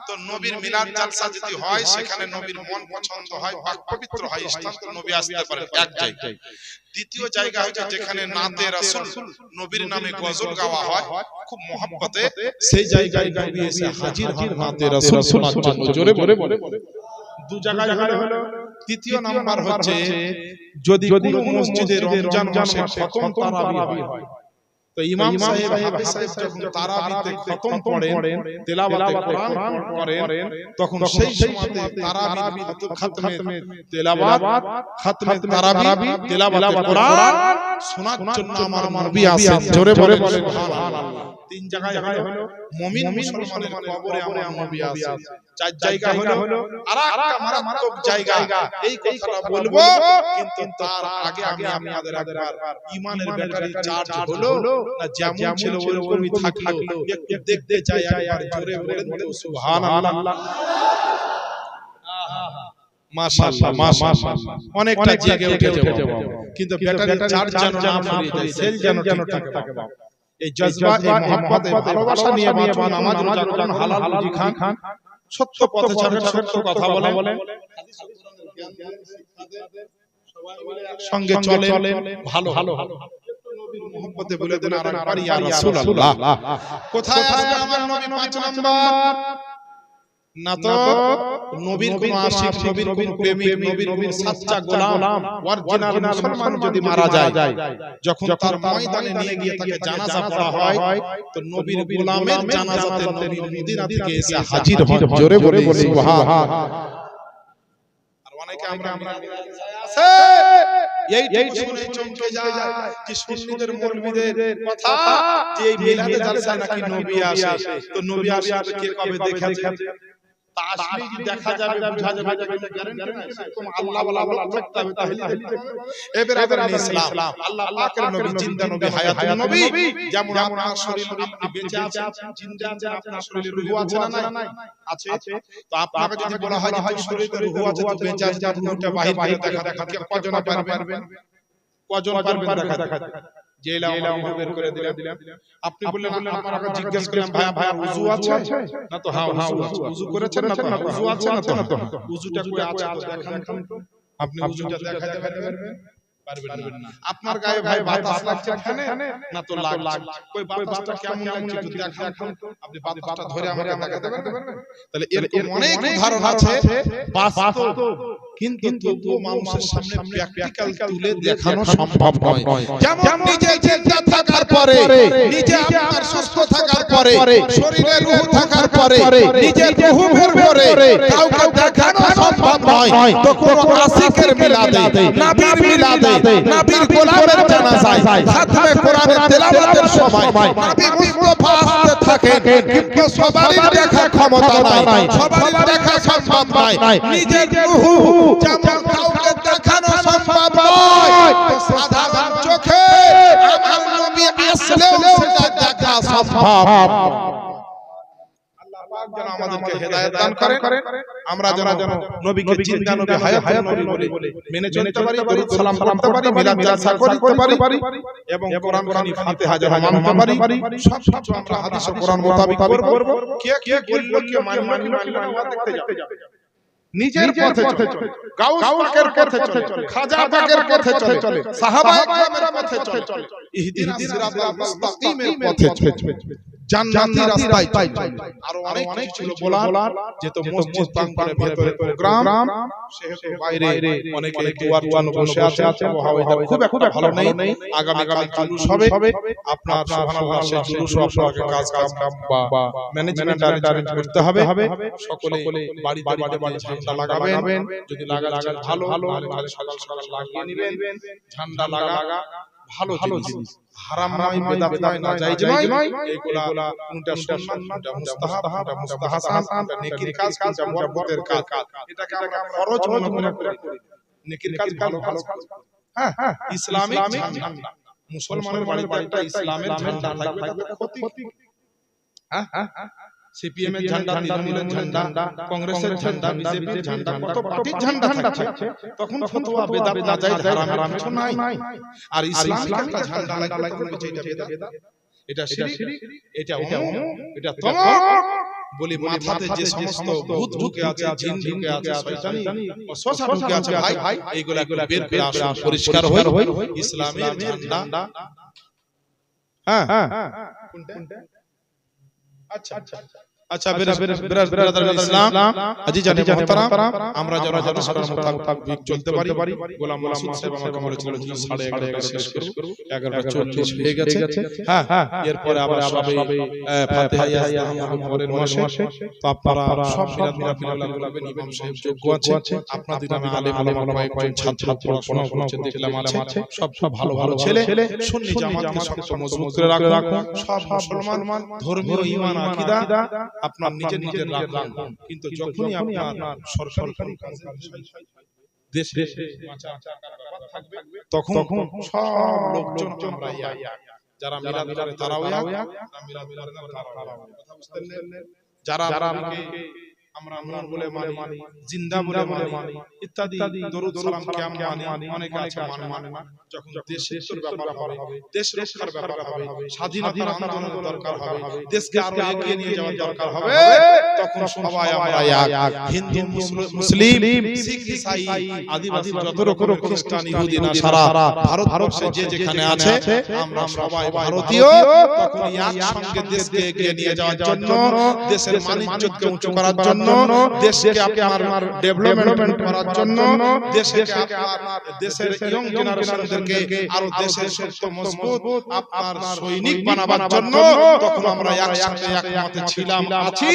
তো নবীর মিলাদ জালসা যদি হয় সেখানে নবীর মন পছন্দ হয়, পাক পবিত্র হয়, স্থান তো নবী আসতে পারেন এক জায়গায়। দ্বিতীয় জায়গা হচ্ছে যেখানে নাতে রাসূল নবীর নামে গজল গাওয়া হয় খুব মহব্বতে, সেই জায়গায় নবী এসে হাজির হন নাতে রাসূল শোনার জন্য। জোরে বলে দু জায়গায় হলো। তৃতীয় নাম্বার হচ্ছে যদি কোনো মসজিদে রমজান মাসে খতম তারাবি হয় তো ইমাম সাহেব হাফেজ সাহেব যখন তারাবিতে খতম পড়েন তেলাওয়াতে কোরআন করেন তখন সেই সময়তে তারাবি খতমে তেলাওয়াত খতমে তারাবি তেলাওয়াতে কোরআন শোনার জন্য আমার নবী আসেন। জোরে বলে সুবহানাল্লাহ। তিন জায়গায় হলো মুমিন মুসলমানের কবরে আমার নবী আসেন। চার জায়গা হলো আরেকটা মারাত্মক জায়গা, এই কথাটা বলবো কিন্তু তার আগে আমি আপনাদের একবার ঈমানের ব্যাটারি চার্জ হলো না যেমন ছিল ওরকমই থাকলো একটু দেখতে চাই একবার। জোরে বলেন তো সুবহানাল্লাহ। মাশাআল্লাহ মাশাআল্লাহ অনেকটা জেগে উঠেছে কিন্তু ব্যাটারি চার্জ যেন না ফুরিয়ে যায়, সেল যেন ঠিক থাকে বাবা। এই জজবা এই মুহাব্বত এই ভালোবাসা নিয়ে বাঁচুন, নামাজ রোজা করুন, হালাল রুজি খান, সত্য পথে চলেন, সত্য কথা বলেন, সঙ্গে চলেন, ভালো নবীর মুহাব্বতে বলে দেন আরেকবার ইয়া রাসূলুল্লাহ। কোথায় আছে আমার নবী 5 নাম্বার? না তো নবীর কোন আশিক, নবীর কোন প্রেমিক, নবীর কোন সাচ্চা গোলাম অরিজিনাল মুসলমান যদি মারা যায়, যখন তার ময়দানে নিয়ে গিয়ে তাকে জানাজা পড়া হয় তো নবীর গোলামের জানাজাতে নবী মদিনা থেকে এসে হাজির হন। জোরে বলে সুবহানাল্লাহ। আর অনেকে আমরা আছে এইটুকু শুনে চমকে যায় যে সুন্নিদের মৌলবীদের কথা যে এই মিলাদে জালসায় নাকি নবী আসে, তো নবী আসলে কে কবে দেখেছে তা আসলে কি দেখা যাবে, বুঝা যাবে, গ্যারান্টি নাই। এরকম আল্লাহ ওয়ালা থাকতে হবে তাহলে এবারে ইসলাম আল্লাহ পাকের নবী জিন্দা নবী হায়াতুন নবী। যেমন আপনার শরীর আপনি বেঁচে আছেন, জিন্দা আছেন, আপনার শরীরে রূহ আছে না নাই? আছে। তো আপনাকে যদি বলা হয় যে শরীরে রূহ আছে তো বেঁচে আছেন, রূহটা বাহির করে দেখা কজন পারবেন? কজন পারবেন দেখা? জেলা বের করে দিলাম। আপনি বললেন আপনাকে জিজ্ঞেস করলাম ভাই ওযু আছে না? তো হ্যাঁ ওযু করেছেন না? তো ওযু আছে না? তো ওযুটা কই আছে তো দেখান। আপনি ওযুটা দেখাতে পারবেন না। আপনার গায়ে ভাই বাতাস লাগছে এখানে না? তো লাগছে। কই বাতাসটা কেমন লাগছে একটু দেখান তো। আপনি বাতাসটা ধরে আমাকে দেখাতে পারবেন? তাহলে এরকম অনেক উদাহরণ আছে বাস্তব, কিন্তু তবুও মানুষের সামনে প্র্যাকটিক্যাল তুলে দেখানো সম্ভব নয়। যেমন নিজে চিন্তা থাকার পরে, নিজে আপনার সুস্থ থাকার পরে, শরীরে রূহ থাকার পরে, নিজের রূহ বের করে কাউকে দেখানো সম্ভব নয়, তো কোন আশিকের মিলাদে, নবীর মিলাদে, নবীর গোলামের জানাজায়, খাতমে কোরআনের তেলাওয়াতের সময় নবী মুস্তাফা আসতে থাকেন, কিন্তু সবারই দেখা ক্ষমতা নাই, সবারই দেখা সম্ভব নয়। নিজের রূহ যেমন কাউকে দেখানো সম্ভব নয়, তো সাধারণ চোখে আমার নবী আসলেও সাফাফ। আল্লাহ পাক যেন আমাদেরকে হেদায়েত দান করেন, আমরা যেন নবীকে জিন্দা নবী হায়াত নবী বলে মেনে চলতে পারি, দরুদ সালাম পড়তে পারি, মিলাদ জালসা করতে পারি এবং কোরআন শরীফ ফাতিহা যেন মানতে পারি। সব কিছু আমরা হাদিস ও কোরআন মোতাবেক করব। কে কে বলল কে মানলো না ওয়া দেখতে যাবে। নিজের পথে চলে, গাউস পাকের পথে চলে, খাজা পাকের পথে চলে, সাহাবায়ে কেরামের পথে চলে, ইহদিনাস সিরাতাল মুস্তাকিমের পথে চলে, জান্নাতি রাস্তায় চলে। আর অনেক ছিল বলার, যেহেতু মসজিদ প্রাঙ্গণের ভিতরে প্রোগ্রাম, সেহেতু বাইরে অনেকে দুয়ার জন্য বসে আছে, আবহাওয়া খুব একটা ভালো নেই। আগামী কাল জুলুস হবে, আপনার সুবহানাল্লাহ সেই জুলুস আপনাকে কাজ বা ম্যানেজমেন্ট অ্যারেঞ্জ করতে হবে। সকলে বাড়িতে ঝান্ডা লাগাবেন, যদি লাগাচ্ছেন ভালো, তাহলে সকাল সকাল লাগিয়ে নেবেন। ঝান্ডা লাগা ভালো জিনিস, হারাম নয়, বেদাত নয়, নাজায়েজ নয়। এগুলা কোনটা সুন্নাত, কোনটা মুস্তাহাব, কোনটা মুস্তাহাসান, কোনটা নেকির কাজ, কোনটা বরকতের কাজ, এটাকে আমরা ফরজ মনে করি। নেকির কাজ ভালো কাজ, হ্যাঁ, ইসলামিক ঝান্ডা। মুসলমানের বাড়িতে একটা ইসলামের ঝান্ডা থাকবে, ক্ষতি। হ্যাঁ, সিপিএম এর ঝান্ডা, তৃণমূলের ঝান্ডা, কংগ্রেসের ঝান্ডা, বিজেপির ঝান্ডা, কত পার্টির ঝান্ডা থাকছে। তখন ফতোয়া বেদাত নাজায়েজ হারাম কিছু নাই। আর ইসলামিক একটা ঝান্ডা লাগবে, এটা বেদাত, এটা শিরক, এটা অমুক, এটা তমুক বলি মাথাতে যে সমস্ত ভূত ঢুকে আছে, জিন ঢুকে আছে, শয়তানি ওয়াসওয়াসা ঢুকে আছে, ভাই এইগুলা বের করে আসুন, পরিষ্কার হই। ইসলামের ঝান্ডা, হ্যাঁ, কোনটা? আচ্ছা বিরাদর ইসলাম, আজিজানে মুহতারাম, আমরা যেন হাদিস মোতাবেক চলতে পারি। গোলাম মাসুদ সাহেব আমাকে বলেছিল 11:30 শেষ করব, 11:40 হয়ে গেছে। হ্যাঁ, এরপরে আবার সবে ফাতিহা ইয়াসিন মুবারকের মাসে, তো আপনারা সব বিরাদর বলবেন, ইমাম সাহেব যোগ্য আছে, আপনাদের নামে আলেম ওলামা কয়েকজন ছাত্র পড়াশোনা করছে, দেখলাম আছে, সব ভালো ছেলে, সুন্নি জামাতকে শক্ত মজবুত করে রাখুন। সব মুসলমান ধর্মীয় ঈমান আকীদা আপনার নিজের রাখুন, কিন্তু যখনই আপনার সরকারি দেশে থাকবে, তখন সব লোকজন আমরা যারা মিলাদ করে তারাও যারা আমরা নূর বলে মানি, জিন্দা বলে মানি, ইত্যাদি দরুদ সালাম কিয়াম মানি, অনেকে আছে মানে না। যখন দেশের ব্যাপার হবে, দেশ রক্ষার ব্যাপার হবে, স্বাধীনতার আন্দোলনের দরকার হবে, দেশকে আরো এগিয়ে নিয়ে যাওয়ার দরকার হবে, তখন সবাই আমরা এক, হিন্দু, মুসলিম, শিখ, ইসাই, আদিবাসী, যত রকম খ্রিস্টান, ইহুদি না, সারা ভারতবর্ষে যে যেখানে আছে আমরা সবাই ভারতীয়। তখন একসঙ্গে দেশকে এগিয়ে নিয়ে যাওয়ার জন্য, দেশের মানিজ্যকে উঁচু করার জন্য, দেশকে আপনার ডেভেলপমেন্ট করার জন্য, দেশের ইয়ং জেনারেশনদেরকে আরো দেশের শক্ত মজবুত আপনার সৈনিক বানাবার জন্য, তখন আমরা একসাথে একমতে ছিলাম, আছি,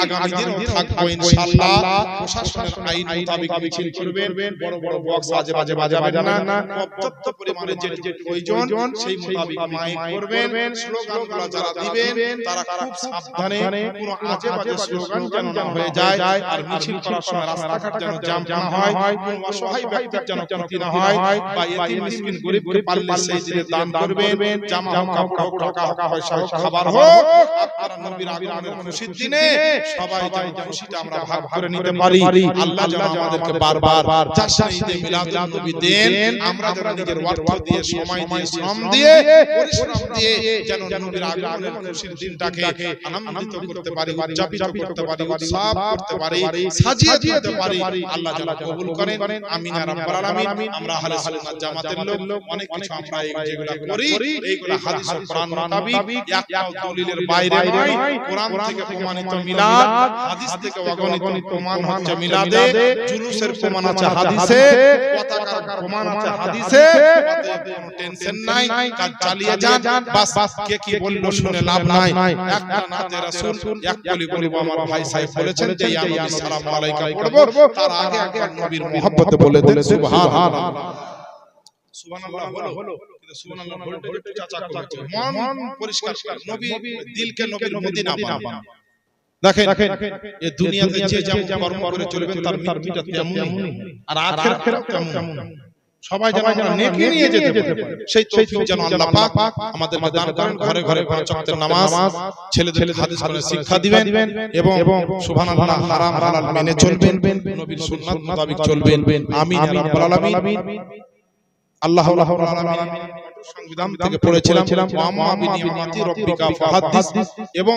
আগামী দিনেও থাকবো ইনশাআল্লাহ। প্রশাসনের আইন মোতাবেক মিছিল করবেন, বড় বড় বক্স বাজে বাজাবেন না, পর্যাপ্ত পরিমাণে যে প্রয়োজন সেই মোতাবেক মাইক করবেন। স্লোগানগুলো যারা দিবেন তারা খুব সাবধানে, কোনো আজে বাজে স্লোগান যেন না হয়ে যায়, আর মিছিল করার সময় রাস্তাঘাট যেন জ্যাম না হয়, কোন অসহায় ব্যক্তির যেন ক্ষতি না হয়, বা এতিম মিসকিন গরিবকে পারলে সেই দিনে দান করবেন, জামা হোক, কাপড় হোক, টাকা পয়সা হোক, খাবার হোক, আপনারা নবীর আগমনের খুশির দিনে সবাই যেন খুশিটা আমরা ভাগ করে নিতে পারি। আল্লাহ যেন আমাদেরকে বারবার জাশ্নে ঈদে মিলাদুন নবী দেন, আমরা যেন নিজের অর্থ দিয়ে, সময় দিয়ে, শ্রম দিয়ে, পরিশ্রম দিয়ে যেন নবীর আগমনের খুশির দিনটাকে আনন্দিত করতে পারি, উদযাপিত করতে পারি, উৎসব করতে পারি, সাজিয়ে দিতে পারি। আল্লাহ যেন কবুল করেন, আমিন ইয়া রাব্বাল আলামিন। আমরা আহলে সুন্নাত জামাতের লোক, অনেক কিছু আমরা যেগুলা করি, এইগুলা হাদিস ও কোরআন মোতাবেক, একটাও দলিলের বাইরে নয়। কোরআন থেকে প্রমাণিত মিলাদ, হাদিস থেকে অগণিত প্রমাণ হচ্ছে মিলাদে, জুলুসের প্রমাণ আছে হাদিসে, পতাকার প্রমাণ আছে হাদিসে। কোনো টেনশন নাই, কাজ চালিয়ে যান, বাস কে কি বললো শুনে লাভ নাই। একটা নাতে রাসূল এক কলি বলবো, আমার ভাই সাহেব বলেছেন যে ইয়া নবী সালাম আলাইকা পড়ব, তার আগে একবার নবীর মহব্বতে বলে দেন সুবহানাল্লাহ। সুবহানাল্লাহ হলো, কিন্তু সুবহানাল্লাহ বলতে একটু চাচা করতে মন পরিষ্কার করে, নবী দিলকে নবীর মদিনা বানান। দেখেন এই দুনিয়াতে যে যেমন কর্ম করে চলবেন, তার মৃত্যুটা তেমনই, আর আখিরাতও তেমন। সবাই যেন আমরা নেকি নিয়ে যেতে পারি সেই তৌফিক যেন আল্লাহ পাক আমাদেরকে দান করেন। ঘরে ঘরে পাঁচ ওয়াক্তের নামাজ, ছেলেদেরকে হাদিস কোরআনের শিক্ষা দিবেন এবং সুবহানাল্লাহ হারাম হালাল মেনে চলবেন, নবীর সুন্নাত মোতাবেক চলবেন। আমিন ইয়া রাব্বাল আলামিন। আল্লাহ রাব্বুল আলামিন সংবিধান থেকে পড়েছিলাম ওয়া আম্মা বিনিয়ামাতি রাব্বিকা ফাহাদ্দিস, এবং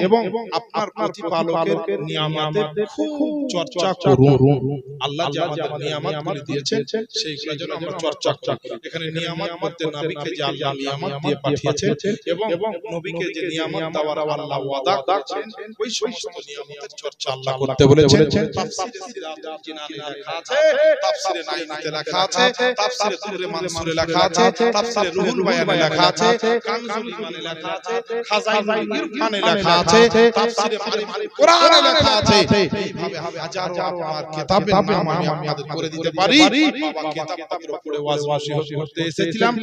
আপনার প্রতিপালকের নিয়ামতের খুব চর্চা করুন। আল্লাহ যে আমাদের নিয়ামতগুলি দিয়েছেন সেইগুলো যেন আমরা চর্চা করি। এখানে নিয়ামত বলতে নবীকে যে আল্লাহ নিয়ামত দিয়ে পাঠিয়েছেন এবং নবীকে যে নিয়ামত দেওয়ার আল্লাহ ওয়াদা করেছেন ওই সমস্ত নিয়ামতের চর্চা আল্লাহ করতে বলেছেন। তাফসীরে সিরাতুল জিনানে লেখা আছে, তাফসীরে নাইমিতে লেখা আছে, তাফসীরে দুররে মানসুরে লেখা আছে, তাফসীরে রুহুল বায়ানে লেখা আছে, কানজুল ইমানে লেখা আছে, খাজাইনুল ইরফানে লেখা আছে, তাফসীরে মারিফাতুল কোরআনে লেখা আছে। এইভাবে হাজারো আপনার কিতাবের নাম আমি আপনাদের করে দিতে পারি। বাবা কিতাবটার উপরে ওয়াজ নসিহত করতে এসেছিলাম।